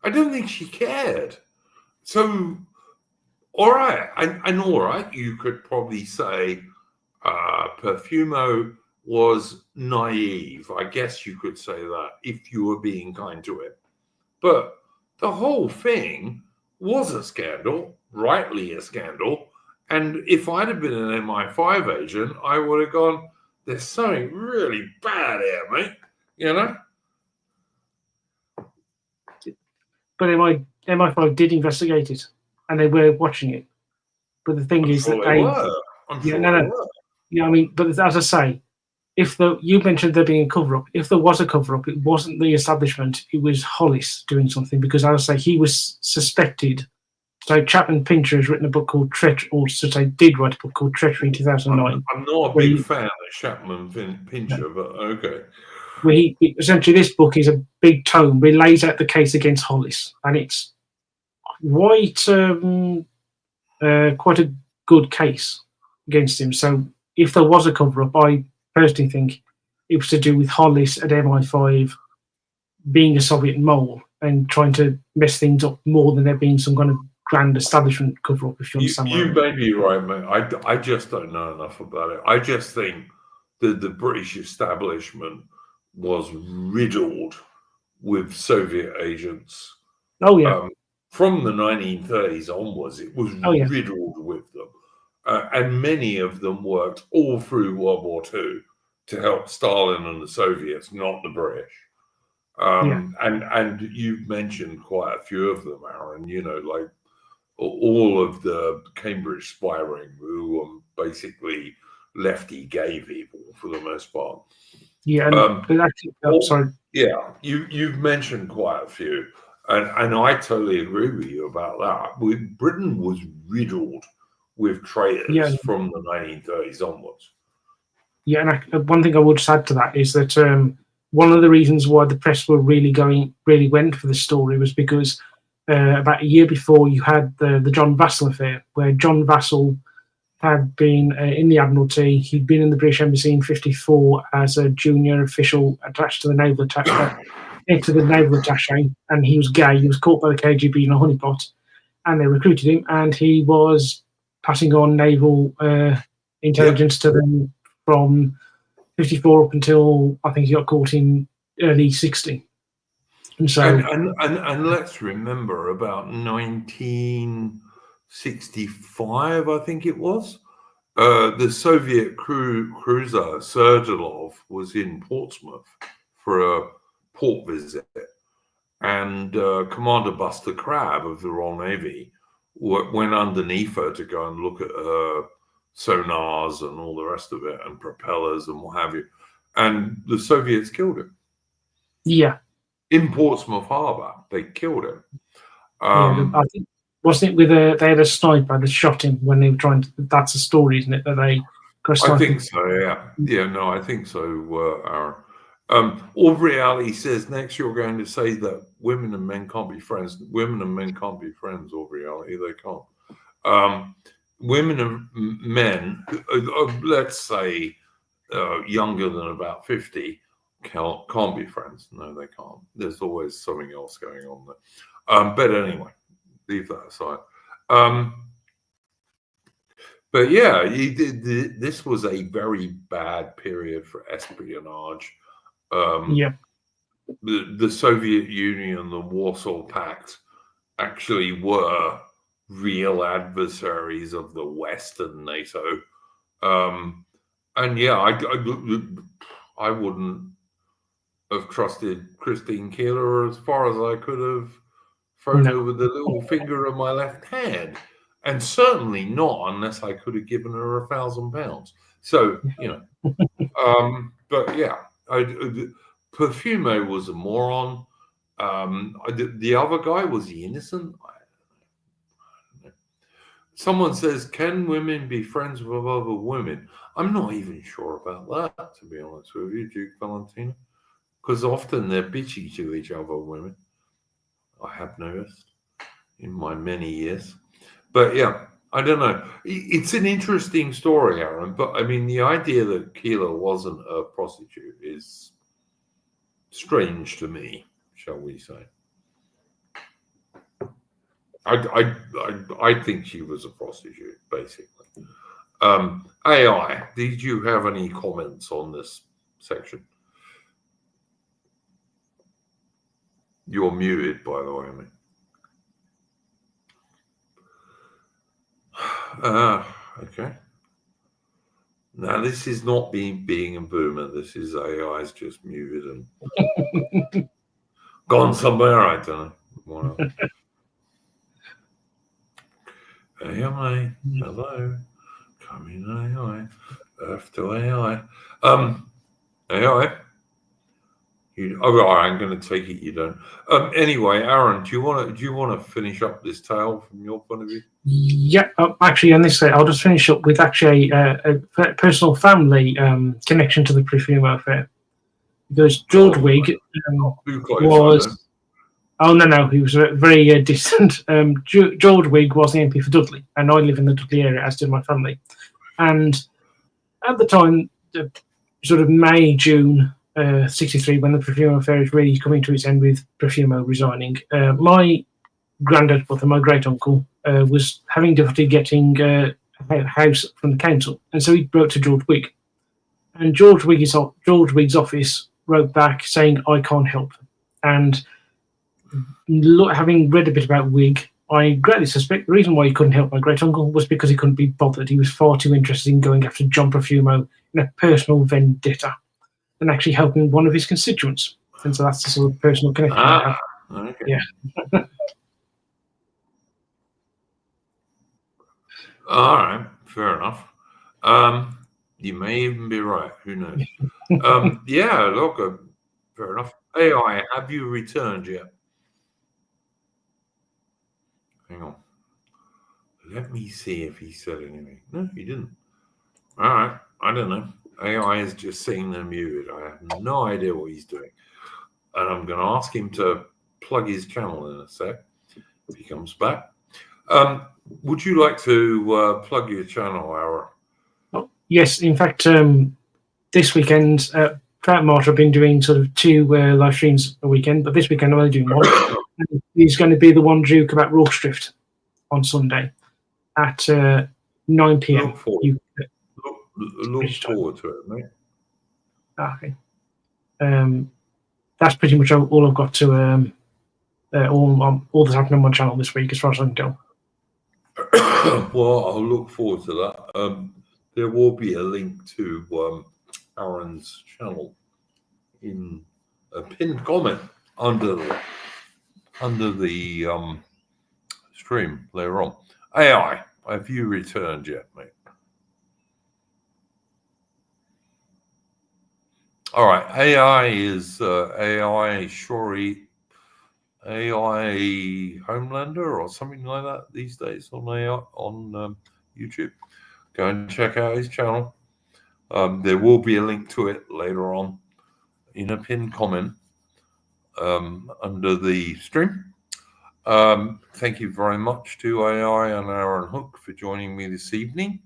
I don't think she cared. So, all right, and all right, you could probably say Profumo was naive. I guess you could say that if you were being kind to it. But the whole thing was a scandal, rightly a scandal. And if I'd have been an MI5 agent, I would have gone, there's something really bad here, mate. You know? but MI5 did investigate it, and they were watching it. But the thing I'm is sure that they were. I'm yeah, sure no, they no, were. yeah. I mean, but as I say, you mentioned there being a cover up, if there was a cover up, it wasn't the establishment; it was Hollis doing something because, as I say, he was suspected. So Chapman Pincher has written a book called did write a book called Treachery in 2009, I'm not a where big he, fan of Chapman Pincher, but okay. where essentially this book is a big tome where he lays out the case against Hollis, and it's quite quite a good case against him. So if there was a cover up, I personally think it was to do with Hollis at MI5 being a Soviet mole and trying to mess things up more than there being some kind of grand establishment cover up, if you understand what I You mean. may be right, mate. I just don't know enough about it. I just think that the British establishment was riddled with Soviet agents. Oh yeah, From the 1930s onwards, it was oh yeah, riddled with them. And many of them worked all through World War II to help Stalin and the Soviets, not the British. yeah, And you've mentioned quite a few of them, Aaron, like all of the Cambridge spy ring who basically lefty gay people for the most part. yeah. And Um, actually, sorry. yeah, you've mentioned quite a few, and I totally agree with you about that. Britain was riddled with Yeah, traitors from the 1930s onwards. yeah. And one thing I would just add to that is that one of the reasons why the press were really went for the story was because about a year before you had the John Vassell affair, where John Vassell had been in the Admiralty. He'd been in the British Embassy in '54 as a junior official attached to the naval attaché, and he was gay. He was caught by the KGB in a honeypot, and they recruited him, and he was passing on naval intelligence to them from '54 up until I think he got caught in early '60. And so, And let's remember about 1965, I think it was. The Soviet cruiser Sergilov was in Portsmouth for a port visit, and Commander Buster Crabbe of the Royal Navy went underneath her to go and look at her sonars and all the rest of it, and propellers and what have you. And the Soviets killed him. yeah, In Portsmouth Harbour, they killed him. yeah. I think wasn't it with they had a sniper that shot him when they were trying to. That's a story, isn't it? That they got a I sniper. think so, yeah. Yeah, no, I think so, Aaron. Aubrey says next you're going to say that women and men can't be friends. Women and men can't be friends, Aubrey. They can't. Women and men, let's say younger than about 50, can't be friends. No, they can't. There's always something else going on there. But anyway, leave that aside. But yeah, this was a very bad period for espionage. Yeah, The Soviet Union, the Warsaw Pact, actually were real adversaries of the West and NATO. And yeah, I wouldn't have trusted Christine Keeler as far as I could have thrown her with the little finger of my left hand. And certainly not unless I could have given her £1,000. So, but yeah, Profumo was a moron. The other guy, was he innocent? I don't know. Someone says, can women be friends with other women? I'm not even sure about that, to be honest with you, Duke Valentina, because often they're bitchy to each other, women. I have noticed in my many years. But yeah, I don't know. It's an interesting story, Aaron. But I mean, the idea that Keeler wasn't a prostitute is strange to me, shall we say? I think she was a prostitute, basically. AI, did you have any comments on this section? You're muted, by the way, mate. Okay. Now, this is not being a boomer. This is AI's just muted and gone somewhere. I don't know. Whatever. AI, hello, coming AI, Earth to AI. AI. I'm going to take it you don't. Anyway, Aaron, do you want to finish up this tale from your point of view? Yeah, actually, on this, I'll just finish up with actually a personal family connection to the Profumo affair. Because George Wigg Too close, was. Oh, no, he was very distant. George Wigg was the MP for Dudley, and I live in the Dudley area, as did my family. And at the time, sort of May, June 63, when the Profumo affair is really coming to its end with Profumo resigning, my granddad, brother, my great uncle, was having difficulty getting a house from the council. And so he wrote to George Wigg. And George Wigg's office wrote back saying, I can't help. And having read a bit about Wigg, I greatly suspect the reason why he couldn't help my great uncle was because he couldn't be bothered. He was far too interested in going after John Profumo in a personal vendetta than actually helping one of his constituents. And so that's the sort of personal connection I have. Okay. Yeah. All right, fair enough. You may even be right. Who knows? Yeah, look, fair enough. AI, have you returned yet? Hang on. Let me see if he said anything. No, he didn't. All right, I don't know. AI is just sitting there muted. I have no idea what he's doing. And I'm going to ask him to plug his channel in a sec if he comes back. Would you like to plug your channel, Aaron? Yes, in fact, this weekend, throughout March, I've been doing sort of 2 live streams a weekend, but this weekend I'm only doing one. He's going to be the one Duke about Rorke's on Sunday at 9 p.m. Look forward to it, mate. Okay. That's pretty much all I've got to all that's happening on my channel this week, as far as I can tell. Well, I'll look forward to that. There will be a link to Aaron's channel in a pinned comment under the stream later on. AI, have you returned yet, mate? All right, AI is AI Shori, AI Homelander or something like that these days on YouTube. Go and check out his channel. There will be a link to it later on in a pinned comment under the stream. Thank you very much to AI and Arron Hook for joining me this evening.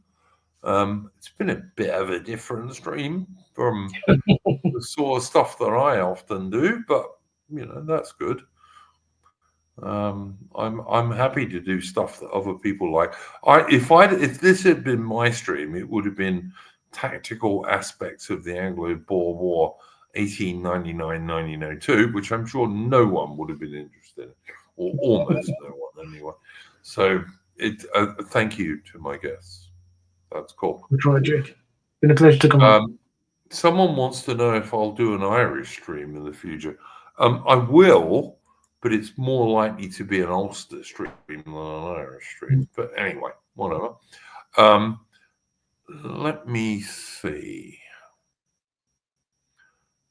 It's been a bit of a different stream from the sort of stuff that I often do, but that's good. I'm happy to do stuff that other people like. If this had been my stream, it would have been tactical aspects of the Anglo-Boer War 1899-1902, which I'm sure no one would have been interested in, or almost no one anyway. So thank you to my guests. That's cool. Good try, Jake. Been a pleasure to come on. Someone wants to know if I'll do an Irish stream in the future. I will, but it's more likely to be an Ulster stream than an Irish stream. But anyway, whatever. Let me see.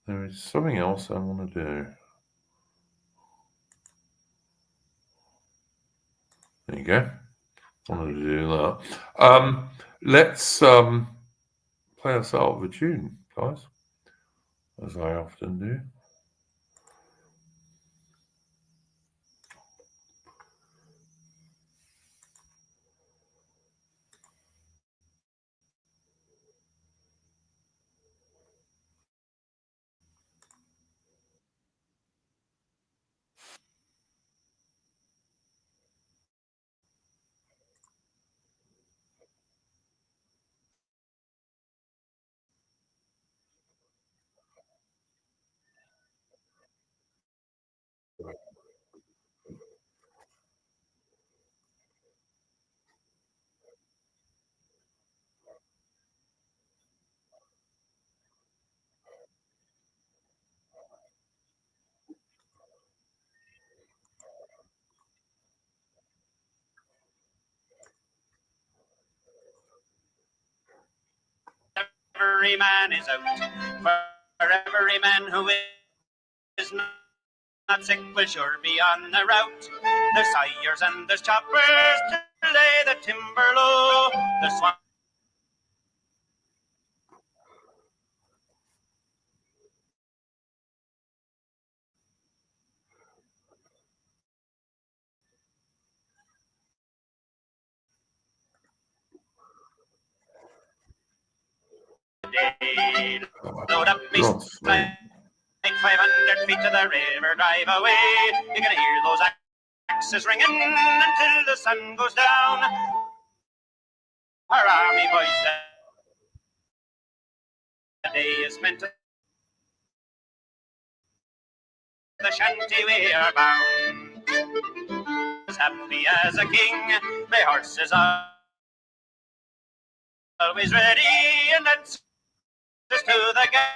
There is something else I want to do. There you go. Wanted to do that. Let's play us out with a tune, guys, as I often do. every man is out. For every man who is not sick will sure be on the route. There's sawyers and there's choppers to lay the timber low. There's swamp day. Load up me like 500 feet to the river, drive away. You're gonna hear those axes ringing until the sun goes down. Our army boys, the day is spent to the shanty we are bound. As happy as a king, my horse is always ready, and that's just to the gad.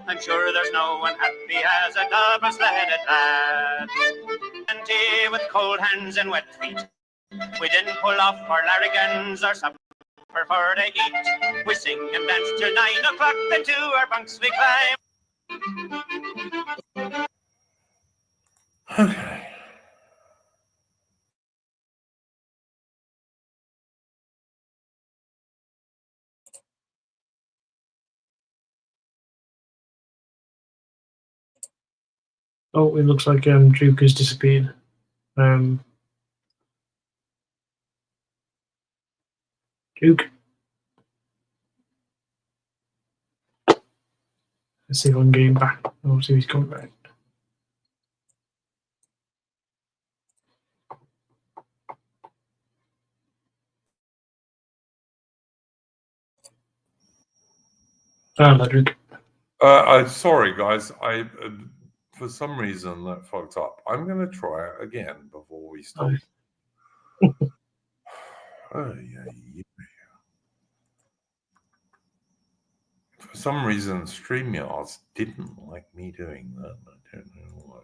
I'm sure there's no one happy as a double-sledded lad. Shanty with cold hands and wet feet. We didn't pull off our larrigans or supper for to eat. We sing and dance till 9 o'clock, then to our bunks we climb. Okay. Oh, it looks like Duke has disappeared. Duke. Let's see if I can get him back. I'll see if he's coming back. Hello, Duke. Sorry, guys. I for some reason that fucked up. I'm going to try it again before we stop. Oh, yeah. For some reason, StreamYards didn't like me doing that. I don't know why.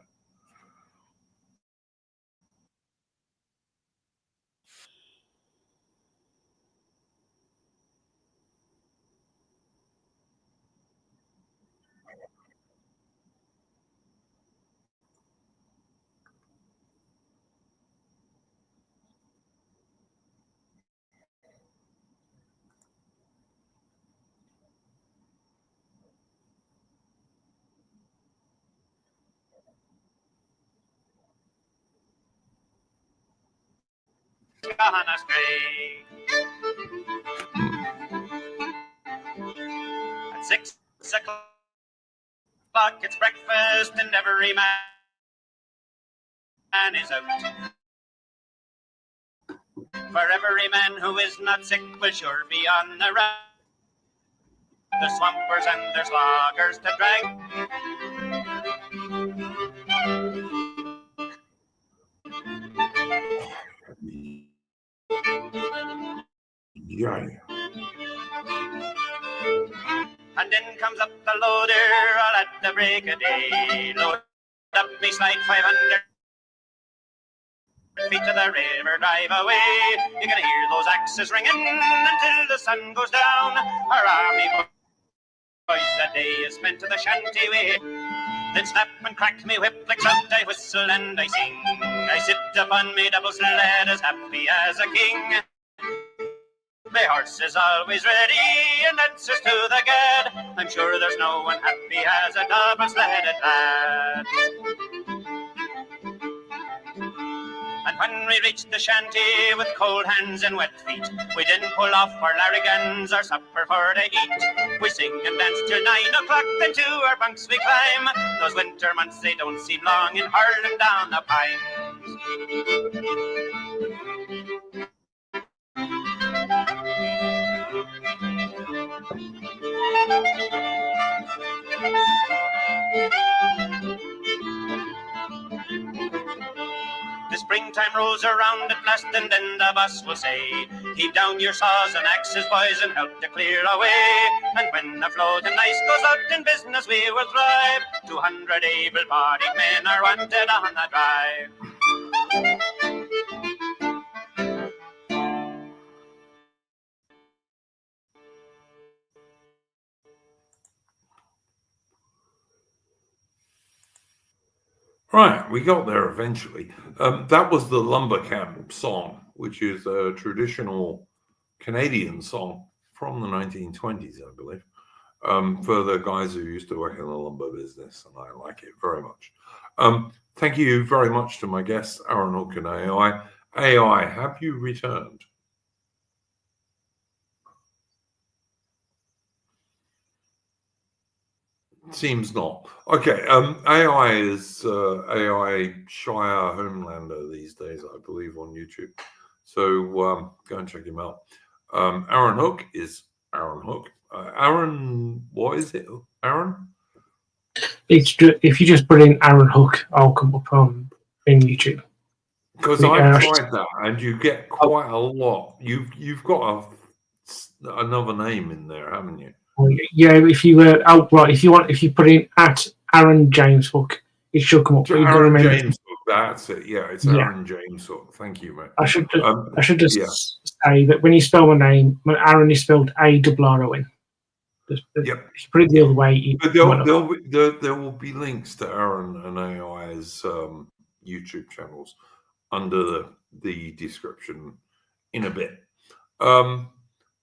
Gone astray. At 6 o'clock it's breakfast and every man is out. For every man who is not sick will sure be on the route. There's swampers and there's loggers to drag. Yeah. And in comes up the loader all at the break of day. Load up me slide 500 feet to the river, drive away. You're gonna hear those axes ringing until the sun goes down. Our army boys, that day is spent to the shanty way. Then snap and crack me whip like trout, I whistle and I sing. I sit upon me double sled as happy as a king. My horse is always ready and answers to the gad. I'm sure there's no one happy as a double-sledded lad. And when we reached the shanty with cold hands and wet feet, we didn't pull off our larrigans or supper for to eat. We sing and dance till 9 o'clock, then to our bunks we climb. Those winter months, they don't seem long in hurling down the pines. The springtime rolls around at last, and then the boss will say, "Heave down your saws and axes, boys, and help to clear away." And when the floating ice goes out in business, we will thrive. 200 able-bodied men are wanted on the drive. Right, we got there eventually. That was the Lumber Camp song, which is a traditional Canadian song from the 1920s, I believe, for the guys who used to work in the lumber business, and I like it very much. Thank you very much to my guests, Arron Hook and AI. AI, have you returned? Seems not. Okay, AI is AI Shire Homelander these days, I believe, on YouTube. So go and check him out. Arron Hook is Arron Hook. Arron, what is it? Arron? If you just put in Arron Hook, I'll come up in YouTube. Because I've tried that, and you get quite a lot. You've got another name in there, haven't you? Yeah, if you if you put in at Arron James Hook, it should come up. Arron James Hook, that's it. Yeah, it's Arron James Hook. Thank you, mate. I should just say that when you spell my name, Arron is spelled A-R-R-O-N. Yep. If you put it the other way, but there will be links to Arron and AI's YouTube channels under the description in a bit.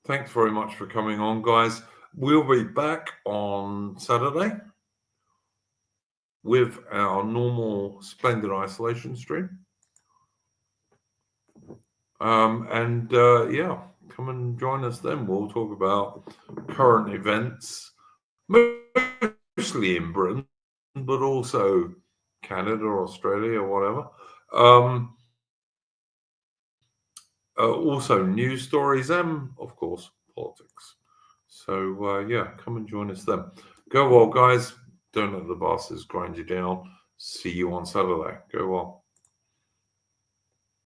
Thanks very much for coming on, guys. We'll be back on Saturday with our normal Splendid Isolation stream. Come and join us then. We'll talk about current events, mostly in Britain, but also Canada, Australia, whatever. Also news stories and, of course, politics. So, come and join us then. Go well, guys. Don't let the bosses grind you down. See you on Saturday. Go well.